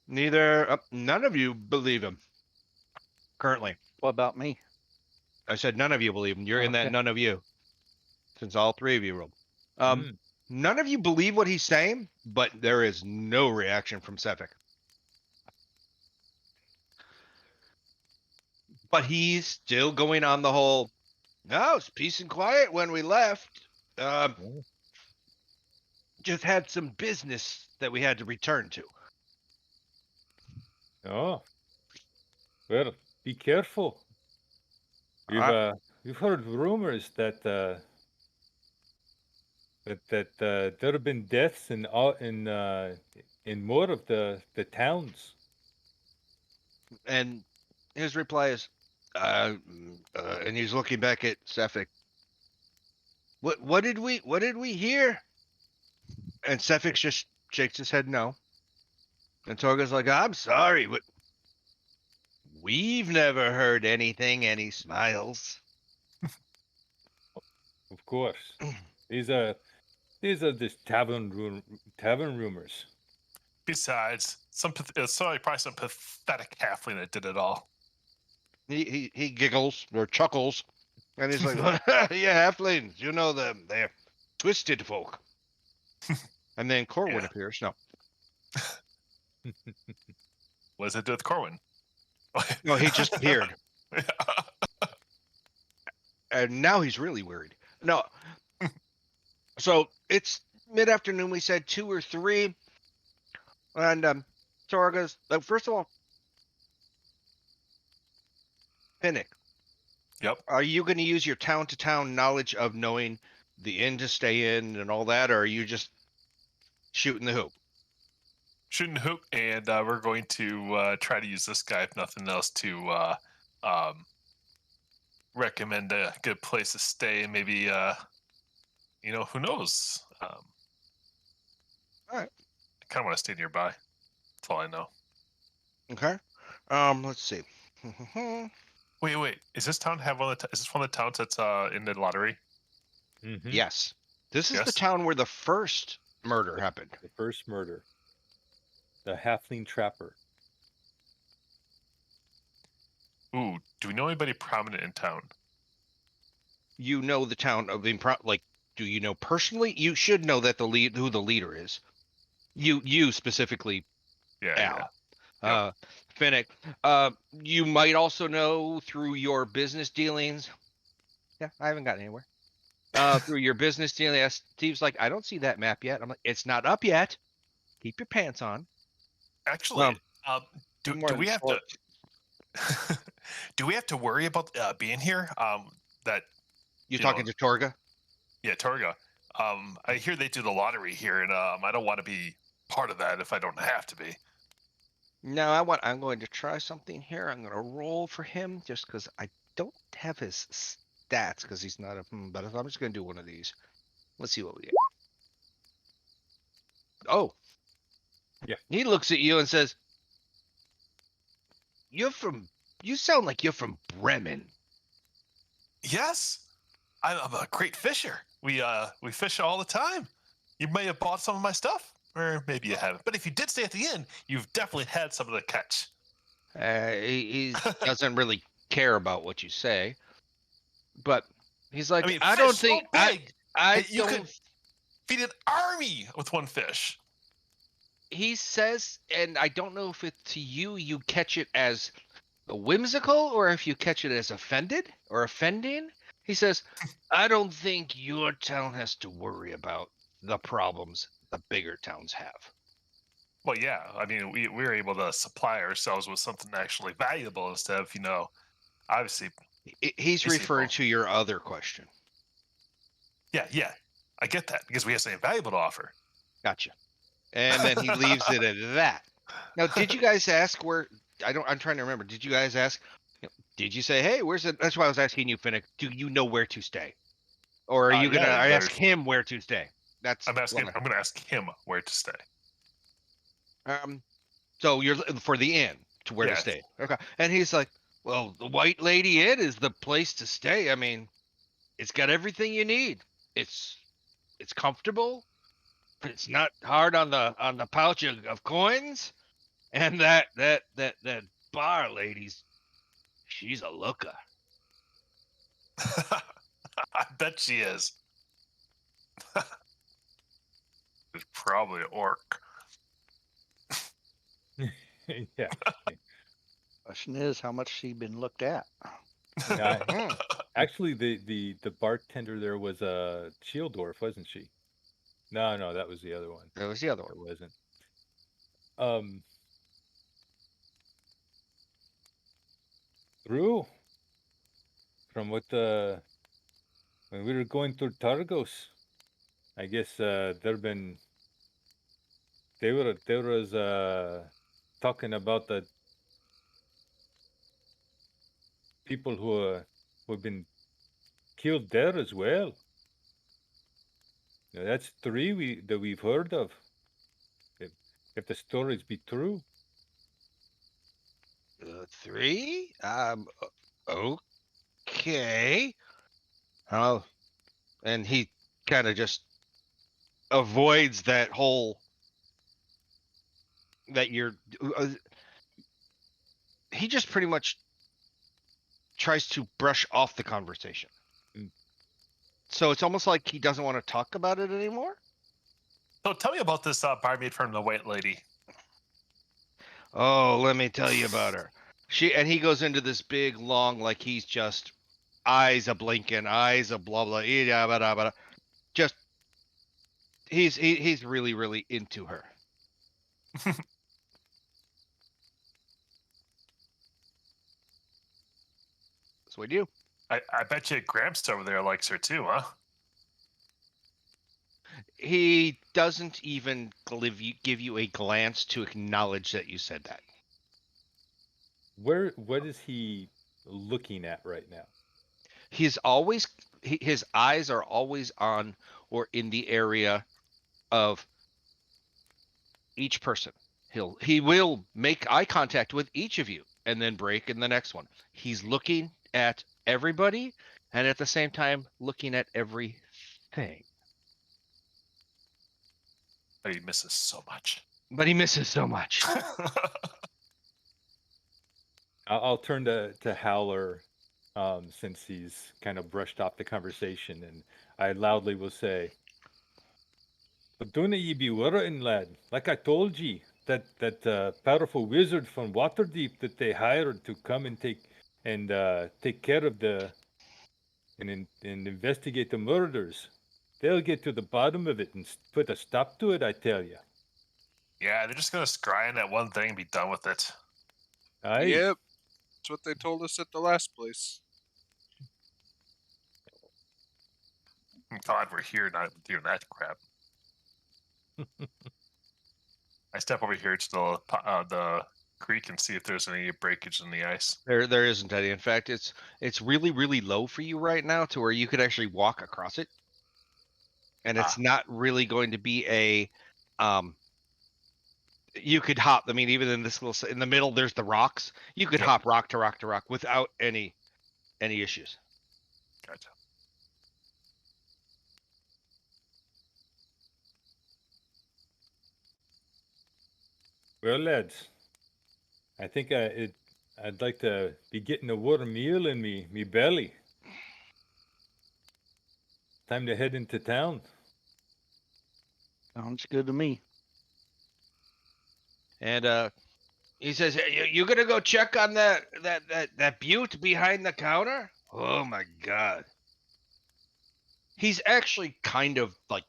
Neither. None of you believe him. Currently, What about me? I said none of you believe him. You're in that Okay. none of you, since all 3 of you rolled. Hmm. None of you believe what he's saying, but there is no reaction from Sefik. But he's still going on the whole, no, it's peace and quiet when we left. Oh. Just had some business that we had to return to. Oh. Well, be careful. We've heard rumors that there have been deaths in more of the towns. And his reply is, and he's looking back at Sefik. What did we hear? And Sefik just shakes his head no. And Torga's like, I'm sorry, but we've never heard anything. And he smiles. Of course, these are just tavern rumors. Besides, it's probably some pathetic halfling that did it all. He giggles or chuckles, and he's like, yeah, halflings, you know them. They're twisted folk. And then Corwin Yeah. appears. No, What does it do with Corwin? no, he just appeared. And now he's really worried. No. So it's mid-afternoon. We said 2 or 3. And Torga's, first of all, Finnick, Yep. are you going to use your town-to-town knowledge of knowing the inn to stay in and all that, or are you just shooting the hoop? Shooting the hoop, and we're going to try to use this guy, if nothing else, to recommend a good place to stay, and maybe, who knows? All right. I kind of want to stay nearby. That's all I know. Okay. Let's see. Wait. Is this town have is this one of the towns that's in the lottery? Mm-hmm. Yes. This is the Yes. town where the first murder happened. The first murder. The halfling trapper. Ooh, do we know anybody prominent in town? You know the town of do you know personally? You should know that who the leader is. You specifically, Yeah. Al. Finnick. You might also know through your business dealings. Yeah, I haven't gotten anywhere. Through your business dealings, Steve's like, I don't see that map yet. I'm like, it's not up yet. Keep your pants on. Actually, do more we than have short. to? Do we have to worry about being here? That You you talking know- to Torga? yeah, Torga. I hear they do the lottery here, and I don't want to be part of that if I don't have to be. No, I'm going to try something here. I'm going to roll for him just because I don't have his stats because he's not a. But I'm just going to do one of these. Let's see what we get. Oh. Yeah. He looks at you and says, you sound like you're from Bremen. Yes, I'm a great fisher. We fish all the time. You may have bought some of my stuff, or maybe you haven't. But if you did stay at the inn, you've definitely had some of the catch. He doesn't really care about what you say, but he's like, I mean, I fish don't so think big, I you don't. could feed an army with one fish. He says, and I don't know if it's to you catch it as whimsical or if you catch it as offended or offending. He says, I don't think your town has to worry about the problems the bigger towns have. Well, yeah. I mean, we were able to supply ourselves with something actually valuable instead of, obviously. He's referring Basically, to your other question. Yeah. I get that because we have something valuable to offer. Gotcha. And then he leaves it at that. Now, did you guys ask where? I'm trying to remember. Did you guys ask? Did you say, "Hey, where's it?" That's why I was asking you, Finnick. Do you know where to stay, or are you gonna ask him where to stay? I'm going to ask him where to stay. So you're for the inn to where to stay. Okay. And he's like, "Well, the White Lady Inn is the place to stay. I mean, it's got everything you need. It's comfortable. It's not hard on the pouch of coins." And that bar lady's, she's a looker. I bet she is. probably an orc. Yeah. Question is, how much she been looked at? Yeah. Hmm. Actually, the bartender there was a shield dwarf, wasn't she? No, that was the other one. That was the other one. It wasn't. Um, Drew, from what when we were going through Targos, I guess there was talking about the people who've been killed there as well. Now, that's three we've heard of. If if the stories be true. 3. Okay. Oh, and he kind of just avoids that whole that you're. He just pretty much tries to brush off the conversation. Mm. So it's almost like he doesn't want to talk about it anymore. So tell me about this barmaid from the White Lady. Oh, let me tell you about her. He goes into this big long, like he's just eyes a blinking, eyes a blah blah, yeah, blah, blah, blah. Just he's really really into her. That's what we do. I bet you Gramps over there likes her too, huh? He doesn't even give you a glance to acknowledge that you said that. What is he looking at right now? He's always his eyes are always on or in the area of each person. He will make eye contact with each of you and then break in the next one. He's looking at everybody and at the same time looking at everything. Oh, he misses so much. But he misses so much. I'll turn to Howler, since he's kind of brushed off the conversation, and I loudly will say, "But don't ye be worrying, lad. Like I told ye, that powerful wizard from Waterdeep that they hired to come and take care of and investigate the murders. They'll get to the bottom of it and put a stop to it. I tell you. Yeah, they're just gonna scry on that one thing and be done with it. Aye, Yep, that's what they told us at the last place. I'm glad we're here, not doing that crap. I step over here to the creek and see if there's any breakage in the ice. There isn't any. In fact, it's really really low for you right now to where you could actually walk across it. And it's not really going to be a you could hop. I mean, even in this little in the middle, there's the rocks. You could Yep. hop rock to rock to rock without any issues. Gotcha. well, lads, I think I'd like to be getting a warm meal in me belly. Time to head into town. Sounds good to me. And he says, hey, you gonna go check on that butte behind the counter? Oh my god. He's actually kind of like,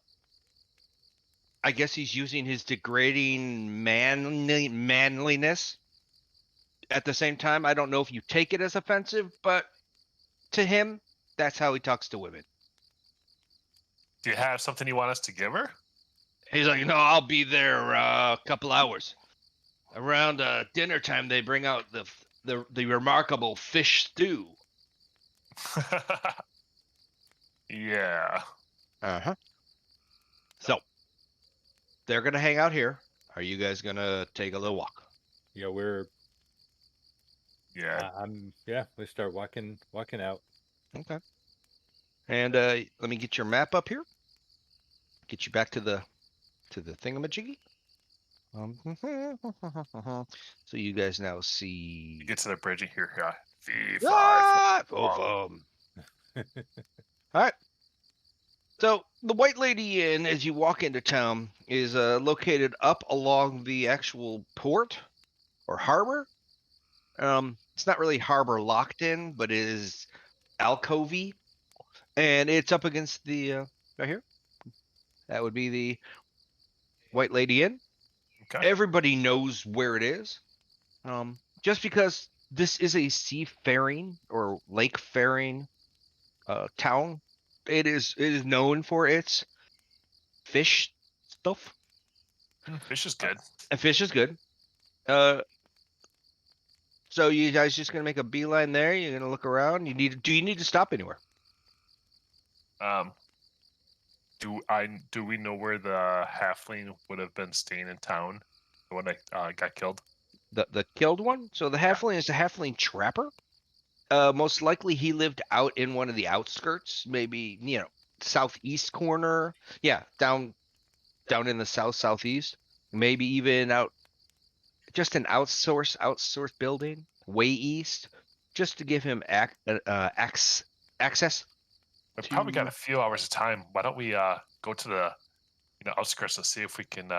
I guess he's using his degrading manliness. At the same time, I don't know if you take it as offensive, but to him, that's how he talks to women. Do you have something you want us to give her? He's like, no, I'll be there a couple hours. Around dinner time, they bring out the remarkable fish stew. Yeah. Uh-huh. So they're gonna hang out here. Are you guys gonna take a little walk? Yeah, Yeah. we start walking out. Okay. And let me get your map up here. Get you back to the thingamajiggy. So you guys now see. You get to the bridge and hear V5. Ah! Both of 'em. All right. So the White Lady Inn, as you walk into town, is located up along the actual port or harbor. It's not really harbor locked in, but it is alcovey, and it's up against the right here. That would be the White Lady Inn. Okay. Everybody knows where it is. Just because this is a seafaring or lake faring town, it is known for its fish stuff. Fish is good. And fish is good. Uh, so you guys just gonna make a beeline there? You're gonna look around. Do you need to stop anywhere? Do we know where the halfling would have been staying in town when I got killed? The killed one. So the halfling is a halfling trapper. Most likely he lived out in one of the outskirts, maybe southeast corner. Yeah, down in the southeast. Maybe even out just an outsource building way east, just to give him access We've probably got to. a few hours of time. Why don't we go to the outskirts and see if we can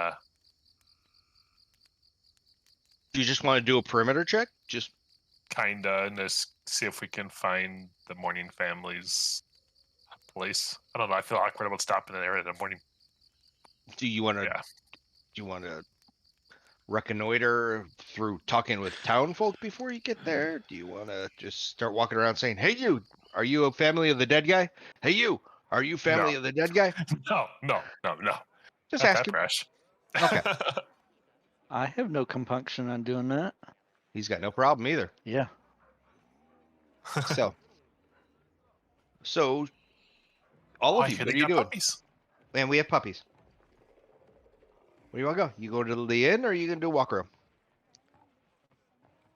Do you just want to do a perimeter check? Just and just see if we can find the Morning family's place. I don't know. I feel awkward about stopping in there in the morning. do you want to Yeah. do you want to reconnoiter through talking with town folk before you get there? Do you want to just start walking around saying, "Hey, you, are you a family of the dead guy? Hey, you, are you family of the dead guy?" No. Just Not ask that him. fresh. Okay. I have no compunction on doing that. He's got no problem either. Yeah. So all Oh, of I you, hear what they are you got doing? puppies. Man, we have puppies. Where do you want to go? You go to the inn, or are you gonna do a walk around?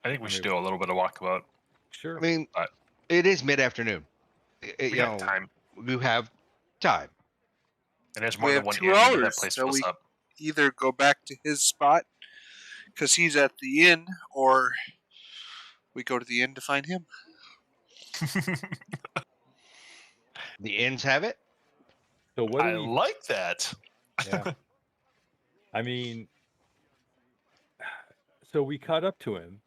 I think we I should mean, do a little bit of walkabout. sure. I mean, But it is mid-afternoon. we got time, You have time. and there's We more than have one 2 inn. Maybe that hours place till fills we up. either go back to his spot because he's at the inn, or we go to the inn to find him. The inns have it. So what do I we? like that. Yeah. I mean, so we caught up to him.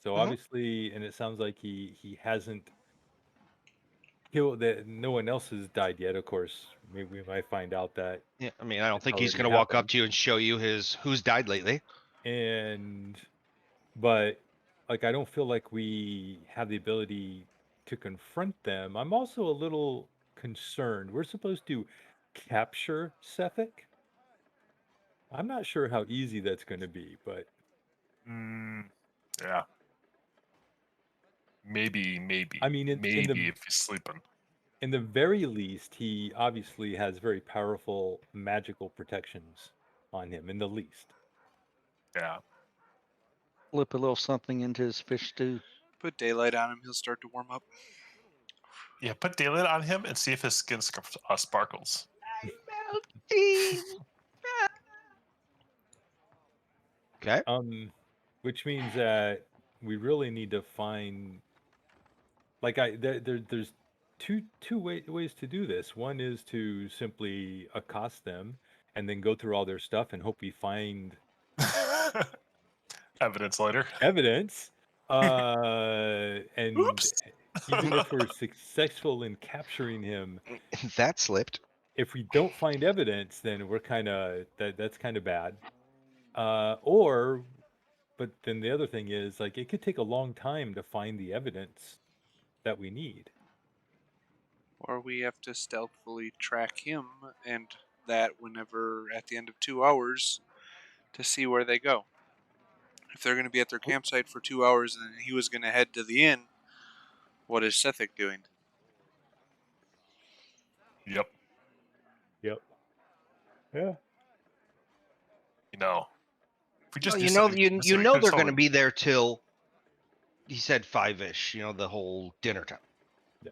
So Mhm. obviously, and it sounds like he hasn't killed that. No one else has died yet. Of course, we might find out that Yeah, I mean, I don't it's think he's already gonna walk up happened. to you and show you his who's died lately. But like, I don't feel like we have the ability to confront them. I'm also a little concerned. We're supposed to capture Sethik. I'm not sure how easy that's going to be, but Yeah. Maybe I mean, if he's sleeping. in the very least, he obviously has very powerful magical protections on him. In the least, Yeah. Flip a little something into his fish stew. Put daylight on him, he'll start to warm up. Yeah. Put daylight on him and see if his skin sparkles. Okay. which means that we really need to find like there's ways to do this. One is to simply accost them and then go through all their stuff and hope we find Evidence later. evidence. And Oops. even if we're successful in capturing him, That slipped. if we don't find evidence, then we're kind of that's kind of bad. Or but then the other thing is like it could take a long time to find the evidence that we need. Or we have to stealthily track him, and that whenever at the end of 2 hours to see where they go. If they're going to be at their campsite for 2 hours and then he was going to head to the inn, what is Sethik doing? Yep. Yep. Yeah. If we just Well, do something you we know could've they're going to totally- be there till he said 5-ish. The whole dinner time. Yeah.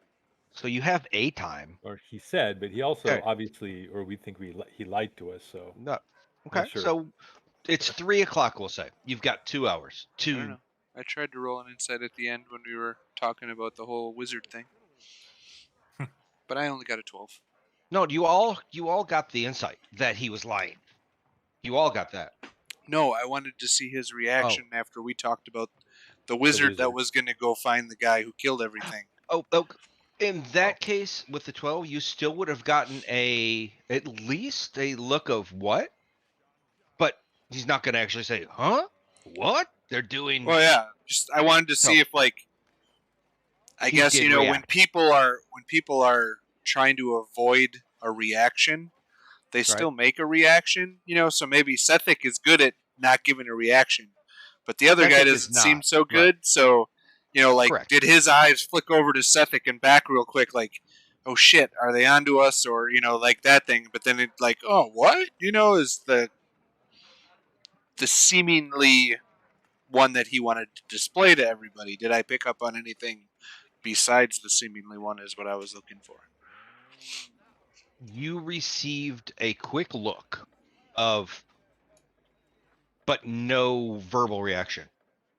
So you have a time. Or he said, but he also Okay. obviously, or we think he lied to us. So No. not Okay. sure. So it's 3 o'clock. We'll say you've got 2 hours. I don't know. I tried to roll an insight at the end when we were talking about the whole wizard thing, but I only got a 12. No, you all got the insight that he was lying. You all got that. No, I wanted to see his reaction after we talked about the wizard that wizard. was going to go find the guy who killed everything. Oh, in that case, with the 12, you still would have gotten at least a look of what, but he's not going to actually say, "Huh? What? They're doing." Well, yeah, just I wanted to see So- if, like, I He guess did when react. people are trying to avoid a reaction, they still make a reaction. So maybe Sethic is good at not giving a reaction, but the other guy Sethic is doesn't seem not. so Right. good. So like, Correct. did his eyes flick over to Sethic and back real quick, like, oh shit, are they onto us, or like that thing? But then it like, oh what, is the seemingly one that he wanted to display to everybody. Did I pick up on anything besides the seemingly one? Is what I was looking for. You received a quick look of, but no verbal reaction.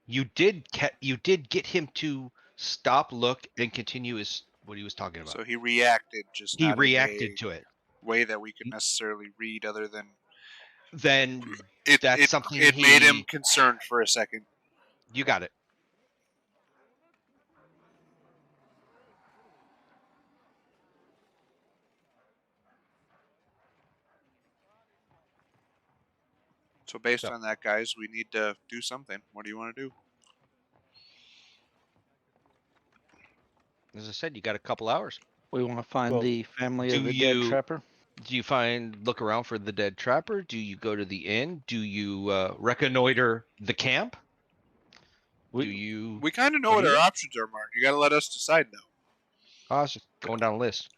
You did get him to stop, look, and continue what he was talking about. So he reacted, just He not reacted in to it. a way that we could necessarily read, other than Then it. that's something It made him concerned for a second. You got it. So based So. on that, guys, we need to do something. What do you want to do? As I said, you got a couple hours. We want to find Well, the family do of the dead you- trapper. Do you look around for the dead trapper? Do you go to the inn? Do you reconnoiter the camp? We kind of know what what do you our do? options are, Mark. You got to let us decide, though. I was just going down a list.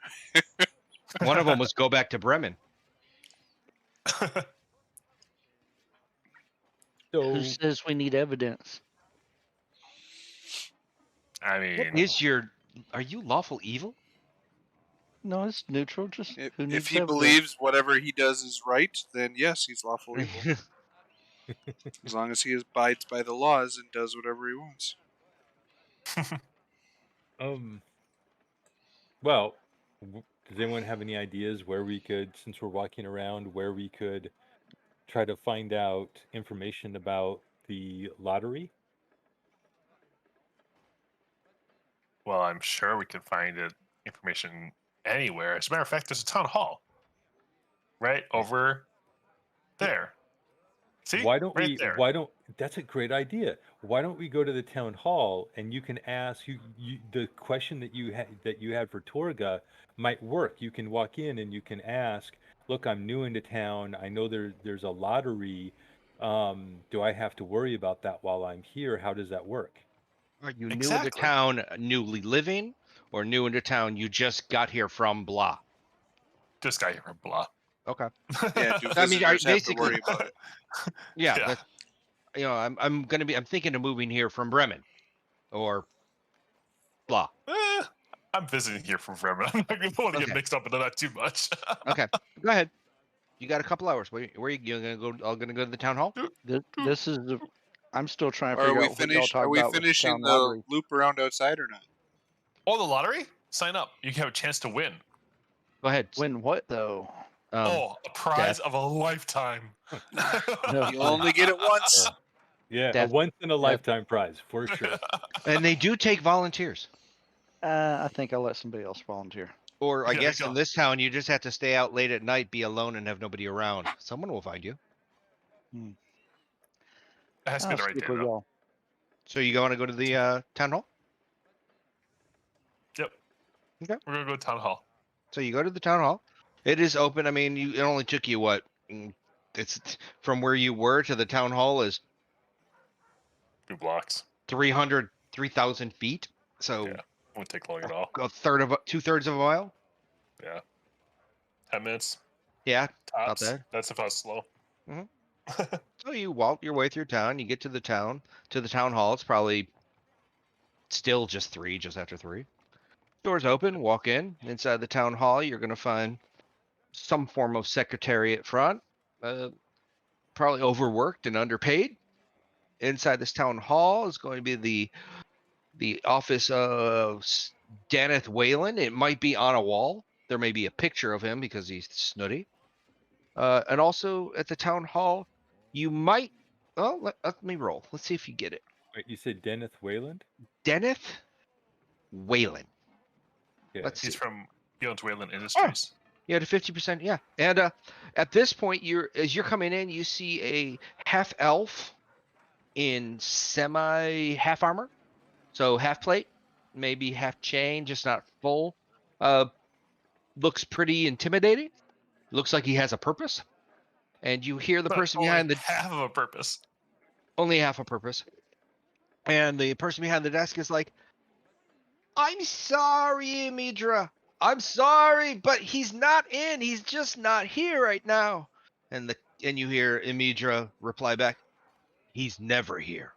One of them was go back to Bremen. So Who says we need evidence? I What mean, is are you lawful evil? No, it's neutral. Just who needs If he evidence? believes whatever he does is right, then yes, he's lawful evil. As long as he abides by the laws and does whatever he wants. Well, does anyone have any ideas where we could, since we're walking around, where we could try to find out information about the lottery? well, I'm sure we can find information anywhere. As a matter of fact, there's a town hall right over there. See, Why don't right we? there. That's a great idea. Why don't we go to the town hall and you can ask the question that you had for Torga might work. You can walk in and you can ask, "Look, I'm new into town. I know there's a lottery. Do I have to worry about that while I'm here? How does that work?" Are you new into Exactly. town, newly living, or new into town, you just got here from blah? Just got here from blah. Okay. Yeah, do I mean, visitors have to basically- worry about it? Yeah. Yeah. That's, I'm thinking of moving here from Bremen, or blah. I'm visiting here from Bremen. I'm not going to want to get Okay. mixed up into that too much. Okay. Go ahead. You got a couple hours. Where are you gonna go? All gonna go to the town hall? This is the. I'm still trying to Or are figure we out what y'all finished? talking Are we about with the finishing town the lottery. loop around outside or not? Oh, the lottery? Sign up. You can have a chance to win. Go ahead. Win what though? A prize of a lifetime. You'll only get it once. Yeah, a Death. once in a lifetime prize for sure. And they do take volunteers. I think I'll let somebody else volunteer. Or I There you guess go. in this town, you just have to stay out late at night, be alone, and have nobody around. Someone will find you. It has to I'll be the right stick day, with though. y'all. So you want to go to the town hall? Yep. Okay. We're going to go to town hall. So you go to the town hall. It is open. I mean, it only took you what? It's from where you were to the town hall is 2 blocks. 3,000 feet. So Yeah. Won't take long at all. 2/3 of a mile. Yeah. 10 minutes. Yeah, Tops. that. That's if I was slow. Mhm. So you walk your way through town. You get to the town hall. It's probably still just after 3. Doors open. Walk in. Inside the town hall, you're gonna find some form of secretary at front. Probably overworked and underpaid. Inside this town hall is going to be the office of Daneth Whalen. It might be on a wall. There may be a picture of him because he's snooty. And also at the town hall, you might. Oh, let me roll. Let's see if you get it. Wait, you said Dennis Wayland? Dennis Whalen. Yeah. Let's He's see. from Beyond Wayland Oh, Industries. you had a 50%. Yeah, and at this point, as you're coming in, you see a half elf in semi half armor, so half plate, maybe half chain, just not full. Looks pretty intimidating. Looks like he has a purpose. And you hear the But person only behind the half of a purpose. only half a purpose. And the person behind the desk is like, I'm sorry, Imidra. I'm sorry, but he's not in. He's just not here right now. And you hear Imidra reply back, he's never here.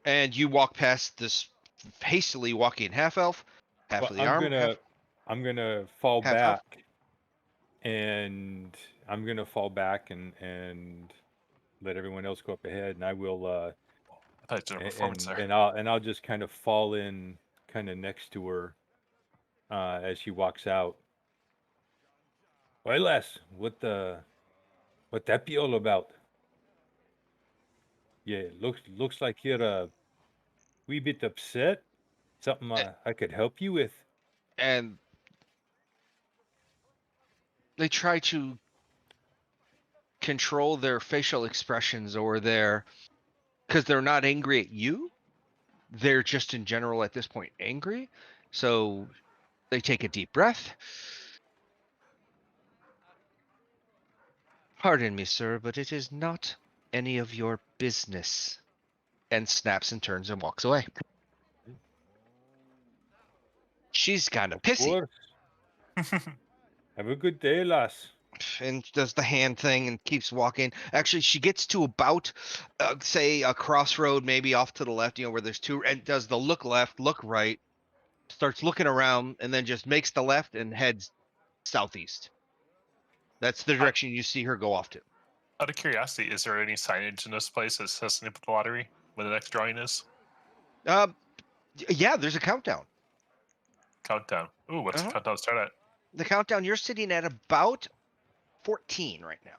And you walk past this hastily walking half elf, half Well, of the arm, I'm gonna fall half elf. back, and I'm gonna fall back and let everyone else go up ahead, and I will I thought you did a performance there. and I'll just kind of fall in, kind of next to her, as she walks out. Well, lass, what that be all about? Yeah, looks like you're a wee bit upset. Something I could help you with. And they try to control their facial expressions or because they're not angry at you. They're just in general at this point angry. So they take a deep breath. Pardon me, sir, but it is not any of your business. And snaps and turns and walks away. She's kind of pissy Course. Have a good day, lass. and does the hand thing and keeps walking. Actually, she gets to about, say, a crossroad, maybe off to the left, where there's two, and does the look left, look right, starts looking around, and then just makes the left and heads southeast. That's the direction you see her go off to. Out of curiosity, is there any signage in this place that says something about the lottery when the next drawing is? Yeah, there's a countdown. Countdown. Ooh, what's the countdown start at? The countdown, you're sitting at about 14 right now.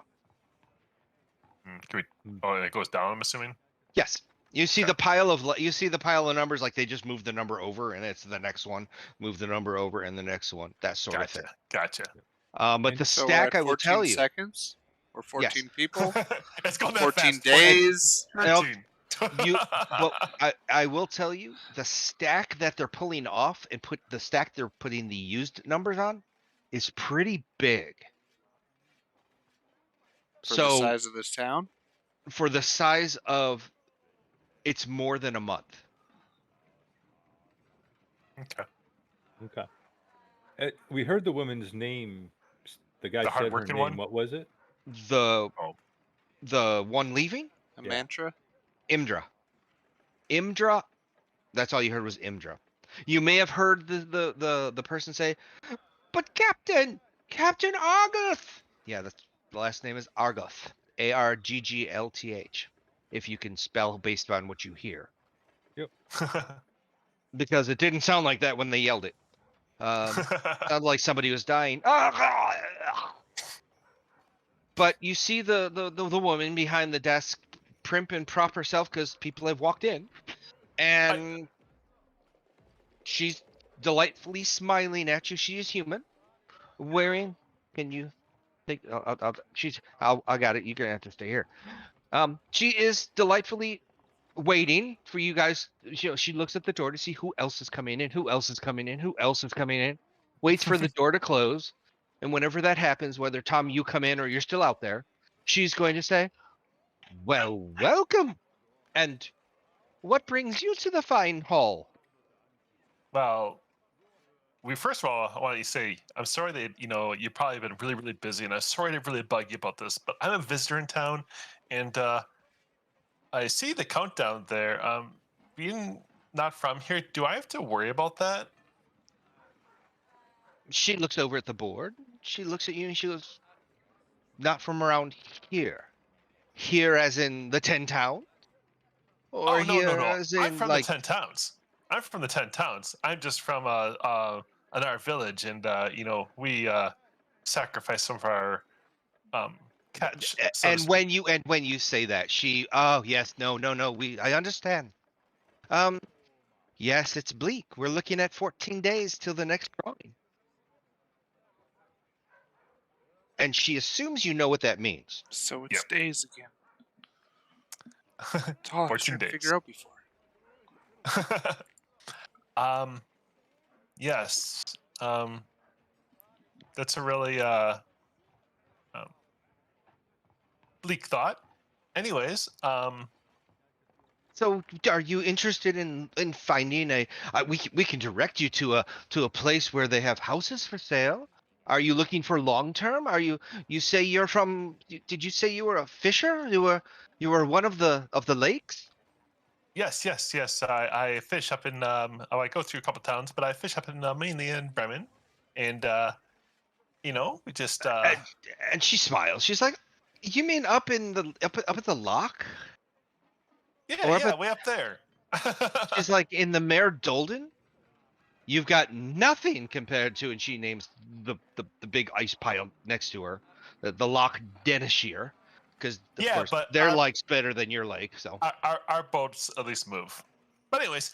Oh, it goes down, I'm assuming? Yes. You see Okay. the pile of numbers, like they just moved the number over and it's the next one, move the number over and the next one, that sort of thing. Gotcha. But the So stack, at I will 14 tell you, seconds or 14 people, It's going that 14 fast. days. 13. I will tell you, the stack that they're pulling off and the stack they're putting the used numbers on is pretty big. For the size of this town? For the size of, it's more than a month. Okay. We heard the woman's name. The guy The said her hardworking name. one? What was it? The one leaving? A Yeah. mantra? Imdra. That's all you heard was Imdra. You may have heard the person say, "But Captain Argoth." Yeah, the last name is Argoth. Argglth. If you can spell based on what you hear, because it didn't sound like that when they yelled it. Sounded like somebody was dying. But you see the woman behind the desk primp and prop herself because people have walked in, and she's delightfully smiling at you. She is human, wearing. Can you take? I got it. You're gonna have to stay here. She is delightfully waiting for you guys. She looks at the door to see who else is coming in, who else is coming in, who else is coming in. Waits for the door to close, and whenever that happens, whether Tom you come in or you're still out there, she's going to say, "Well, welcome, and what brings you to the fine hall?" Well, first of all, I want to say I'm sorry that you've probably been really, really busy, and I'm sorry to really bug you about this, but I'm a visitor in town, and I see the countdown there. Being not from here, do I have to worry about that? She looks over at the board. She looks at you and she goes, "Not from around here. Here as in the 10 town? Or Oh, no, here no, no. as I'm in from the like..." 10 towns. I'm from the 10 towns. I'm just from our village, and we sacrifice some of our catch. So to And speak. when you say that, yes, no, I understand. Yes, it's bleak. We're looking at 14 days till the next drawing. And she assumes you know what that means. So it's Yep. days again. That's all I was 14 trying to days. figure out before. Yes. That's a really bleak thought. Anyways, So, are you interested in finding we can direct you to a place where they have houses for sale? Are you looking for long term? You say you're from? Did you say you were a fisher? You were one of the lakes? yes. I fish up in I go through a couple towns, but I fish up in mainly in Bremen, and we just And she smiles. She's like, "You mean up in the up at the lock, or up yeah, at?" way up there. She's like, "In the Mare Dolden? You've got nothing compared to," and she names the big ice pile next to her, the Loch Denishir, because of Yeah, course but their lake's better than your lake. So our boats at least move. But anyways,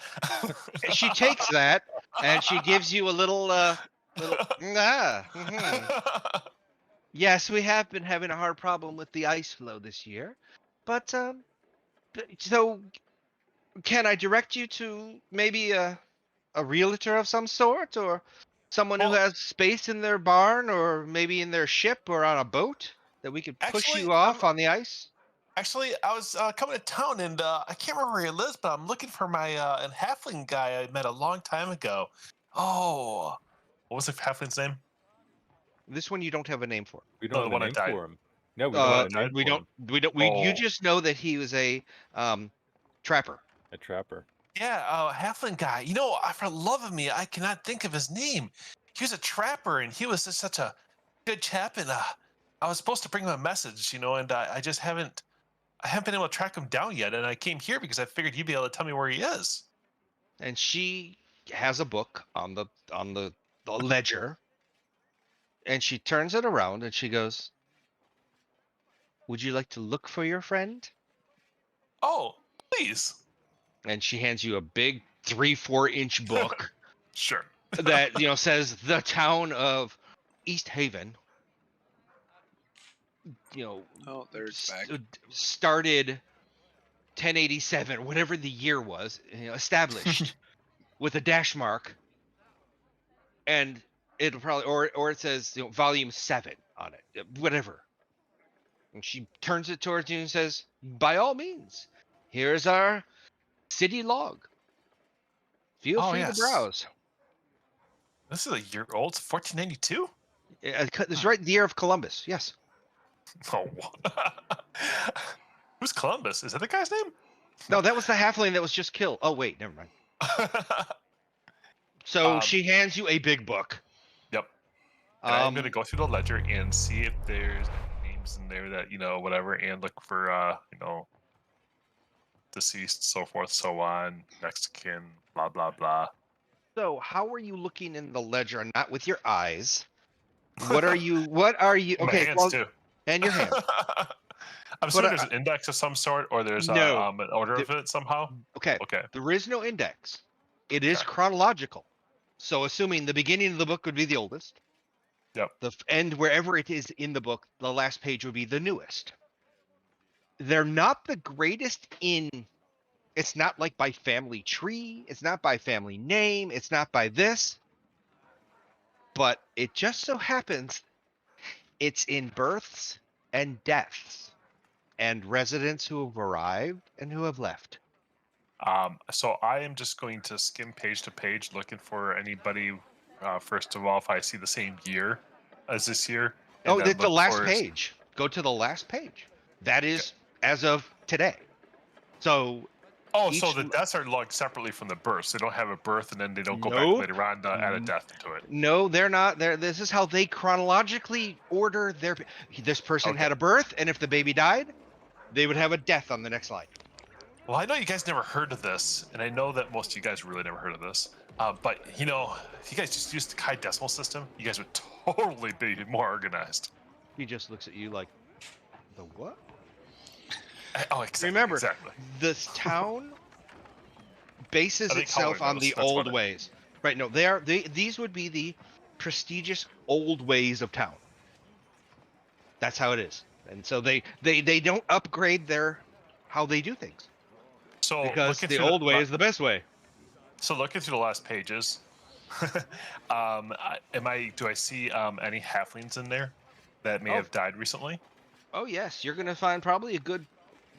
she takes that and she gives you a little Yes, we have been having a hard problem with the ice flow this year, but so can I direct you to maybe a realtor of some sort, or someone who well, has space in their barn, or maybe in their ship or on a boat that we could push actually, you off on the ice? I was coming to town, and I can't remember where he lives, but I'm looking for my halfling guy I met a long time ago. Oh, what was the halfling's name? This one you don't have a name for. We don't No, the have a one that name died. for him. No, we The don't one have Uh, a that died. name for him. you Oh, just know that he was a trapper. A trapper. yeah, halfling guy. For the love of me, I cannot think of his name. He was a trapper, and he was just such a good chap. And I was supposed to bring him a message, and I just haven't. I haven't been able to track him down yet. And I came here because I figured you'd be able to tell me where he is. And she has a book on the ledger, and she turns it around and she goes, "Would you like to look for your friend?" Oh, please. And she hands you a big 3-4 inch book Sure. that says the town of East Haven. You know, Oh, there it's back. started 1087, whatever the year was, established with a dash mark, and it'll probably or it says volume 7 on it, whatever. And she turns it towards you and says, "By all means, here's our city log. Feel Oh free to yes. browse." This is a year old. It's 1492. This is right in the year of Columbus. Yes. Oh. Who's Columbus? Is that the guy's name? No, that was the halfling that was just killed. Oh wait, never mind. So Um, she hands you a big book. Yep. And I'm gonna go through the ledger and see if there's names in there that whatever, and look for deceased, so forth, so on, next of kin, blah blah blah. So how are you looking in the ledger? Not with your eyes. What are you? What are you? My Okay, hands well, too. and your hand. I'm But assuming there's an index of some sort, or there's no. an order The- of it somehow. okay. Okay. There is no index. It is Okay. chronological. So assuming the beginning of the book would be the oldest. Yep. The end wherever it is in the book, the last page would be the newest. They're not the greatest in. It's not like by family tree. It's not by family name. It's not by this. But it just so happens it's in births and deaths and residents who have arrived and who have left. So I am just going to skim page to page, looking for anybody. First of all, if I see the same year as this year, and Oh, then it's the look last for. page. Go to the last page. That is as of today. So Oh, so each the deaths are logged separately from the births. They don't have a birth, and then they don't go back nope. later on to add a death into it. No, they're not. This is how they chronologically order their. This person Okay. had a birth, and if the baby died, they would have a death on the next line. Well, I know you guys never heard of this, and I know that most of you guys really never heard of this. But if you guys just used the high decimal system, you guys would totally be more organized. He just looks at you like, the what? Oh, exactly. Remember, Exactly. this town bases I think Howler itself on knows. the That's old about it. ways. Right, no, these would be the prestigious old ways of town. That's how it is. And so they don't upgrade their how they do things So because looking the through old way is the best way. looking through the last pages, do I see any halflings in there that may Oh. have died recently? Oh yes, you're going to find probably a good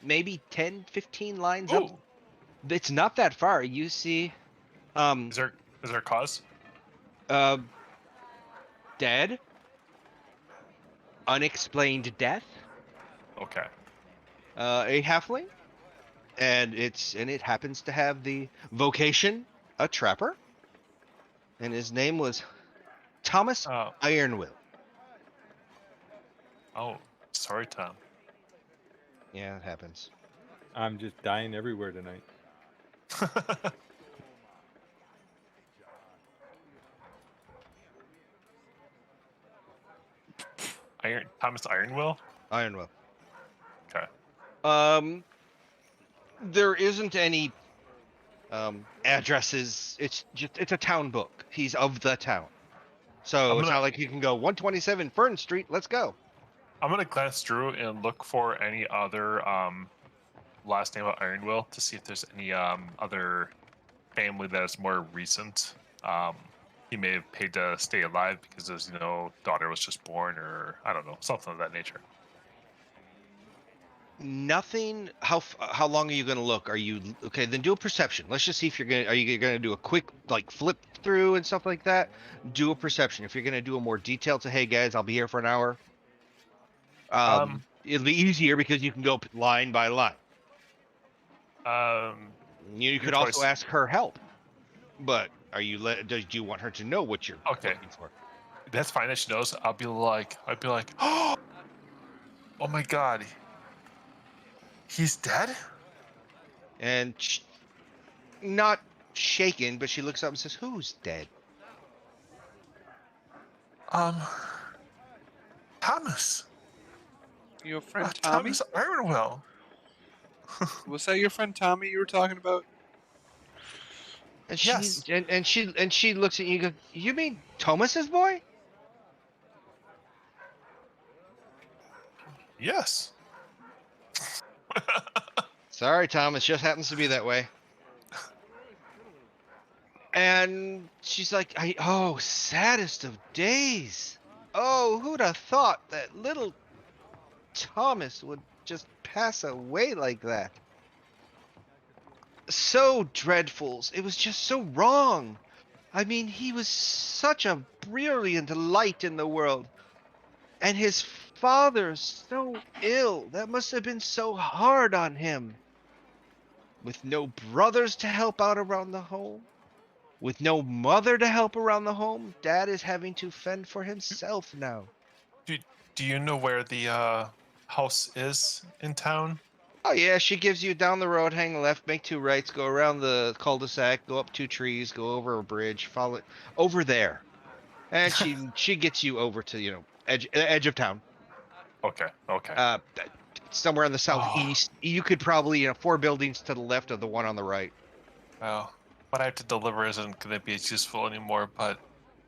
maybe 10, 15 lines up. Ooh, It's not that far. You see is there a cause? uh dead, unexplained death, Okay. a halfling, and it happens to have the vocation a trapper, and his name was Thomas Oh, Ironwill. oh, sorry, Tom. Yeah, it happens. I'm just dying everywhere tonight. Thomas Ironwill. Ironwill. Okay. There isn't any addresses. It's a town book. He's of the town. So I'm it's gonna not like you can go 127 Fern Street, let's go. glance through and look for any other last name of Ironwill to see if there's any other family that is more recent. He may have paid to stay alive because his daughter was just born, or I don't know, something of that nature. Nothing. How long are you going to look? Are you okay? Then do a perception. Let's just see if you're going to. Are you going to do a quick like flip through and stuff like that? Do a perception. If you're going to do a more detailed, to hey guys, I'll be here for an hour. It'll be easier because you can go line by line. Um, You your could also choice. ask her help, but are you? Do you want her to know what you're Okay. looking for? That's fine. That she knows. I'd be like, oh my god, he's dead. And not shaken, but she looks up and says, "Who's dead?" Um, Thomas. Your friend Tommy? Thomas Ironwell. Was that your friend Tommy you were talking about? And Yes. she looks at you and goes, "You mean Thomas's boy?" Yes. Sorry, Thomas, just happens to be that way. And she's like, oh, saddest of days. Oh, who'd have thought that little Thomas would just pass away like that? So dreadful. It was just so wrong. I mean, he was such a brilliant light in the world. And his father so ill. That must have been so hard on him. With no brothers to help out around the home. With no mother to help around the home, Dad is having to fend for himself now. Do you know where the house is in town? Oh yeah, she gives you down the road, hang left, make two rights, go around the cul-de-sac, go up two trees, go over a bridge, follow it over there, and she gets you over to edge of town. Okay. Okay. Somewhere in the Oh, southeast. You could probably 4 buildings to the left of the one on the right. well, what I have to deliver isn't going to be as useful anymore, but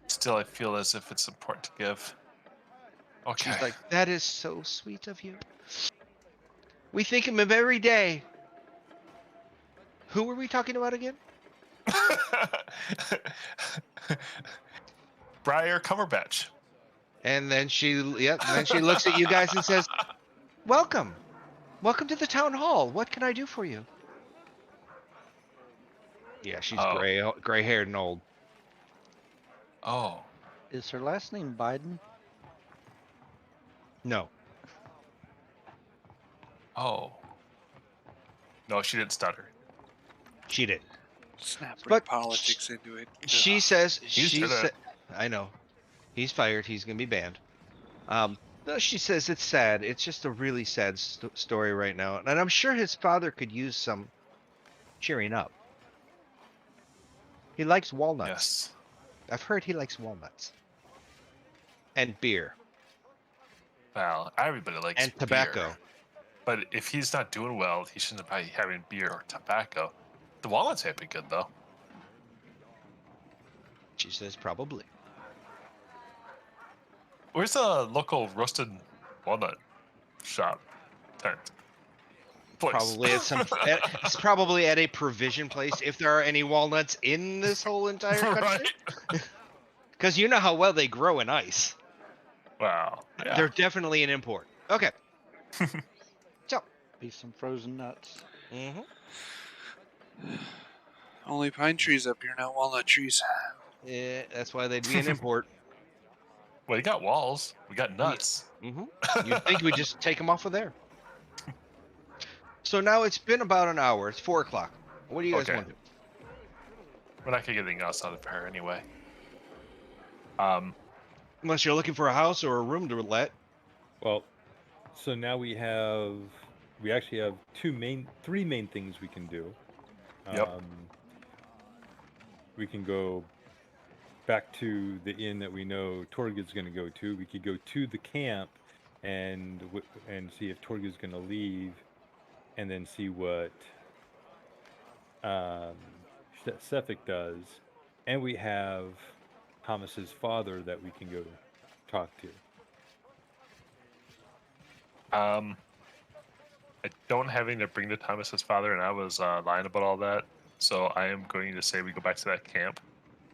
still, I feel as if it's important to give. Okay. She's like, that is so sweet of you. We think of him every day. Who were we talking about again? Briar Cumberbatch. And then she looks at you guys and says, "Welcome. Welcome to the town hall. What can I do for you?" Yeah, she's Oh. gray-haired and old. Oh. Is her last name Biden? No. Oh. No, she didn't stutter. She did. Let's not bring But politics into it. She says Used to that. I know. He's fired. He's going to be banned. No, she says it's sad. It's just a really sad story right now. And I'm sure his father could use some cheering up. He likes walnuts. Yes. I've heard he likes walnuts. And beer. Well, everybody likes And tobacco. beer. But if he's not doing well, he shouldn't be having beer or tobacco. The walnuts have been good, though. She says probably. Where's the local roasted walnut shop tent? Place. Probably at some. It's probably at a provision place if there are any walnuts in this whole entire country. Right? Because you know how well they grow in ice. Wow. Yeah. They're definitely an import. Okay. So. Be some frozen nuts. Mm-hmm. Only pine trees up here, not walnut trees. Yeah, that's why they'd be an import. Well, you got walls. We got nuts. Mm-hmm. You'd think we'd just take them off of there. So now it's been about an hour. It's 4 o'clock. What do you guys Okay. want to do? We're not gonna get anything else out of her anyway. Unless you're looking for a house or a room to let. Well, so now we actually have three main things we can do. Yep. We can go back to the inn that we know Torga's going to go to. We could go to the camp and see if Torga's going to leave, and then see what Sefik does. And we have Thomas's father that we can go talk to. I don't have anything to bring to Thomas's father, and I was lying about all that. So I am going to say we go back to that camp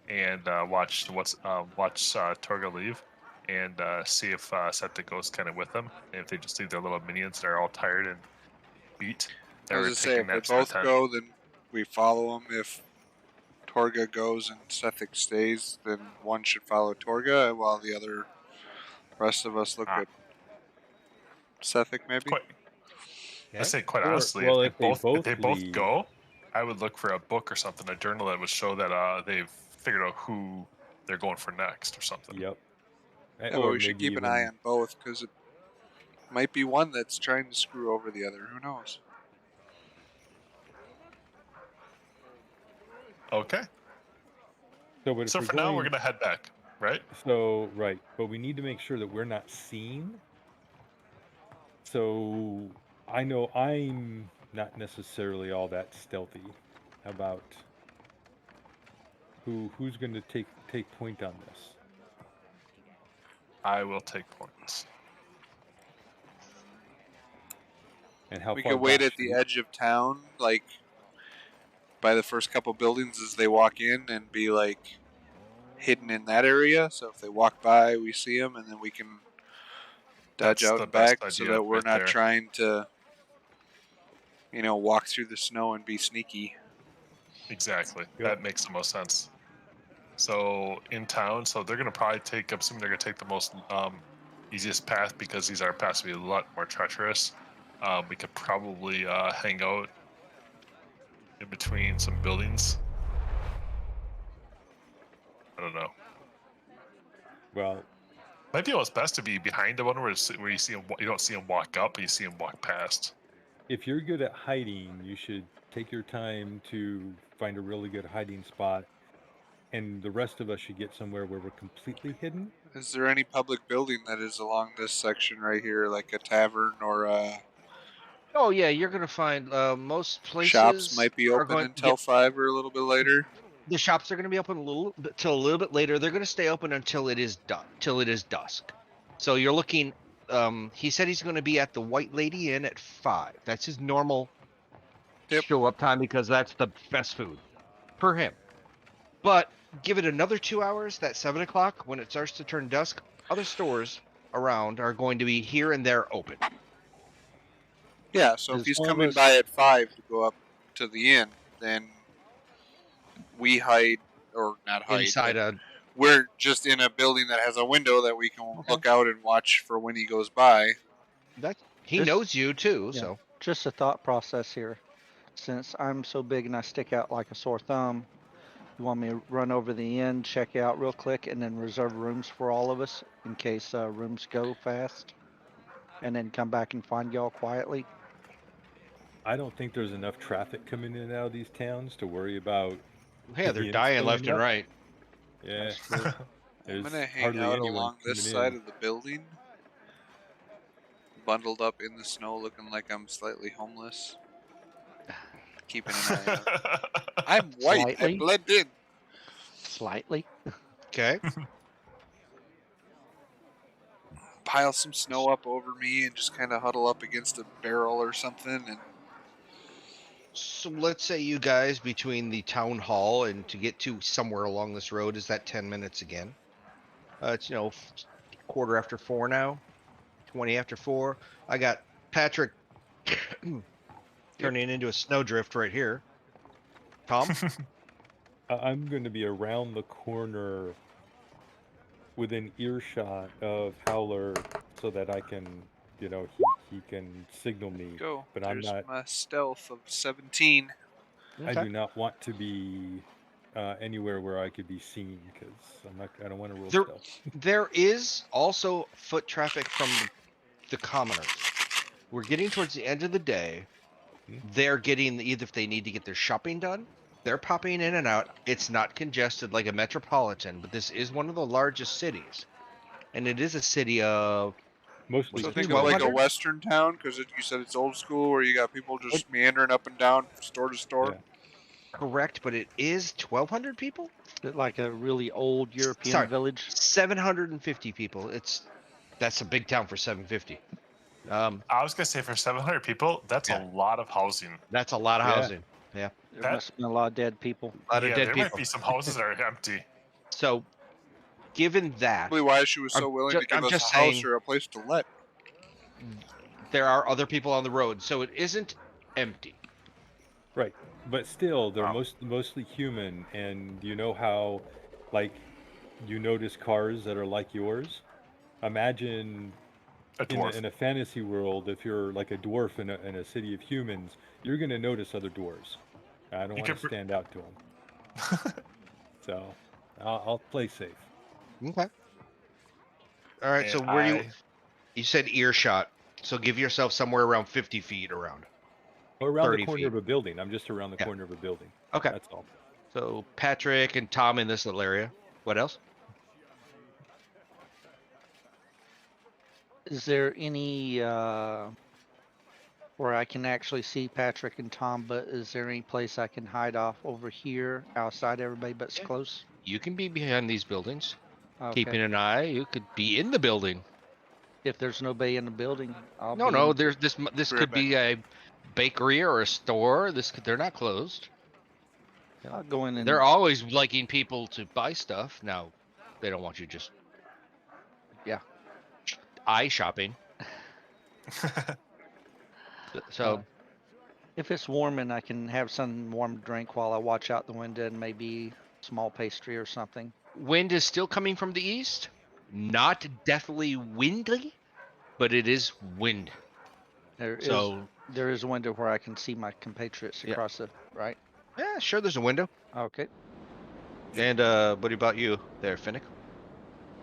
and watch Torga leave, and see if Septic goes kind of with them. And if they just leave their little minions that are all tired and beat, I they're was just saying, taking if naps they in the both tent. go, then we follow them. If Torga goes and Sethik stays, then one should follow Torga, while the rest of us look at Sethik, maybe. I say quite Or- honestly, well, if they both leave- go, I would look for a book or something, a journal that would show that they've figured out who they're going for next or something. Yep. Yeah, Or but we should maybe keep an even- eye on both, because it might be one that's trying to screw over the other. Who knows? Okay. So, So for now, we're gonna head back, right? So right, but we need to make sure that we're not seen. So I know I'm not necessarily all that stealthy. How about who's going to take point on this? I will take points. And how We far could wait back at the should edge of town, like by the first couple buildings as they walk in, and be like hidden in that area. So if they walk by, we see them, and then we can dodge That's out the and best back, so idea that we're right not there. trying to, walk through the snow and be sneaky. Exactly. Yep. That makes the most sense. So in town, so they're gonna probably take. I'm assuming they're gonna take the most easiest path, because these are paths to be a lot more treacherous. We could probably hang out in between some buildings. I don't know. well, Might be almost best to be behind the one where you see him. You don't see him walk up, but you see him walk past. if you're good at hiding, you should take your time to find a really good hiding spot, and the rest of us should get somewhere where we're completely hidden. Is there any public building that is along this section right here, like a tavern or Oh yeah, you're gonna find most places shops might be are open going. until Yep, 5 or a little bit later? the shops are gonna be open till a little bit later. They're gonna stay open until it is dusk. So you're looking. He said he's gonna be at the White Lady Inn at 5. That's his normal Yep. show up time, because that's the best food for him. But give it another 2 hours. That 7 o'clock, when it starts to turn dusk, other stores around are going to be here and there open. Yeah, so if Is he's one of coming us- by at 5 to go up to the inn, then we hide, or not hide, Inside but a we're just in a building that has a window that we can Okay. look out and watch for when he goes by. he This- knows you too, yeah. so Just a thought process here. Since I'm so big and I stick out like a sore thumb, you want me to run over the inn, check out real quick, and then reserve rooms for all of us in case rooms go fast, and then come back and find y'all quietly? I don't think there's enough traffic coming in and out of these towns to worry about Yeah, they're Indians dying showing left and up. right. Yeah, That's true. I'm there's gonna hang hardly out anyone along this coming side in. of the building, bundled up in the snow, looking like I'm slightly homeless, keeping an eye out. I'm white. I Slightly. blend in. Slightly. Okay. Pile some snow up over me and just kind of huddle up against a barrel or something. And So let's say you guys between the town hall and to get to somewhere along this road is that 10 minutes again. It's 4:15 now, 20 after 4. I got Patrick turning into a snowdrift right here. Tom, I'm going to be around the corner within earshot of Howler so that I can, he can signal me. go. But I'm There's not, my stealth of 17. I okay. do not want to be anywhere where I could be seen because I don't want to roll There, stealth. there is also foot traffic from the commoners. We're getting towards the end of the day. Hmm. They're getting either if they need to get their shopping done, they're popping in and out. It's not congested like a metropolitan, but this is one of the largest cities, and it is a city of Mostly So was it think of humans. like a 1,200? western town, because you said it's old school, where you got people It, just meandering up and down, store to store. Yeah. correct, but it is 1,200 people. Is it like a really old European Sorry, village? 750 people. That's a big town for 750. I was gonna say for 700 people, that's Yeah. a lot of housing. That's a lot of Yeah. housing. Yeah, There That- must have been a lot of dead people. a lot of Yeah, dead there might people. be some houses that are empty. So, given that, Probably why she was so willing to give I'm us just a house saying or a place to let. there are other people on the road, so it isn't empty. Right. But still, they're Wow. mostly human. And you know how, like, you notice cars that are like yours? Imagine A dwarf. in a fantasy world, if you're like a dwarf in a city of humans, you're going to notice other dwarves. I don't You want to could- stand out to them. So I'll play safe. Okay. All right. So And where you said earshot, so give yourself somewhere around 50 feet around. Or around the 30 corner feet. of a building. I'm just around the Yeah. corner of a building. Okay. That's all. So Patrick and Tom in this little area. What else? Is there any where I can actually see Patrick and Tom, but is there any place I can hide off over here outside everybody but's Yeah. close? You can be behind these buildings, Okay. keeping an eye. You could be in the building. If there's nobody in the building, I'll No, be no. in- There's this Be right could back. be a bakery or a store. They're not closed. I'll go in and They're always liking people to buy stuff. Now, they don't want you just Yeah. eye shopping. So if it's warm and I can have some warm drink while I watch out the window and maybe small pastry or something. wind is still coming from the east. Not deathly windy, but it is wind. There is So a window where I can see my compatriots Yeah. across the right. yeah, sure. There's a window. Okay. And what about you there, Finnick?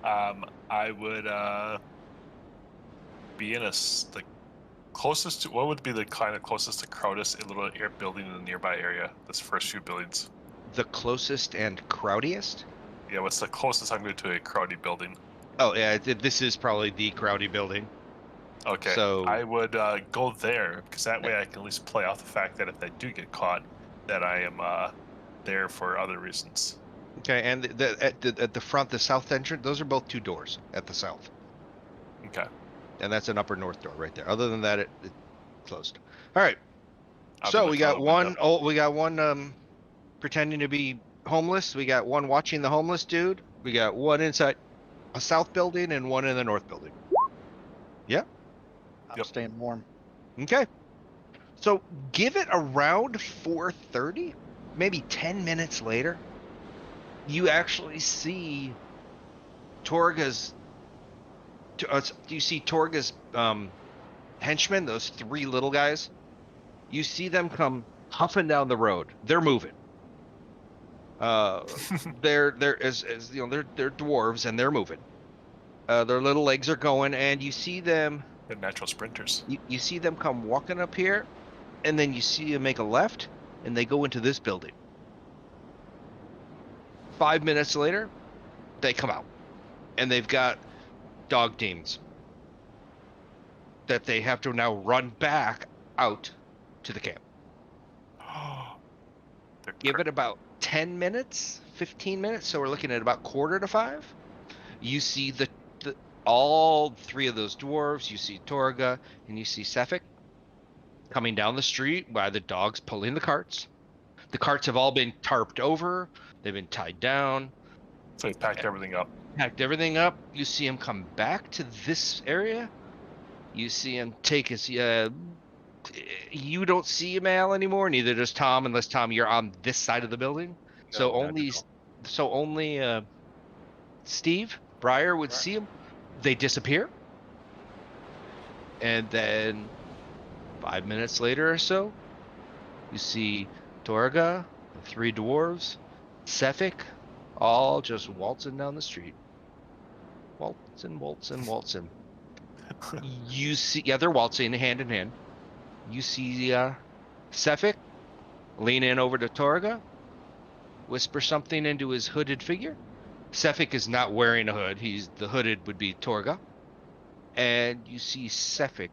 I would be in the closest to what would be the kind of closest to crowdest little building in the nearby area. This first few buildings. The closest and crowdiest? Yeah, what's the closest I'm going to a crowdy building? Oh yeah, this is probably the crowdy building. Okay, So I would go there because that way I can at least play off the fact that if I do get caught, that I am there for other reasons. okay, and at the front, the south entrance, those are both two doors at the south, Okay. and that's an upper north door right there. Other than that, it closed. All right. I'll So be we looking got out the one. window. Oh, we got one pretending to be homeless. We got one watching the homeless dude. We got one inside a south building and one in the north building. I'm Yep. staying warm. Okay. So give it around 4:30, maybe 10 minutes later, you actually see Torga's. You see Torga's henchmen, those three little guys. You see them come huffing down the road. They're moving. They're as they're dwarves and they're moving. Their little legs are going, and you see them. The natural sprinters. You see them come walking up here, and then you see them make a left, and they go into this building. 5 minutes later, they come out, and they've got dog teams that they have to now run back out to the camp. Give it about 10 minutes, 15 minutes. So we're looking at about 4:45. You see all three of those dwarves. You see Torga and you see Sefik coming down the street by the dogs pulling the carts. The carts have all been tarped over. They've been tied down. So he's packed everything up. Packed everything up. You see him come back to this area. You see him take his. You don't see Mal anymore. Neither does Tom, unless Tom, you're on this side of the building. So No, not only, at all. so only Steve Breyer would see him. They disappear, and then 5 minutes later or so, you see Torga, the three dwarves, Sefik, all just waltzing down the street. Waltzing, waltzing, waltzing. You see, yeah, they're waltzing hand in hand. You see Sefik lean in over to Torga, whisper something into his hooded figure. Sefik is not wearing a hood. The hooded would be Torga. And you see Sefik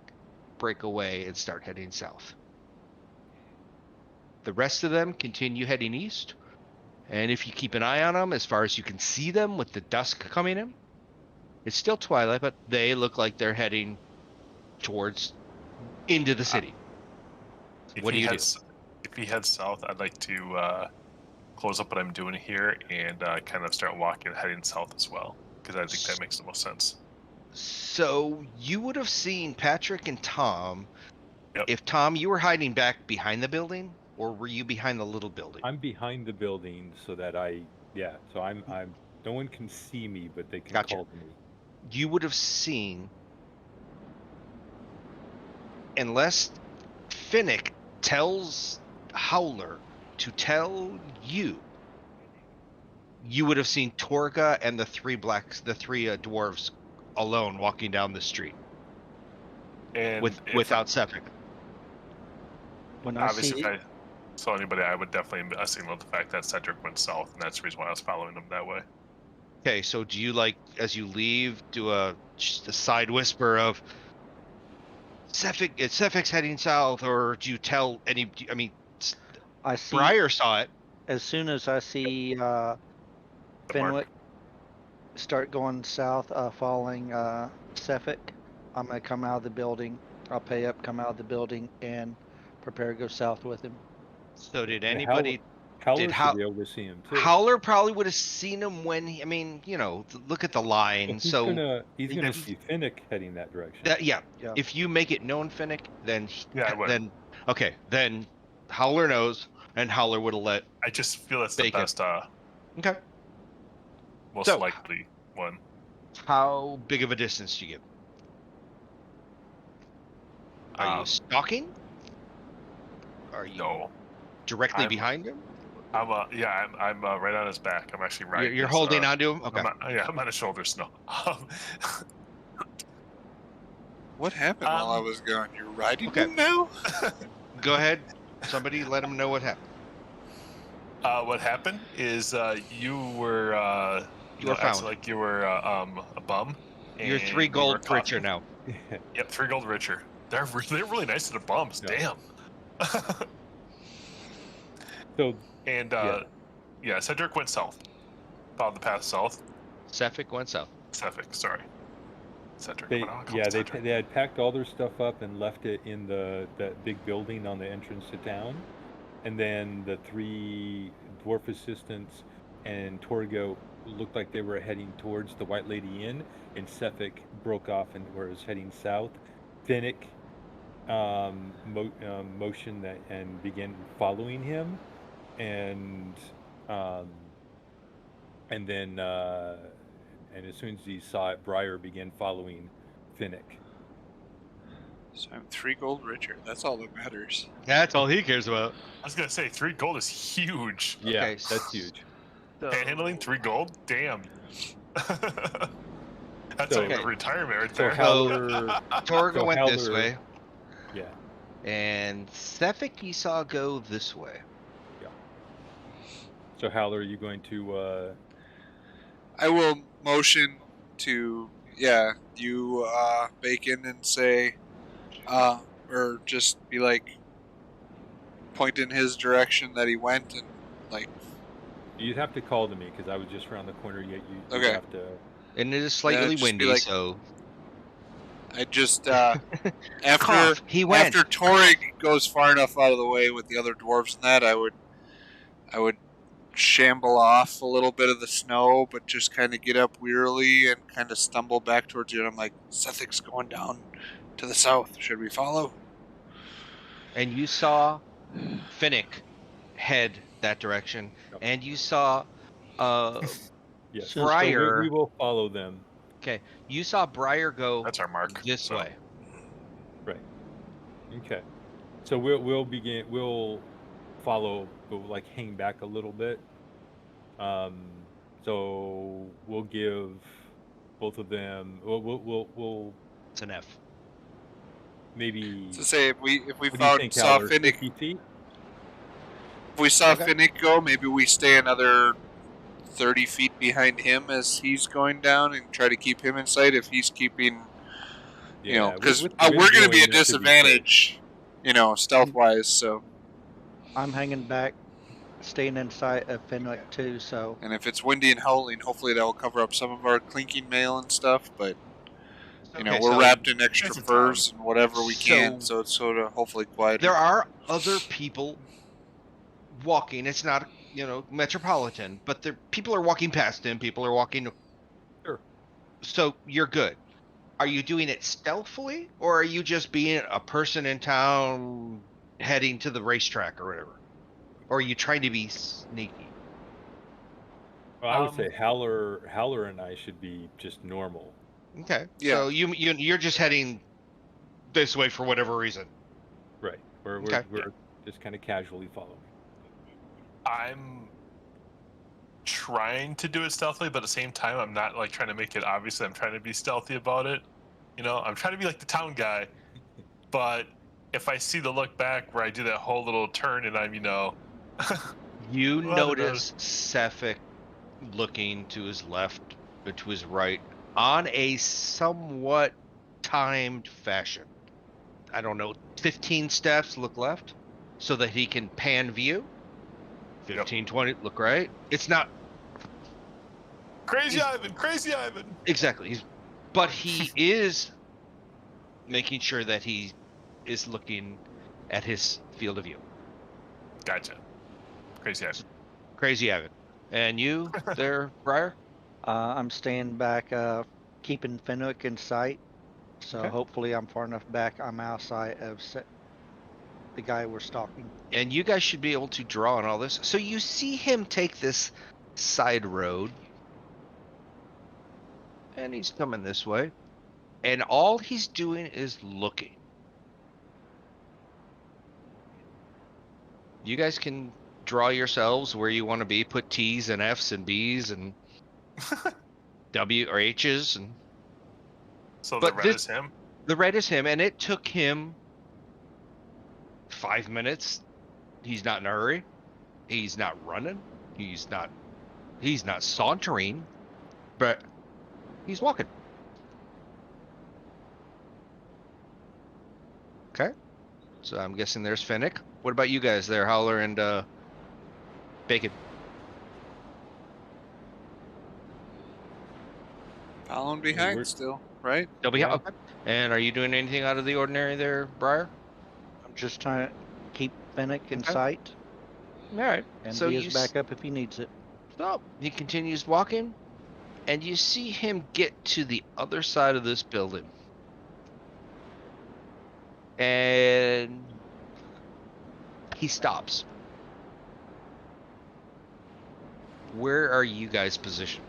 break away and start heading south. The rest of them continue heading east. And if you keep an eye on them, as far as you can see them with the dusk coming in, it's still twilight, but they look like they're heading towards into the city. What do you do? If he heads south, I'd like to close up what I'm doing here and kind of start walking, heading south as well, because I think that makes the most sense. So you would have seen Patrick and Tom. Yep. If Tom, you were hiding back behind the building, or were you behind the little building? I'm behind the building so that so I'm no one can see me, but they can Gotcha. call to me. You would have seen, unless Finnick tells Howler to tell you, you would have seen Torga and the three dwarves alone walking down the street And without Sefik. When I obviously, see if I saw anybody, I would definitely signal the fact that Cedric went south, and that's the reason why I was following him that way. Okay, so do you, like, as you leave, do just a side whisper of Sefik's heading south, or do you tell any? I mean, I see Breyer saw it. as soon as I see The mark. Fenwick start going south, following Sefik, I'm gonna come out of the building. I'll pay up, come out of the building, and prepare to go south with him. So did And anybody? Howler did should be able to see him too. Howler probably would have seen him when he. I mean, look at the line. Well, So he's gonna see Finnick heading that direction. yeah. Yeah. If you make it known, Finnick, then Yeah, I would. then Howler knows, and Howler would have let. I just feel that's the Bacon. best, Okay. most So- likely one. How big of a distance do you give? Are you stalking? Are you No, directly I'm- behind him? I'm right on his back. I'm actually right. You're holding onto him. Okay. I'm on his shoulders. No. What happened while I was gone? You're riding Okay. him now? Go ahead. Somebody let him know what happened. What happened is you were You were acting found. like you were a bum. You're and 3 we were gold caught. richer now. Yep, 3 gold richer. They're really nice to the bums. Yeah. Damn. So And Yeah. Cedric went south. Followed the path south. Sefik went south. Sefik, sorry. Cedric. they what do I call him? Cedric? they had packed all their stuff up and left it in that big building on the entrance to town, and then the 3 dwarf assistants and Torgo looked like they were heading towards the White Lady Inn, and Sefik broke off and was heading south. Finnick motioned that and began following him, and then and as soon as he saw it, Breyer began following Finnick. So I'm 3 gold richer. That's all that matters. That's all he cares about. I was gonna say 3 gold is huge. Yeah, Okay, that's huge. Handling 3 gold? Damn. That's So- like a retirement right So there. Howler, Torga So went this Howler- way. yeah. And Sefik you saw go this way. So, Howler, are you going to? I will motion to you Bacon and say or just be like point in his direction that he went and like You'd have to call to me because I was just around the corner. Yet you'd okay. have to. And it is Then slightly I'd just be windy, like so I just after cough. He went. after Torig goes far enough out of the way with the other dwarves and that I would shamble off a little bit of the snow, but just kind of get up wearily and kind of stumble back towards you. And I'm like, Sethic's going down to the south. Should we follow? And you saw Finnick head that direction, Yep. and you saw Yes. So- Briar. we will follow them. Okay, you saw Briar go That's our mark. this so. way. Right. Okay. So we'll follow. We'll like hang back a little bit. So we'll give both of them. We'll It's an F. maybe. To say if we What do you think, saw Howler? Finnick, 50 feet? if we saw Okay. Finnick go, maybe we stay another 30 feet behind him as he's going down and try to keep him in sight. If he's keeping, Yeah. because with the wind we're going to be blowing, at that should be safe. disadvantage, stealth wise. So, I'm hanging back, staying in sight of Fenwick too. So and if it's windy and howling, hopefully that will cover up some of our clinking mail and stuff. But Okay, we're so wrapped in extra it's a furs and whatever we can, So- so it's sort of hopefully quieter. There are other people walking. It's not, metropolitan, but people are walking past him. People are walking. Sure. So you're good. Are you doing it stealthily, or are you just being a person in town heading to the racetrack or whatever? Or are you trying to be sneaky? Well, I would say Howler and I should be just normal. Okay. Yeah. So you're just heading this way for whatever reason. Right. We're Okay. just kind of casually following. I'm trying to do it stealthily, but at the same time, I'm not like trying to make it obvious that I'm trying to be stealthy about it. I'm trying to be like the town guy, but if I see the look back where I do that whole little turn and I'm, You Well, notice Sefik looking to his left or to his right on a somewhat timed fashion. I don't know, 15 steps look left so that he can pan view. 15, 20 look right. It's not crazy He's- Ivan. exactly. But he is making sure that he is looking at his field of view. Gotcha. Crazy Ivan. Crazy Evan. And you there, Briar? I'm staying back, keeping Fenwick in sight. So Okay. hopefully I'm far enough back. I'm outside of the guy we're stalking. And you guys should be able to draw on all this. So you see him take this side road. And he's coming this way. And all he's doing is looking. You guys can draw yourselves where you want to be. Put T's and F's and B's and W or H's. And So But the red this- is him. the red is him. And it took him 5 minutes. He's not in a hurry. He's not running. He's not sauntering. But he's walking. Okay. So I'm guessing there's Fennec. What about you guys there, Howler and Bacon? Following behind we're- still, right? They'll be Yeah. okay. And are you doing anything out of the ordinary there, Briar? I'm just trying to keep Fenwick in Okay. sight All right. and So be you his backup if he needs it. So he continues walking, and you see him get to the other side of this building. And he stops. Where are you guys positioned?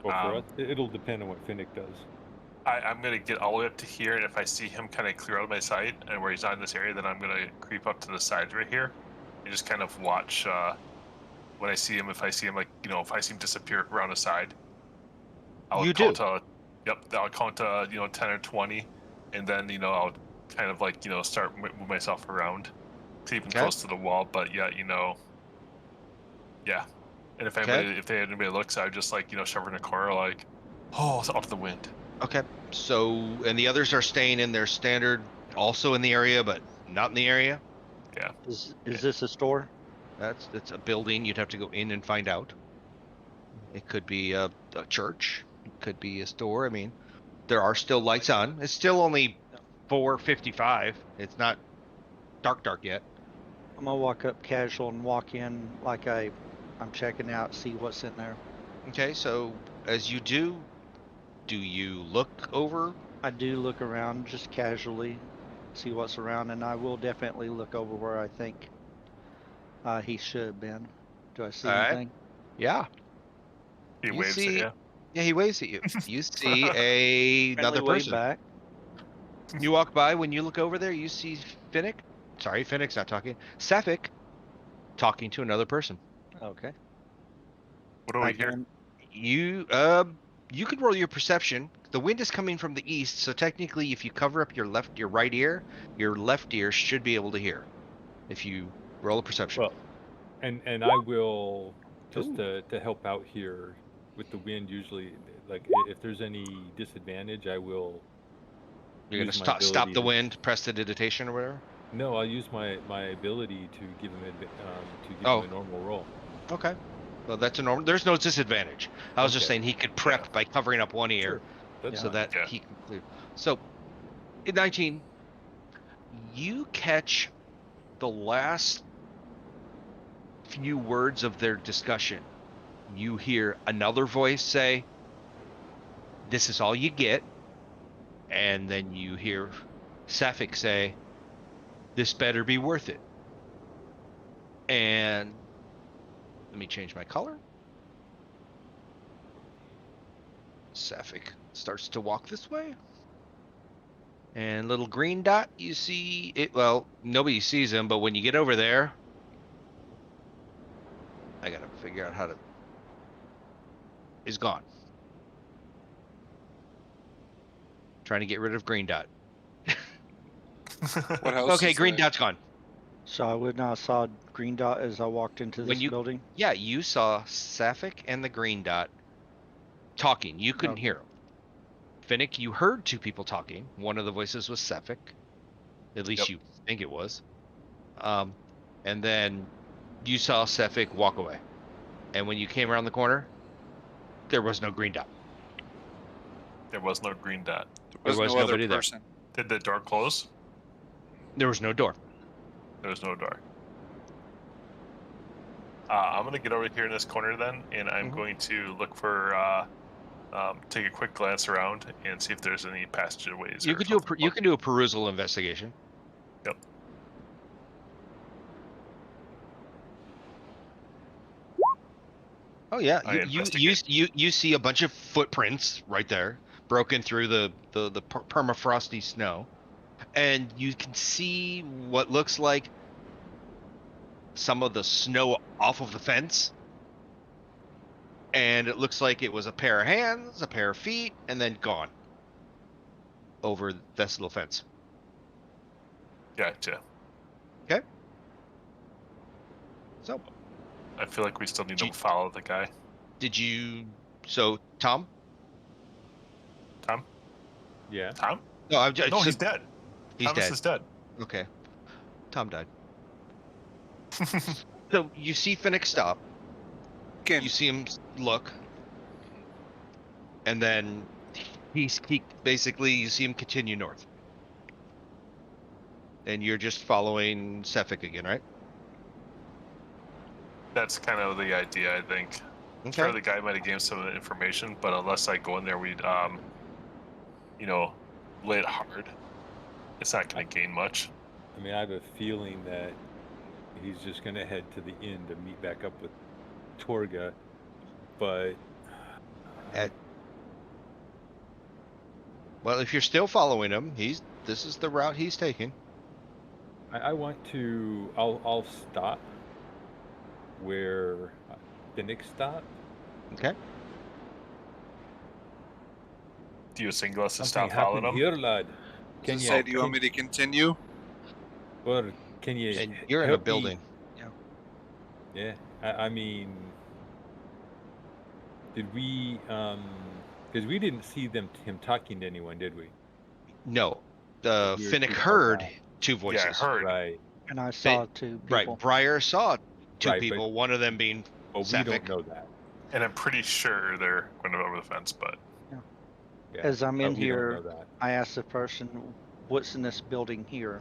Well, for Um, us, it'll depend on what Finnick does. I'm gonna get all the way up to here, and if I see him kind of clear out of my sight and where he's not in this area, then I'm gonna creep up to the sides right here and just kind of watch when I see him. If I see him, if I see him disappear around the side, I'll You call do. to Yep, I'll count 10 or 20, and then I'll kind of like start move myself around, keep them Okay. close to the wall. But yeah, yeah. And if anybody looks, I would just like shove her in a corner, like, oh, it's out of the wind. Okay. So, and the others are staying in their standard, also in the area, but not in the area. Yeah. Is this a store? That's a building. You'd have to go in and find out. It could be a church. It could be a store. I mean, there are still lights on. It's still only 4:55. It's not dark yet. I'm gonna walk up casual and walk in like I'm checking out, see what's in there. Okay, so as you do you look over? I do look around just casually, see what's around, and I will definitely look over where I think he should have been. Do I see All right. anything? Yeah. He You waves see, at yeah, he waves at you. You see Friendly another wave person. back. You walk by. When you look over there, you see Finnick. Sorry, Finnick's not talking. Sapphic talking to another person. Okay. What do I we hear? don't. You could roll your perception. The wind is coming from the east, so technically, if you cover up your right ear, your left ear should be able to hear. If you roll a perception. Well, and I will just Ooh. to help out here with the wind. Usually, like if there's any disadvantage, I will You're gonna use my stop ability the to. wind, prestidigitation or whatever. No, I'll use my ability to give him Oh, a normal roll. okay. Well, that's a normal. There's no disadvantage. I was just Okay, saying he could Yeah. prep by covering up one ear sure, that's Yeah. so fine. that Yeah. he can clear. So in 19, you catch the last few words of their discussion. You hear another voice say, "This is all you get," and then you hear Sapphic say, "This better be worth it." And let me change my color. Sapphic starts to walk this way. And little green dot, you see it. Well, nobody sees him, but when you get over there, I gotta figure out how to. Is gone. Trying to get rid of green dot. What house Okay, is green that? dot's gone. So I would not saw green dot as I walked into When this you, building. yeah, you saw Sapphic and the green dot talking. You couldn't hear Okay. them. Finnick, you heard two people talking. One of the voices was Sapphic. At least Yep. you think it was. And then you saw Sapphic walk away. And when you came around the corner, there was no green dot. There was no green dot. There There was was no other nobody there. person. Did the door close? There was no door. There was no door. I'm gonna get over here in this corner then, and I'm Mhm. going to look for take a quick glance around and see if there's any passageways You or could do something. you can do a perusal investigation. Yep. Oh yeah, I investigate. you see a bunch of footprints right there, broken through the permafrosty snow, and you can see what looks like some of the snow off of the fence, and it looks like it was a pair of hands, a pair of feet, and then gone over this little fence. Gotcha. Okay, so I feel like we still need to did follow the guy. so Tom? Tom? Yeah. Tom? No, I'm just No, he's dead. he's Thomas dead. is dead. Okay, Tom died. So you see Finnick stop. Again, You see him look, and then he basically you see him continue north, and you're just following Sefik again, right? That's kind of the idea, I think. Okay. Sure, the guy might have given some of the information, but unless I go in there, we'd lay it hard. It's not going to gain much. I mean, I have a feeling that he's just gonna head to the inn to meet back up with Torga, but Well, if you're still following him, this is the route he's taking. I want to. I'll stop where Finnick stopped. Okay. Do you signal us to Something stop following happened them? here, lad. Does it say, do you want me to continue? Or can you And you're in a help me- building. Yeah, I mean, did we? Because we didn't see him talking to anyone, did we? No, We were Finnick too far heard back. two Yeah, I voices. heard. Right, And I saw two people. Right, Briar saw two Right, but- people. One of them being but we Sapphic. don't know that. And I'm pretty sure they're going over the fence, but Yeah, As I'm in but we don't here, know that. I asked the person, "What's in this building here?"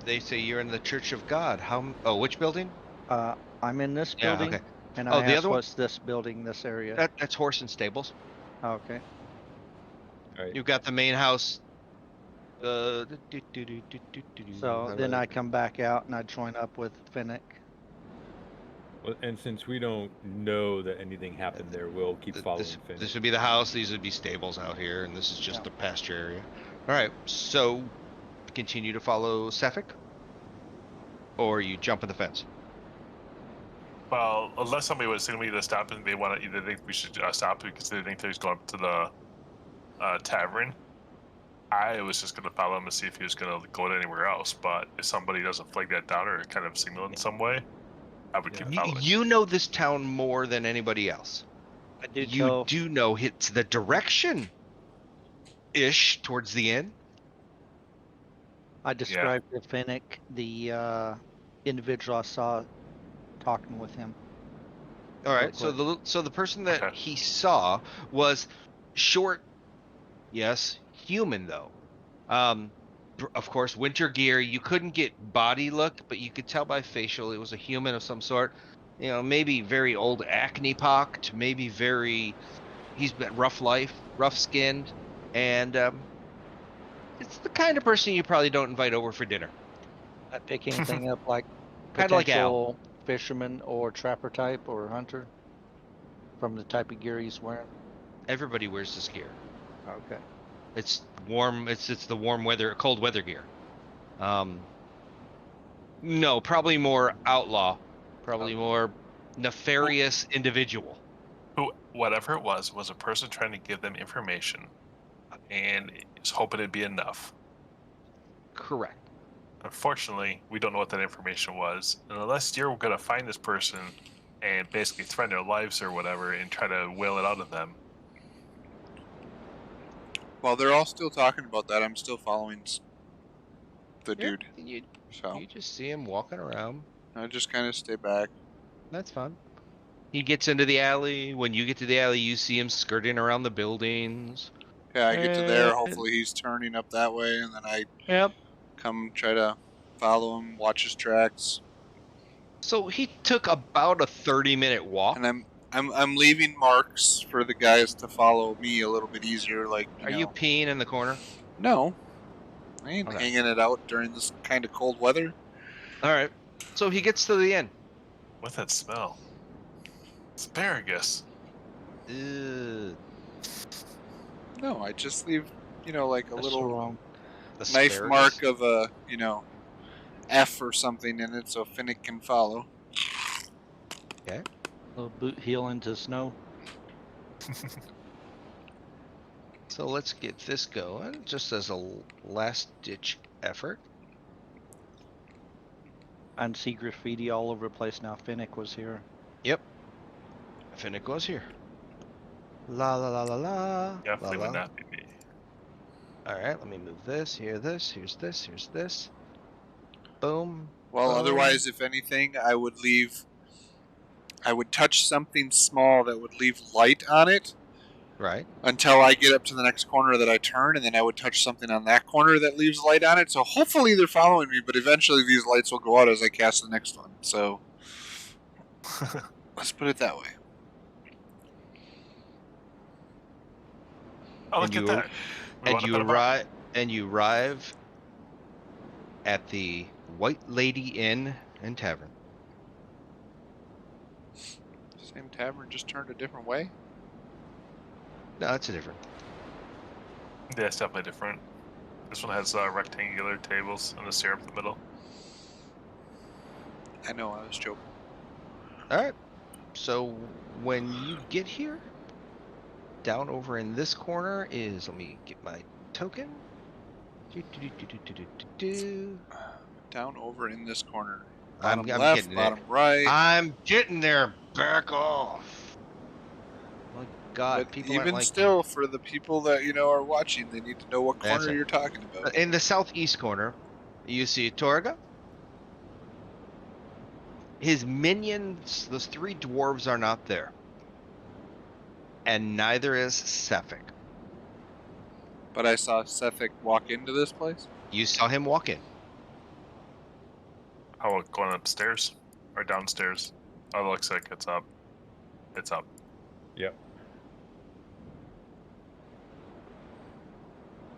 They say you're in the Church of God. How? Oh, which building? I'm in this Yeah, building, okay. and Oh, I the asked, other one? "What's this building? This area?" That's Horse and Stables. Okay. Right. You've got the main house. So How do then I come back out and I join up with Finnick. Well, and since we don't know that anything happened there, we'll keep following this Finn. would be the house. These would be stables out here, and this is just the pasture area. All right. So continue to follow Sapphic, or you jump in the fence. well, unless somebody was telling me to stop and they want to either think we should stop because they think he's going up to the tavern. I was just going to follow him and see if he was going to go anywhere else. But if somebody doesn't flag that down or kind of signal in some way, I would keep following. You know this town more than anybody else. I do You tell do know it's the direction ish towards the end. I described to Finnick the individual I saw talking with him. All Real right. So quick. the person that Okay. he saw was short, yes, human though. Of course, winter gear. You couldn't get body look, but you could tell by facial it was a human of some sort. You know, maybe very old, acne pocked, maybe he's been rough life, rough skinned, and it's the kind of person you probably don't invite over for dinner. I pick anything up like Kind of like Al. potential fisherman or trapper type or hunter from the type of gear he's wearing. Everybody wears this gear. Okay. It's warm. It's the warm weather, cold weather gear. No, probably more outlaw, probably more nefarious individual. Whatever it was a person trying to give them information and is hoping it'd be enough. Correct. Unfortunately, we don't know what that information was. And unless you're going to find this person and basically threaten their lives or whatever and try to whale it out of them. While they're all still talking about that, I'm still following the Yeah, dude. So you just see him walking around. I just kind of stay back. That's fun. He gets into the alley. When you get to the alley, you see him skirting around the buildings. Yeah, I get to there. And- Hopefully he's turning up that way, and then I Yep. come try to follow him, watch his tracks. So he took about a 30-minute walk. And I'm leaving marks for the guys to follow me a little bit easier. Like, Are you peeing in the corner? No, I ain't Okay. hanging it out during this kind of cold weather. All right. So he gets to the end. What's that smell? Asparagus. Ugh, No, I just leave, like a That's little wrong. knife asparagus? mark of a, F or something in it so Finnick can follow. Little boot heel into snow. So let's get this going, just as a last-ditch effort. I see graffiti all over the place now. Finnick was here. Yep. Finnick was here. La la la la la. Definitely la, would la. not be me. All right, let me move this. Here's this. Boom. Well, boom. otherwise, if anything, I would touch something small that would leave light on it Right. until I get up to the next corner that I turn, and then I would touch something on that corner that leaves light on it. So hopefully they're following me, but eventually these lights will go out as I cast the next one. So let's put it that way. Oh, And look at that. We And wanna you put 'em out. arrive at the White Lady Inn and Tavern. Same tavern, just turned a different way. No, it's a different. Yeah, it's definitely different. This one has rectangular tables and a syrup in the middle. I know, I was joking. All right. So when you get here, down over in this corner is, let me get my token. Do, do, do, do, do, do, do, do. Down over in this corner. I'm Bottom getting left, there. bottom right. I'm getting there. Back off. My God, But people aren't even like still, for the people that are watching, they need to know what That's corner it. you're talking about. In the southeast corner, you see Torga. His minions, those 3 dwarves, are not there. And neither is Sephic. But I saw Sefik walk into this place. You saw him walk in. How about going upstairs or downstairs? Oh, it looks like it's up. It's up. Yep.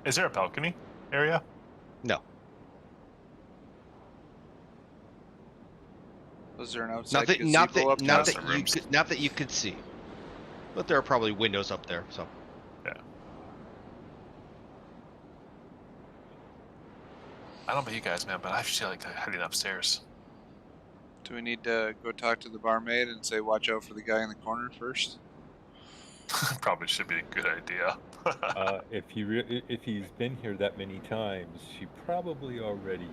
Is there a balcony area? No, Was there an outside gazebo up not top? that Some you rooms. could, not that you could see. But there are probably windows up there. So I don't know about you guys, man, but I feel like heading upstairs. Do we need to go talk to the barmaid and say, watch out for the guy in the corner first? Probably should be a good idea. If he's been here that many times, she probably already.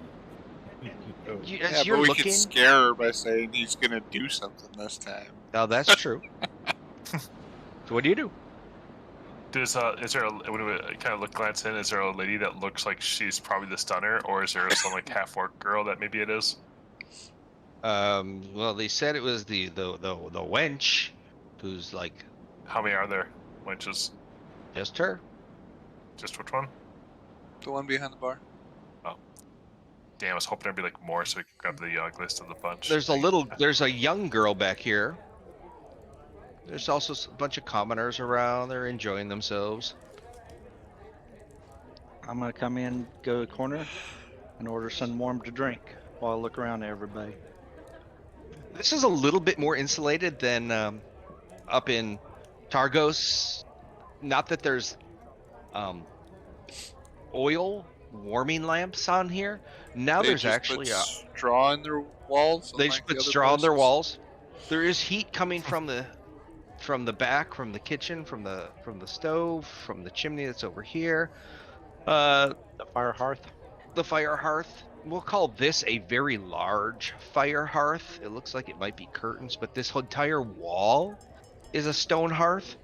knows. as Yeah, you're but we looking, could scare her by saying he's gonna do something this time. now that's true. So what do you do? Is there when we kind of glance in? Is there a lady that looks like she's probably the stunner, or is there some like half orc girl that maybe it is? Well, they said it was the wench, who's like How many are there? Wenches? just her. Just which one? The one behind the bar. Damn, I was hoping there'd be like more so we could grab the list of the bunch. There's a young girl back here. There's also a bunch of commoners around. They're enjoying themselves. I'm gonna come in, go to the corner, and order some warm to drink while I look around at everybody. This is a little bit more insulated than up in Targos. Not that there's oil warming lamps on here. Now They there's just actually put straw in their walls. they unlike just the put other straw on their places? walls. There is heat coming from the back, from the kitchen, from the stove, from the chimney that's over here. The fire hearth. The fire hearth. We'll call this a very large fire hearth. It looks like it might be curtains, but this entire wall is a stone hearth,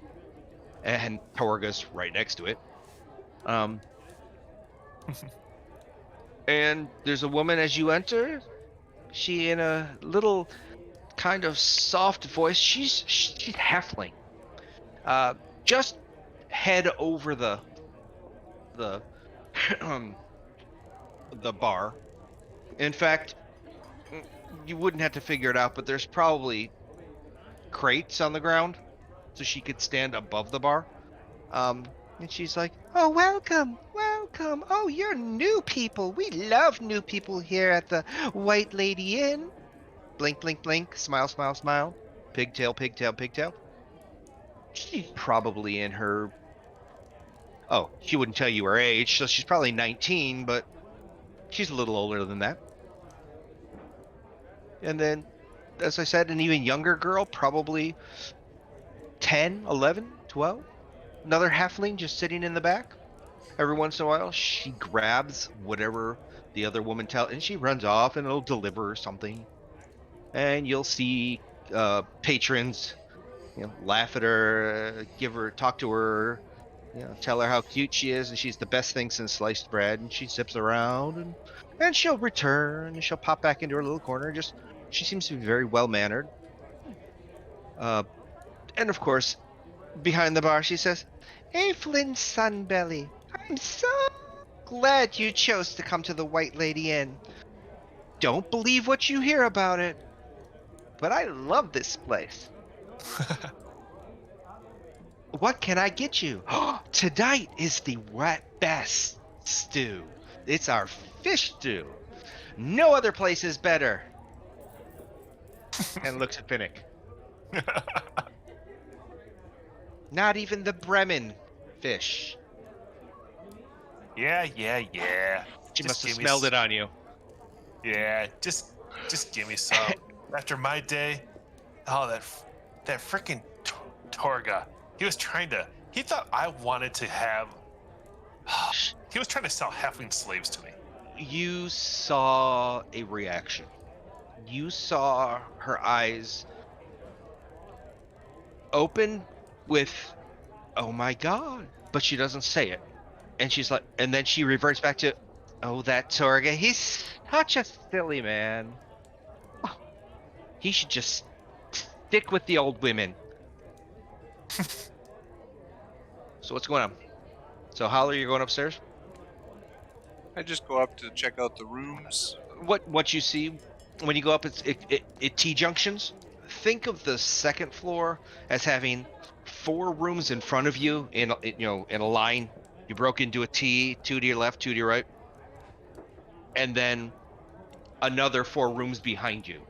and Torga's right next to it. And there's a woman as you enter. She, in a little kind of soft voice, she's halfling. Just head over the the bar. In fact, you wouldn't have to figure it out, but there's probably crates on the ground, so she could stand above the bar. And she's like, "Oh, welcome, welcome. Oh, you're new people. We love new people here at the White Lady Inn." Blink, blink, blink. Smile, smile, smile. Pigtail, pigtail, pigtail. She's probably in her. Oh, she wouldn't tell you her age, so she's probably 19, but she's a little older than that. And then, as I said, an even younger girl, probably 10, 11, 12. Another halfling just sitting in the back. Every once in a while, she grabs whatever the other woman tells, and she runs off and it'll deliver something. And you'll see patrons, laugh at her, talk to her, tell her how cute she is, and she's the best thing since sliced bread. And she zips around, and she'll return, and she'll pop back into her little corner. She seems to be very well mannered. And of course, behind the bar, she says, "Evelyn Sunbelly, I'm so glad you chose to come to the White Lady Inn. Don't believe what you hear about it, but I love this place. What can I get you? Tonight is the best stew. It's our fish stew. No other place is better." And looks at Finnick. Not even the Bremen fish. Yeah. She Just must have give me smelled it on you. Yeah, just give me some. After my day, oh that freaking Torga, he was trying to He thought I wanted to have. He was trying to sell halfling slaves to me. You saw a reaction. You saw her eyes open with, "Oh my god," but she doesn't say it, and she's like, and then she reverts back to, "Oh, that Torga, he's such a silly man. Oh, he should just stick with the old women." So what's going on? So Holly, you're going upstairs? I just go up to check out the rooms. What you see when you go up, it T junctions. Think of the second floor as having 4 rooms in front of you in a line. You broke into a T, 2 to your left, 2 to your right, and then another 4 rooms behind you.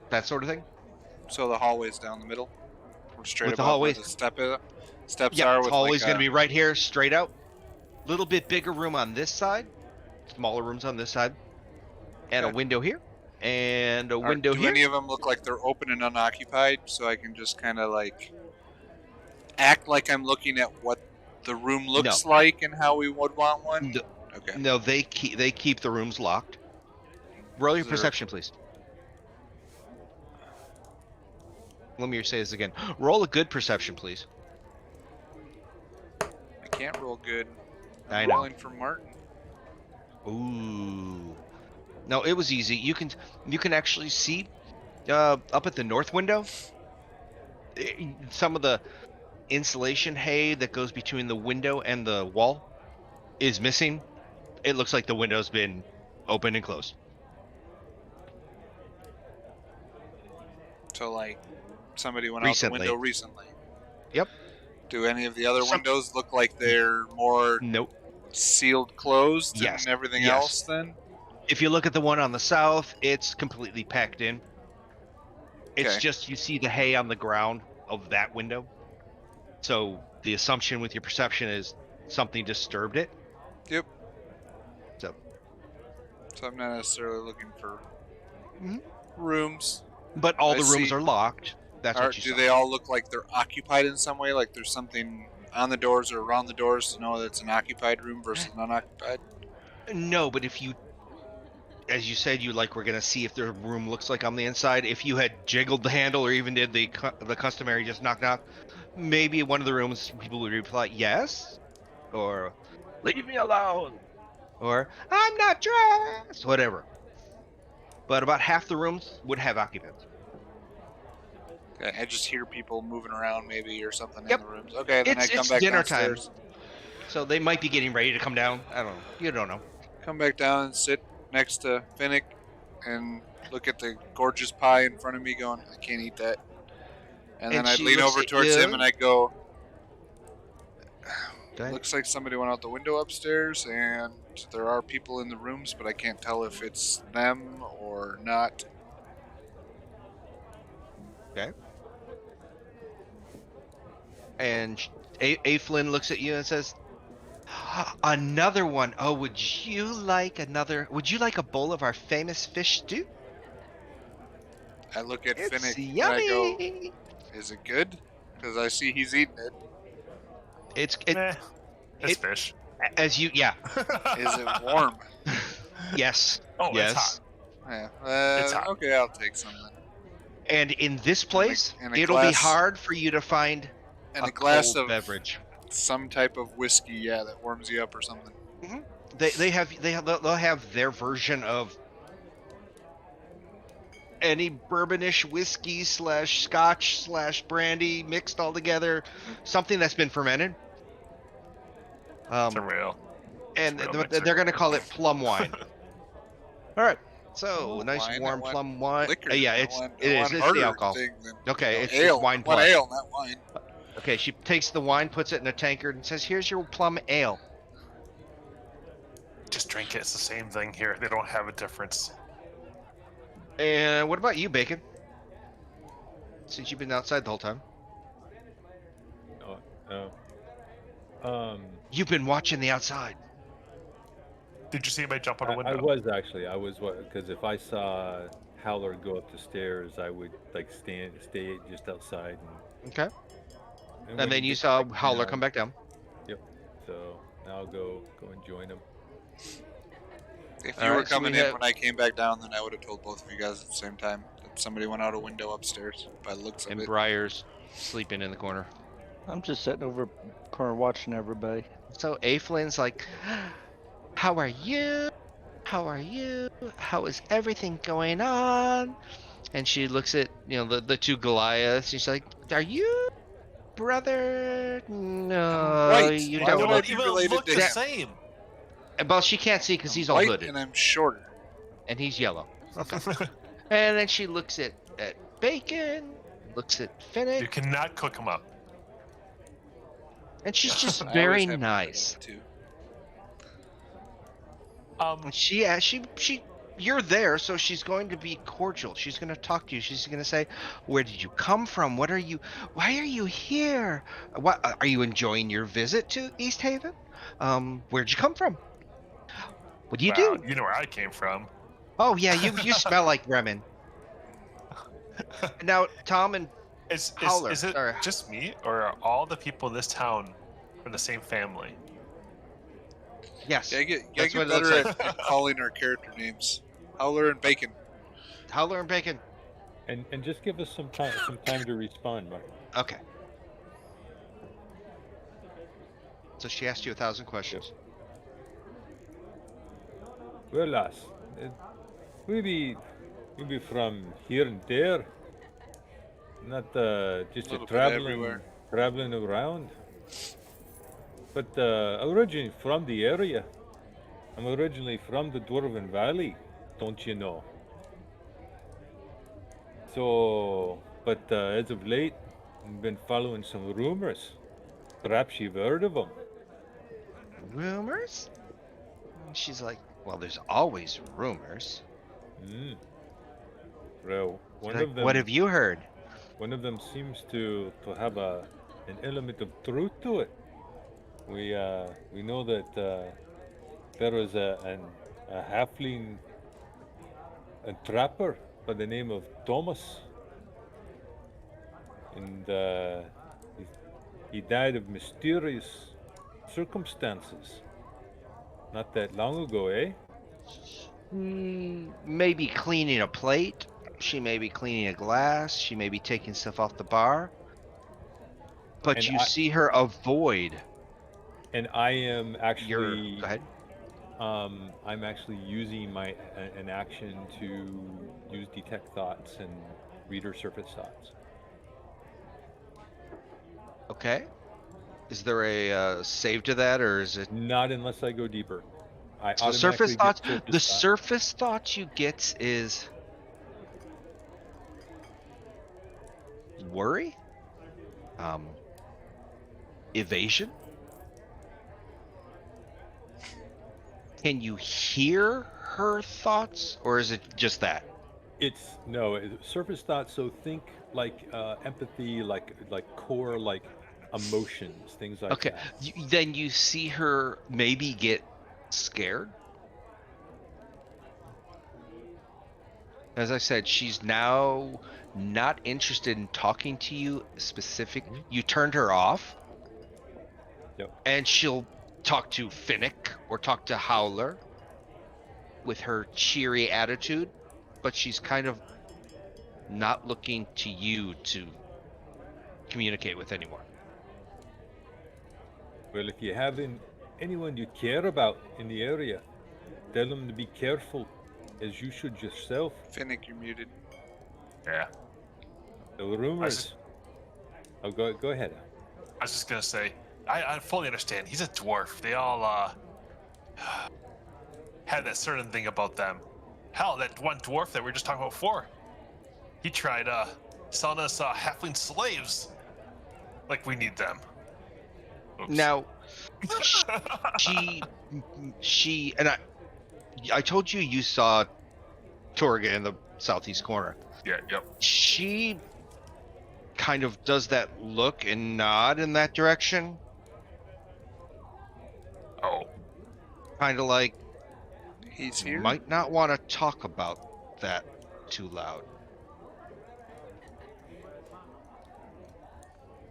That sort of thing. So the hallway's down the middle, or straight With the above where hallways, the steps yep, are, the with like hallway's going to a. be right here, straight out. Little bit bigger room on this side, smaller rooms on this side, and a Okay. window here, and a window Do here. any of them look like they're open and unoccupied, so I can just kind of like act like I'm looking at what the room looks like and how we would want one? No, Okay. no, they keep the rooms locked. Roll your Is there? perception, please. Let me say this again. Roll a good perception, please. I can't roll good. I I'm know. rolling for Martin. Ooh. No, it was easy. You can actually see up at the north window some of the insulation hay that goes between the window and the wall is missing. It looks like the window's been opened and closed. So like somebody went out the Recently. window recently. Yep. Do any of the other Some- windows look like they're more Nope. sealed closed Yes. and everything Yes. else then? If you look at the one on the south, it's completely packed in. It's Okay. just you see the hay on the ground of that window. So the assumption with your perception is something disturbed it. Yep. So So I'm not necessarily looking for Mhm. rooms. but all I the rooms see. are locked. That's what you Do saw. they all look like they're occupied in some way? Like there's something on the doors or around the doors to know that it's an occupied room versus an unoccupied? No, but if you, as you said, you like we're gonna see if the room looks like on the inside. If you had jiggled the handle or even did the customary just knock knock, maybe one of the rooms people would reply yes, or leave me alone, or I'm not dressed, whatever. But about half the rooms would have occupants. Okay, I just hear people moving around maybe or something Yep. in the rooms. Okay, then I come It's back dinner time, downstairs. so they might be getting ready to come down. I don't know. You don't know. Come back down and sit next to Finnick and look at the gorgeous pie in front of me going, I can't eat that. And then And I'd she lean looks over at towards him you. and I'd go, Go ahead. looks like somebody went out the window upstairs and there are people in the rooms, but I can't tell if it's them or not. And A. Flynn looks at you and says, "Another one. Oh, would you like another? Would you like a bowl of our famous fish stew? I look at It's Finnick and I go, yummy." is it good? Because I see he's eating it. It's It's it- fish. as you Is it warm? yes. Oh, Yes. it's hot. Yeah. It's hot. Okay, I'll take some then. And in this place, and a it'll be glass- hard for you to find And a a glass cold of beverage. some type of whiskey, yeah, that warms you up or something. They'll have their version of any bourbonish whiskey / scotch / brandy mixed all together, something that's been fermented. It's a real. And real they're mixer. going to call it plum wine. All right. So Oh, nice wine, I warm want plum wine. Liquor. Yeah, I it's want it's harder the alcohol. thing than, Okay, it's ale. wine I want plus. ale, not wine. Okay, she takes the wine, puts it in a tankard, and says, "Here's your plum ale." Just drink it. It's the same thing here. They don't have a difference. And what about you, Bacon? Since you've been outside the whole time, you've been watching the outside. Did you see anybody jump on a I window? was actually. I was because if I saw Howler go up the stairs, I would like stay just outside and Okay. And when then he you gets saw back Howler down- come back down. Yep. So now I'll go and join him. If All you were right, so we coming in have- when I came back down, then I would have told both of you guys at the same time that somebody went out a window upstairs. By the looks of And it. Briar's sleeping in the corner. I'm just sitting over corner watching everybody. So Aiflin's like, "How are you? How are you? How is everything going on?" And she looks at the two Goliaths. She's like, "Are you brother? No, White. you Why They would don't I don't look." be even related look to the him? same. Well, she can't see because I'm he's all white hooded and I'm shorter. and he's yellow. Okay. And then she looks at Bacon, looks at Finnick, You cannot cook them up. and she's just I always very have my hood nice. up too. And she you're there, so she's going to be cordial. She's going to talk to you. She's going to say, "Where did you come from? Why are you here? What are you enjoying your visit to East Haven? Where'd you come from? What do you Wow, do? you know where I came from. Oh yeah, you smell like Bremen." Now, Tom and Howler, Is it sorry. just me, or are all the people in this town from the same family? Yes. Gotta That's get what it looks better like. at calling our character names. Howler and Bacon. Howler and Bacon. And just give us some time to respond, Mark. Okay. So she asked you 1,000 questions. Well, lass, we be from here and there, not just a Little bit everywhere. traveling around. But originally from the area. I'm originally from the Dwarven Valley, don't you know? So, but as of late, I've been following some rumors. Perhaps you've heard of them. Rumors? And she's like, well, there's always rumors. Hmm. Well, She's like, what have you heard? one of them seems to have an element of truth to it. We know that there was a halfling, a trapper by the name of Thomas, and he died of mysterious circumstances not that long ago, eh? Maybe cleaning a plate. She may be cleaning a glass. She may be taking stuff off the bar. But And you see her avoid I am your. actually Go ahead. I'm actually using an action to use detect thoughts and read her surface thoughts. Okay. Is there a save to that, or is it? Not unless I go deeper. I So surface automatically get thoughts. surface The thought. surface thought you get is worry, evasion. Can you hear her thoughts, or is it just that? It's surface thought. So think like empathy, like core, like emotions, things like Okay. that. Then you see her maybe get scared. As I said, she's now not interested in talking to you specific. Mhm. You turned her off, Yep. and she'll talk to Finnick or talk to Howler with her cheery attitude, but she's kind of not looking to you to communicate with anymore. Well, if you have anyone you care about in the area, tell them to be careful, as you should yourself. Finnick, you're muted. Yeah. The rumors. Oh, go ahead. I was just gonna say, I fully understand. He's a dwarf. They all had that certain thing about them. Hell, that one dwarf that we were just talking about before, he tried selling us halfling slaves. Like we need them. Oops. Now, she and I told you saw Torga in the southeast corner. Yeah. Yep. She kind of does that look and nod in that direction, Oh. kind of like He's here. might not want to talk about that too loud.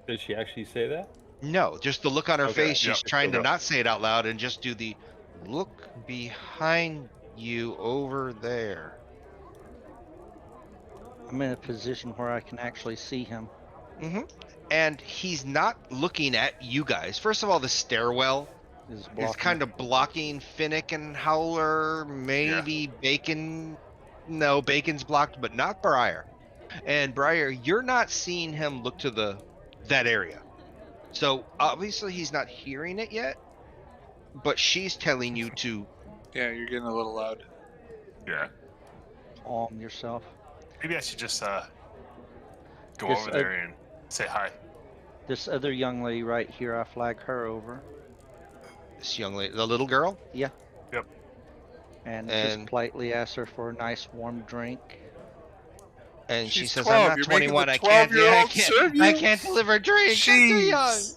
Does she actually say that? No, just the look on her Okay. face. She's Yep. trying to Okay. not say it out loud and just do the look behind you over there. I'm in a position where I can actually see him. And he's not looking at you guys. First of all, the stairwell Is is blocking. kind of blocking Finnick and Howler, maybe Bacon. No, Bacon's blocked, but not Briar. And Briar, you're not seeing him look to that area. So obviously he's not hearing it yet, but she's telling you to. Yeah, you're getting a little loud. Yeah. Calm yourself. Maybe I should just go This over there and say hi. This other young lady right here, I flag her over. This young lady, the little girl, Yeah. Yep. And just and politely ask her for a nice warm drink. she She's says, "I'm 12. not You're making the 21. I can't. I 12-year-old can't. serve I you? can't deliver drinks. I'm too young." Jeez.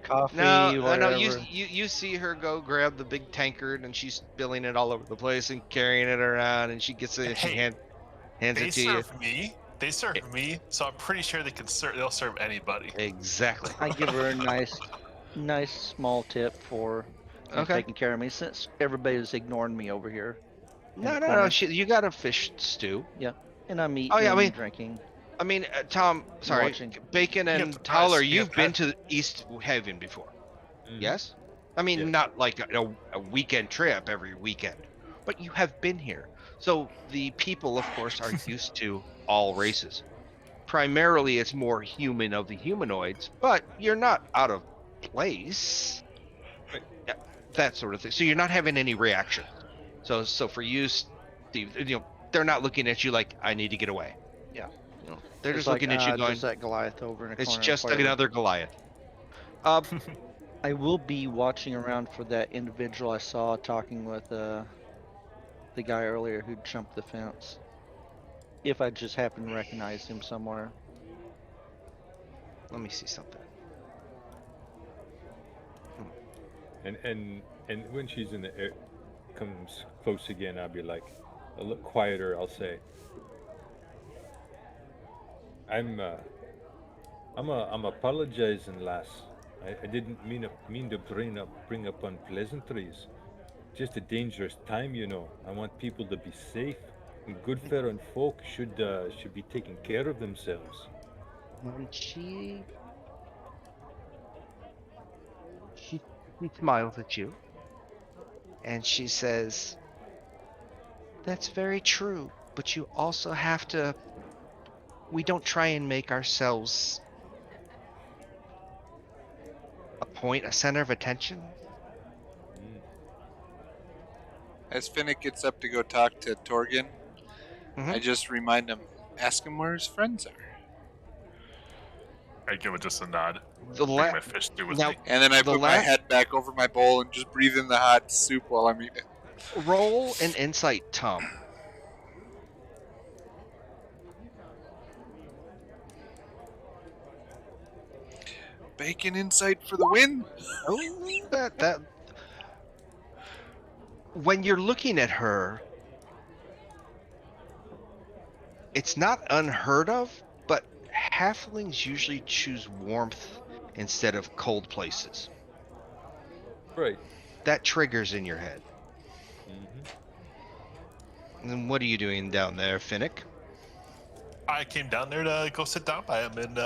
Coffee, No, whatever. you see her go grab the big tankard, and she's spilling it all over the place and carrying it around, and she gets it and she Hey, hands they it to you. serve me. They serve me, so I'm pretty sure they'll serve anybody. Exactly. I give her a nice small tip for Okay. taking care of me, since everybody's ignoring me over here. No. corner. You got a fish stew. And I'm eating Oh yeah, and drinking. Tom. Sorry, watching. Bacon You and have to Howler. press- you have You've to been press- to East Haven before, Mhm. yes? I mean, Yes. not like a weekend trip every weekend, but you have been here. So the people, of course, are used to all races. Primarily, it's more human of the humanoids, but you're not out of place. Right. Yeah, that sort of thing. So you're not having any reactions. So for you, Steve, they're not looking at you like I need to get away. Yeah. They're It's just like, looking at you going, just that Goliath over in a it's corner. just quietly. another Goliath. I will be watching around for that individual I saw talking with the guy earlier who jumped the fence. If I just happen to recognize him somewhere. Let me see something. And when she's in the air, comes close again, I'll be like, a little quieter. I'll say, I'm apologizing, lass. I didn't mean to bring up unpleasantries. Just a dangerous time, you know. I want people to be safe. And good Faron folk should be taking care of themselves. And she smiles at you, and she says, "That's very true, but you also have to. We don't try and make ourselves a center of attention." As Finnick gets up to go talk to Torgen, Mhm. I just remind him, ask him where his friends are. I give it just a nod. The Bring la- my fish stew with now me. And then I The put my last- head back over my bowl and just breathe in the hot soup while I'm eating it. roll an insight, Tom. Bacon insight for the win. Oh, that. When you're looking at her, it's not unheard of, but halflings usually choose warmth instead of cold places. Right. That triggers in your head. Mm-hmm. And then what are you doing down there, Finnick? I came down there to go sit down by him and,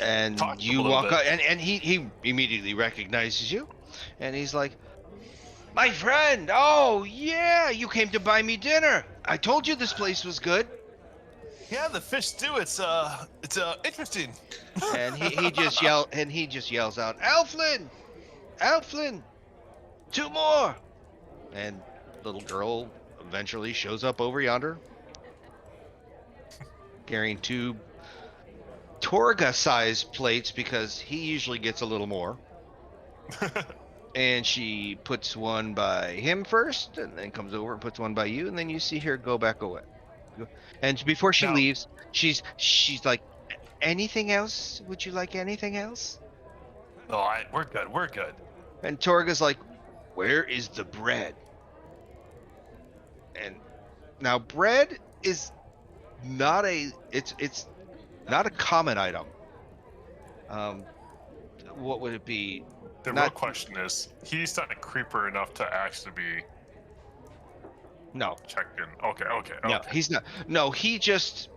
And talk to him you a little walk bit. up, and he immediately recognizes you, and he's like, "My friend, oh yeah, you came to buy me dinner. I told you this place was good." Yeah, the fish stew. It's interesting. And he just yells out, Elflin, 2 more. And little girl eventually shows up over yonder, carrying 2 Torga-sized plates because he usually gets a little more. And she puts one by him first, and then comes over and puts one by you, and then you see her go back away. And before she Now- leaves, she's like, "Anything else? Would you like anything else?" No, we're good. We're good. And Torga's like, "Where is the bread?" And now bread is not it's not a common item. What would it be? The real Not question is, he's not a creeper enough to actually be no, checked in. Okay, okay, no, okay, he's not. No, he just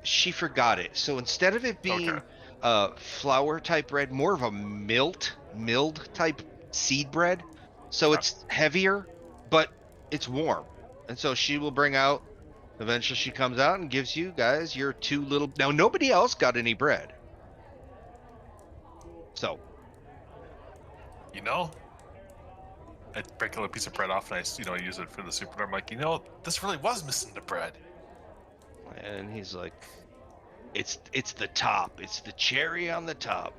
she forgot it. So instead of it being okay. flour type bread, more of a milled type seed bread. So Okay. it's heavier, but it's warm. And so she will bring out. Eventually, she comes out and gives you guys your two little. Now nobody else got any bread. So You know, I break a little piece of bread off and I use it for the soup. And I'm like, this really was missing the bread. and he's like, it's the top. It's the cherry on the top.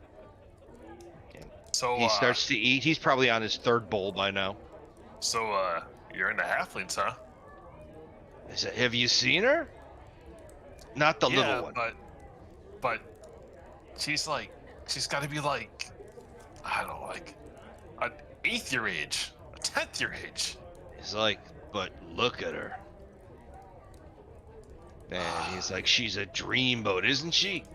And So, he starts to eat. He's probably on his third bowl by now. you're into halflings, huh? Have you seen her? Not the little Yeah, one. but she's got to be like, I don't know, like an eighth your age, a 10th your age. He's like, but look at her. And he's like, she's a dreamboat, isn't she?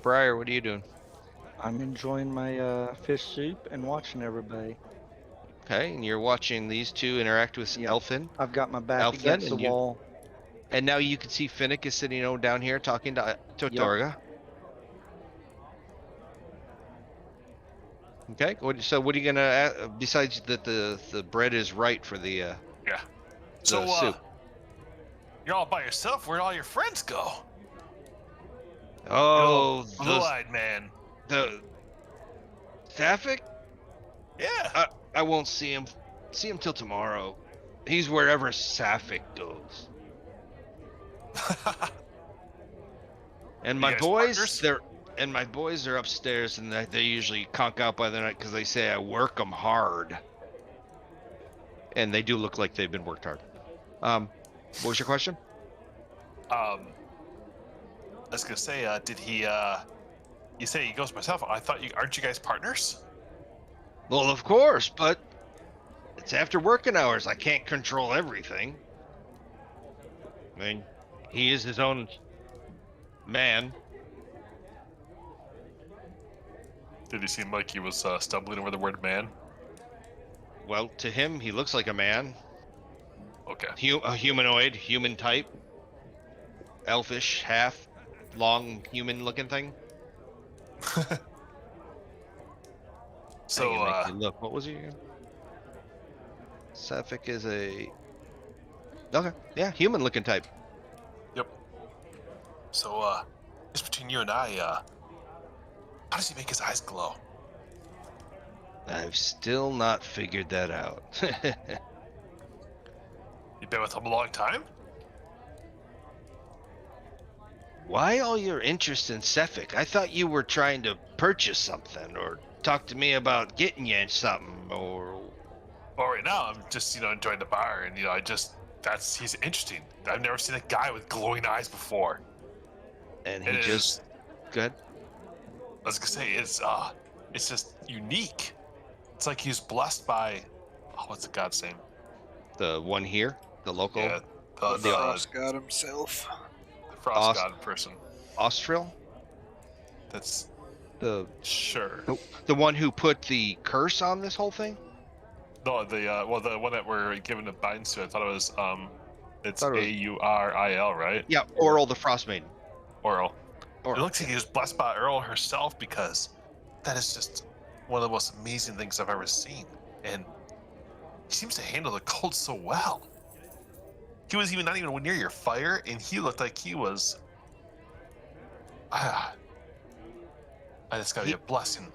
Briar, what are you doing? I'm enjoying my fish soup and watching everybody. Okay, and you're watching these two interact with Yep. Elfin. I've got my back Elfin, against the and you, wall. and now you can see Finnick is sitting down here talking to Yep. Torga. Okay, so what are you gonna besides that the bread is right for the Yeah. the So, soup? you're all by yourself. Where'd all your friends go? Oh, Blue-eyed man. the Sapphic? Yeah. I won't see him till tomorrow. He's wherever Sapphic goes. And my You guys boys, partners? my boys are upstairs, and they usually conk out by the night because they say I work them hard, and they do look like they've been worked hard. What was your question? I was gonna say, did he? You say he goes myself. I thought aren't you guys partners? Well, of course, but it's after working hours. I can't control everything. I mean, he is his own man. Did he seem like he was stumbling over the word man? Well, to him, he looks like a man, Okay. a humanoid, human type, elfish, half, long, human-looking thing. So, I can make you look. What was he again? Sapphic is a okay, yeah, human-looking type. yep. So, just between you and I, how does he make his eyes glow? I've still not figured that out. You been with him a long time? Why all your interest in Sapphic? I thought you were trying to purchase something or talk to me about getting you something or. Well, right now I'm just enjoying the bar, and he's interesting. I've never seen a guy with glowing eyes before. And It he just is- good. I was gonna say it's just unique. It's like he's blessed by, what's the god's name? The one here, the local, Yeah, The the Frost God himself. frost Aust- god person. Austril, That's the sure. the one who put the curse on this whole thing. No, the one that we're given the binds to. I thought it was it's Thought it was- Auril, right? Yeah, Oral the Frostmaiden. Oral. It Oral. looks like he was blessed by Earl herself, because that is just one of the most amazing things I've ever seen. And he seems to handle the cold so well. He was not even near your fire, and he looked like he was. It's gotta be a blessing.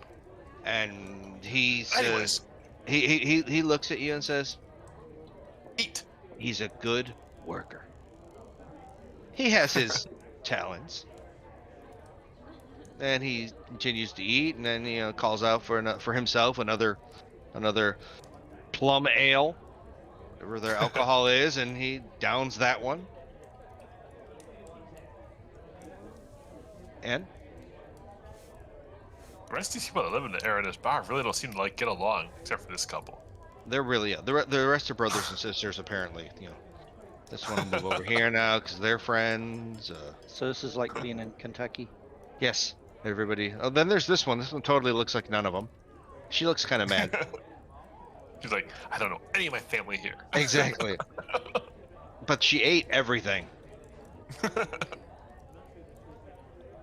And he says, Anyways, he looks at you and says, eat. he's a good worker. He has his talents. And he continues to eat, and then calls out for himself another plum ale, whatever their alcohol is, and he downs that one. And The rest of these people that live in the area in this bar really don't seem to get along, except for this couple. they're really the rest are brothers and sisters apparently. Just want to move over here now because they're friends. So this is like being in Kentucky. Yes, everybody. Oh, then there's this one. This one totally looks like none of them. She looks kind of mad. She's like, I don't know any of my family here. Exactly. But she ate everything.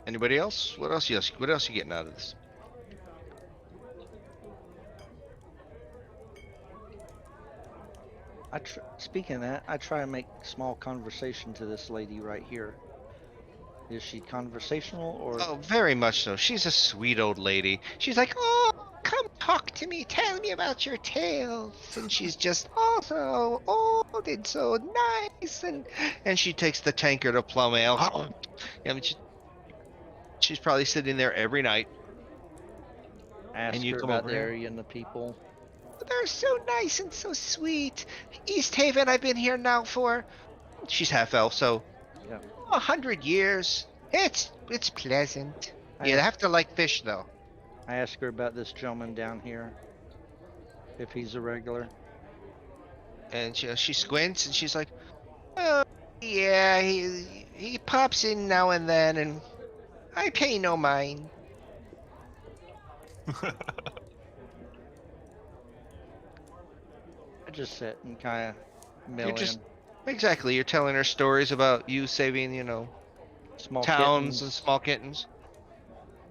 Anybody else? What else? What else you getting out of this? Speaking of that, I try and make small conversation to this lady right here. Is she conversational or? Oh, very much so. She's a sweet old lady. She's like, oh, come talk to me. Tell me about your tales. And she's just so old and so nice. And she takes the tankard of plum ale. I mean, she's probably sitting there every night. Ask you her come about over the here? area and the people. They're so nice and so sweet. East Haven, I've been here now for. She's half elf, so Yeah. 100 years. It's pleasant. I You ask, have to like fish though. I ask her about this gentleman down here. If he's a regular. And she squints and she's like, oh, yeah, he pops in now and then, and I pay no mind. I just sit and kind of You're mill just in. exactly. You're telling her stories about you saving, Small towns and kittens, small kittens.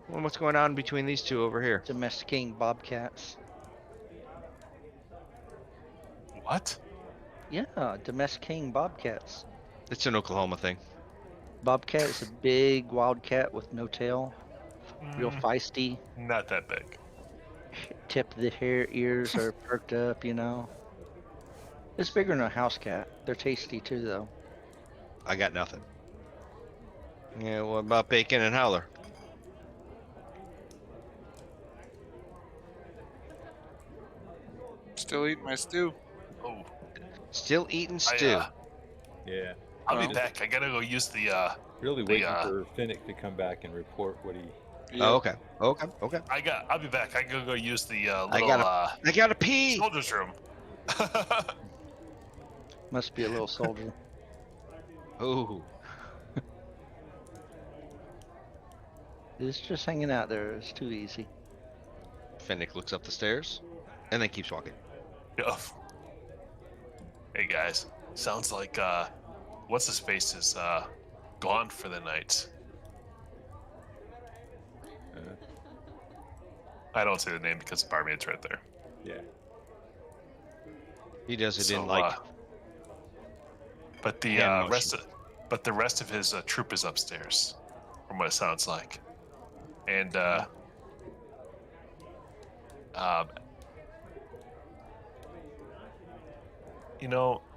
Well, what's going on between these two over here? domesticating bobcats. What? Yeah, domesticating bobcats. It's an Oklahoma thing. Bobcat is a big wild cat with no tail. Real Mm, feisty. not that big. Tip of the hair ears are perked up, It's bigger than a house cat. They're tasty too, though. I got nothing. Yeah, what about Bacon and Howler? Still eating my stew. Oh, Still eating I, stew. Yeah. I'll be Well, back. I gotta go use the. Really The, waiting for Finnick to come back and report what he. Oh, Yep. okay. I'll be back. I gotta go use the I little gotta pee. soldiers room. Must be a little soldier. Ooh, It's just hanging out there. It's too easy. Finnick looks up the stairs, and then keeps walking. Yeah. Hey guys, sounds like what's his face is gone for the night. Uh, I don't say the name because the barmaid's right there. yeah. He does it So, in like but the hand the rest of his troop is upstairs, from what it sounds like, and um,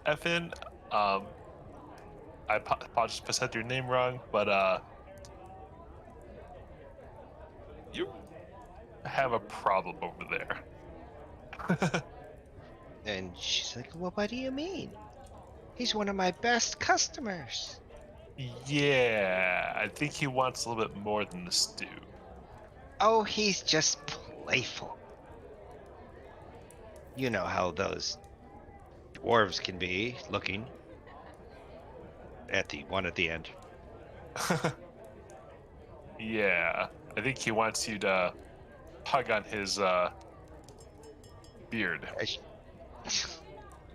Effin, I apologize if I said your name wrong, but you have a problem over there. And she's like, well, what do you mean? He's one of my best customers. Yeah, I think he wants a little bit more than the stew. Oh, he's just playful. You know how those dwarves can be looking at the one at the end. Yeah, I think he wants you to hug on his beard.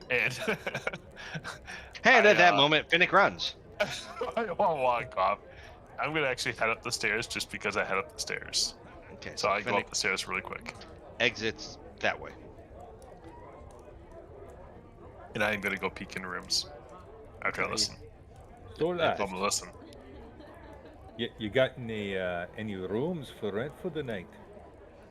And And I, at that moment, Finnick runs. I won't walk off. I'm gonna actually head up the stairs just because I head up the stairs. Okay, So I go Finnick up the stairs really quick, exits that way. and I'm gonna go peek in rooms after I Okay. listen. So I'm lad, gonna listen. you got any rooms for rent for the night?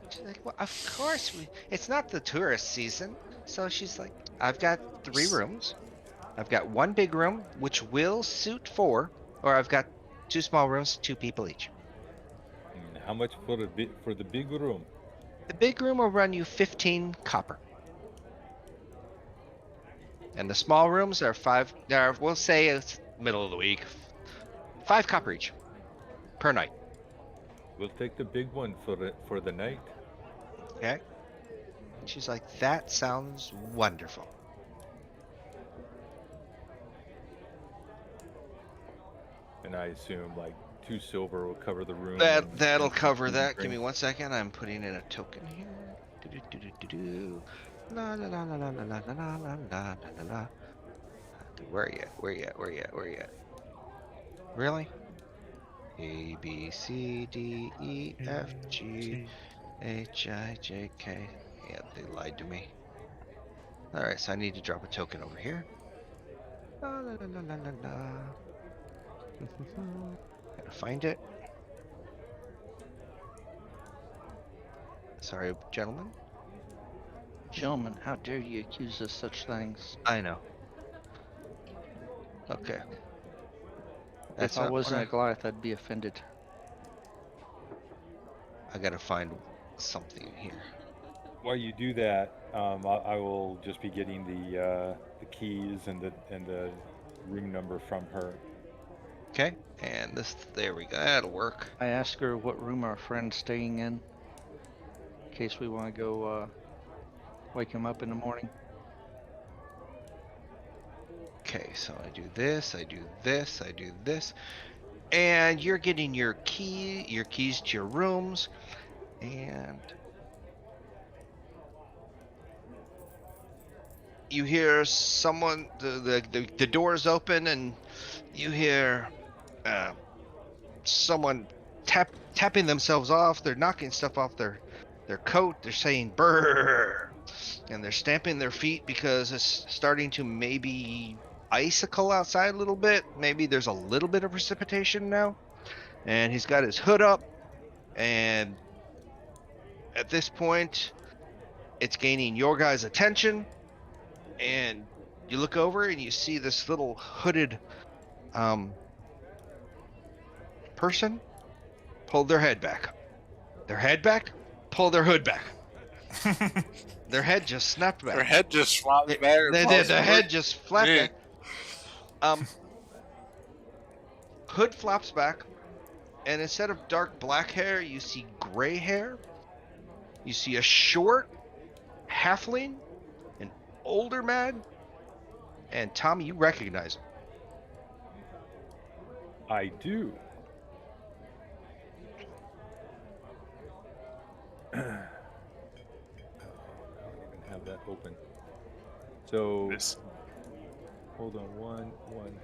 She's like, well, of course it's not the tourist season. So she's like, I've got 3 rooms. I've got 1 big room, which will suit 4, or I've got 2 small rooms, 2 people each. And how much for the big room? The big room will run you 15 copper. And the small rooms are 5, we'll say it's middle of the week, 5 copper each per night. We'll take the big one for the night. Okay. She's like, that sounds wonderful. and I assume like 2 silver will cover the room. That'll and cover food and that. Give me drink. 1 second. I'm putting in a token here. Do-do-do-do-do-do. La la la la la la la la la la la la. Where are you at? Where you at? Where you at? Where you at? Really? A B C D E F G H I J K. Yeah, they lied to me. All right, so I need to drop a token over here. La la la la la la la. Gotta find it. Sorry, gentlemen. Gentlemen, how dare you accuse us such things? I know. Okay. That's If I not what wasn't a Goliath, I'd be offended. I gotta find something here. While you do that, I will just be getting the keys and the room number from her. Okay, and this, there we go, that'll work. I asked her what room our friend's staying in case we want to go wake him up in the morning. Okay, so I do this, I do this, I do this, and you're getting your keys to your rooms, and you hear someone, the doors open, and you hear someone tapping themselves off. They're knocking stuff off their coat. They're saying "brrr," and they're stamping their feet because it's starting to maybe icicle outside a little bit. Maybe there's a little bit of precipitation now. And he's got his hood up, and at this point, it's gaining your guys' attention. And you look over and you see this little hooded person pull their head back. Their head back, pull their hood back. Their head just snapped back. Their head just flops They back. did. The head just flapped Yeah. back. Hood flops back, and instead of dark black hair, you see gray hair. You see a short halfling, an older man, and Tommy, you recognize him. I do. I don't even have that open. So This hold on one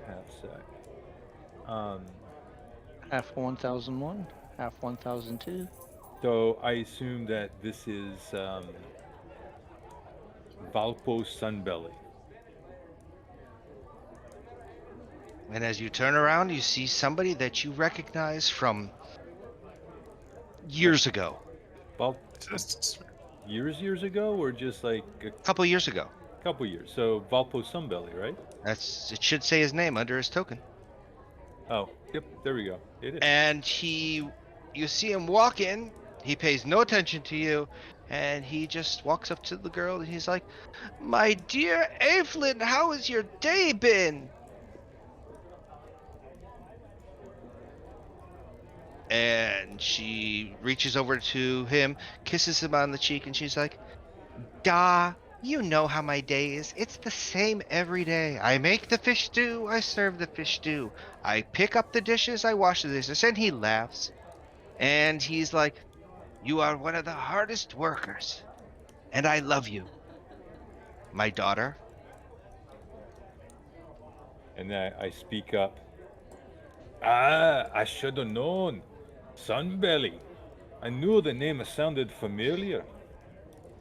half sec. Half 1001, half 1002. So I assume that this is Valpo Sunbelly. And as you turn around, you see somebody that you recognize from years ago. Val- is years ago, or just like a A couple years ago. couple years? So Valpo Sunbelly, right? It should say his name under his token. Oh, yep, there we go. It is. And you see him walk in. He pays no attention to you, and he just walks up to the girl, and he's like, "My dear Evelyn, how has your day been?" And she reaches over to him, kisses him on the cheek, and she's like, "Da, you know how my day is. It's the same every day. I make the fish stew, I serve the fish stew. I pick up the dishes, I wash the dishes." And he laughs. And he's like, "You are one of the hardest workers. And I love you, my daughter." And then I speak up. Ah, I should have known. Sunbelly. I knew the name sounded familiar.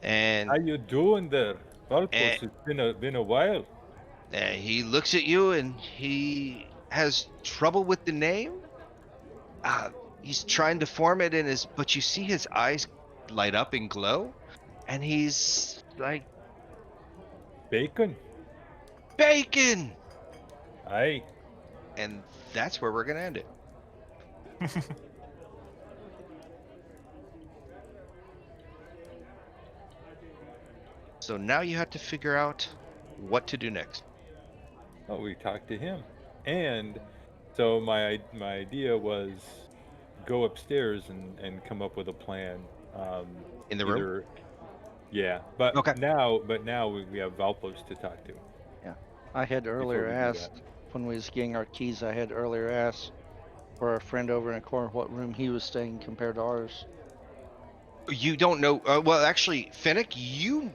And How you doing there? Valpos, Eh. it's been a while. he looks at you, and he has trouble with the name. He's trying to form it in his, but you see his eyes light up and glow, and he's like, Bacon. "Bacon!" Aye. And that's where we're gonna end it. So now you have to figure out what to do next. Oh, we talked to him. And so my idea was go upstairs and come up with a plan. In the room? Yeah, but Okay. now we have Valpos to talk to. Yeah. I had earlier we do that. asked, when we was getting our keys, I had earlier asked for our friend over in the corner what room he was staying compared to ours. You don't know. Well, actually, Finnick, you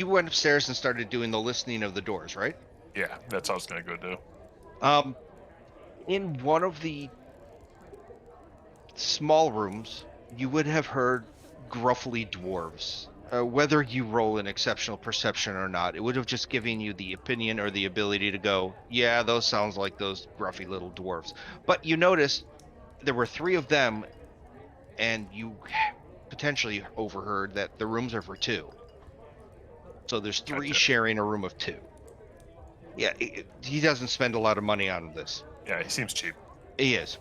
went upstairs and started doing the listening of the doors, right? Yeah, that's what I was gonna go do. In one of the small rooms, you would have heard gruffly dwarves. Whether you roll an exceptional perception or not, it would have just given you the opinion or the ability to go, yeah, those sounds like those gruffy little dwarves. But you notice there were 3 of them, and you potentially overheard that the rooms are for 2. So there's 3 Gotcha. sharing a room of 2. Yeah, he doesn't spend a lot of money on this. Yeah, he seems cheap. He is.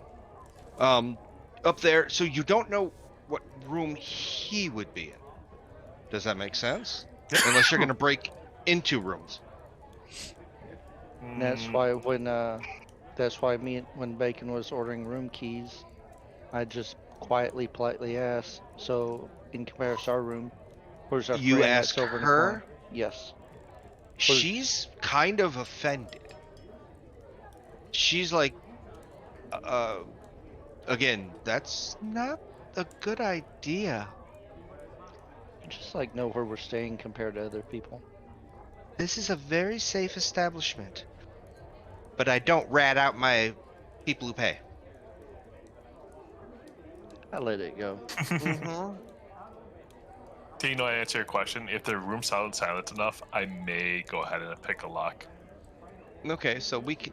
Up there, so you don't know what room he would be in. Does that make sense? Yep. Unless you're going to break into rooms. And that's why when Bacon was ordering room keys, I just quietly, politely asked, so in comparison to our room, where's our You friend ask that's over in the corner? her, Yes. she's kind of offended. She's like, again, that's not a good idea. Just like know where we're staying compared to other people. This is a very safe establishment. But I don't rat out my people who pay. I let it go. Mm-hmm. Do you know I answer your question? If the room sounded silent enough, I may go ahead and pick a lock. Okay, so we can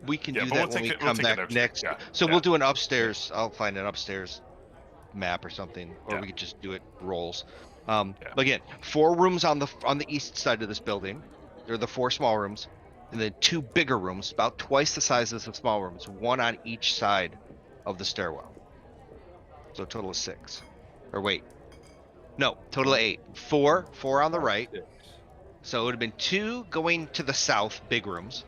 Yeah, do but that we'll when we take it. come We'll take back it upstairs. next. Yeah. So yeah. we'll do an upstairs. I'll find an upstairs map or something, or Yeah. we could just do it rolls. Yeah. Again, 4 rooms on the east side of this building. They're the 4 small rooms, and then 2 bigger rooms, about twice the size of the small rooms, 1 on each side of the stairwell. So a total of 6. Or wait, no, total of 8. 4 on the right. 6. So it would have been 2 going to the south, big rooms,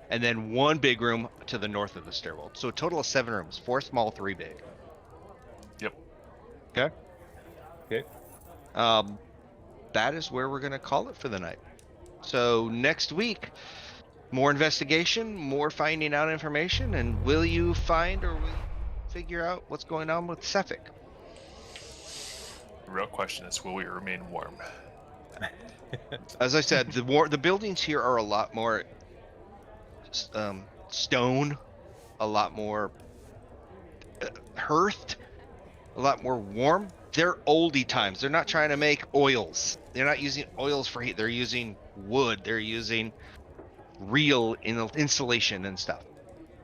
and then 1 big room to the north of the stairwell. So a total of 7 rooms, 4 small, 3 big. Yep. Okay. Okay. That is where we're going to call it for the night. So next week, more investigation, more finding out information, and will you find or will you figure out what's going on with Sefik? The real question is, will we remain warm? As I said, the buildings here are a lot more stone, a lot more hearthed, a lot more warm. They're oldie times. They're not trying to make oils. They're not using oils for heat. They're using wood. They're using real insulation and stuff.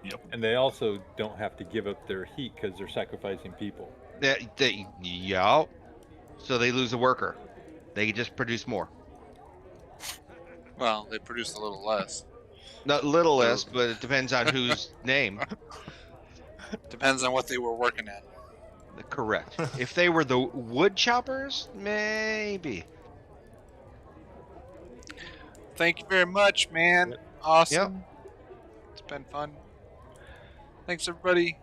Yep. And they also don't have to give up their heat because they're sacrificing people. Yeah. So they lose a worker. They just produce more. Well, they produce a little less. Not little They're- less, but it depends on whose name. Depends on what they were working at. Correct. If they were the wood choppers, maybe. Thank you very much, man. Yep. Awesome. It's been fun. Thanks, everybody.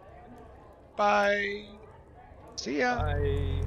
Bye. See ya. Bye.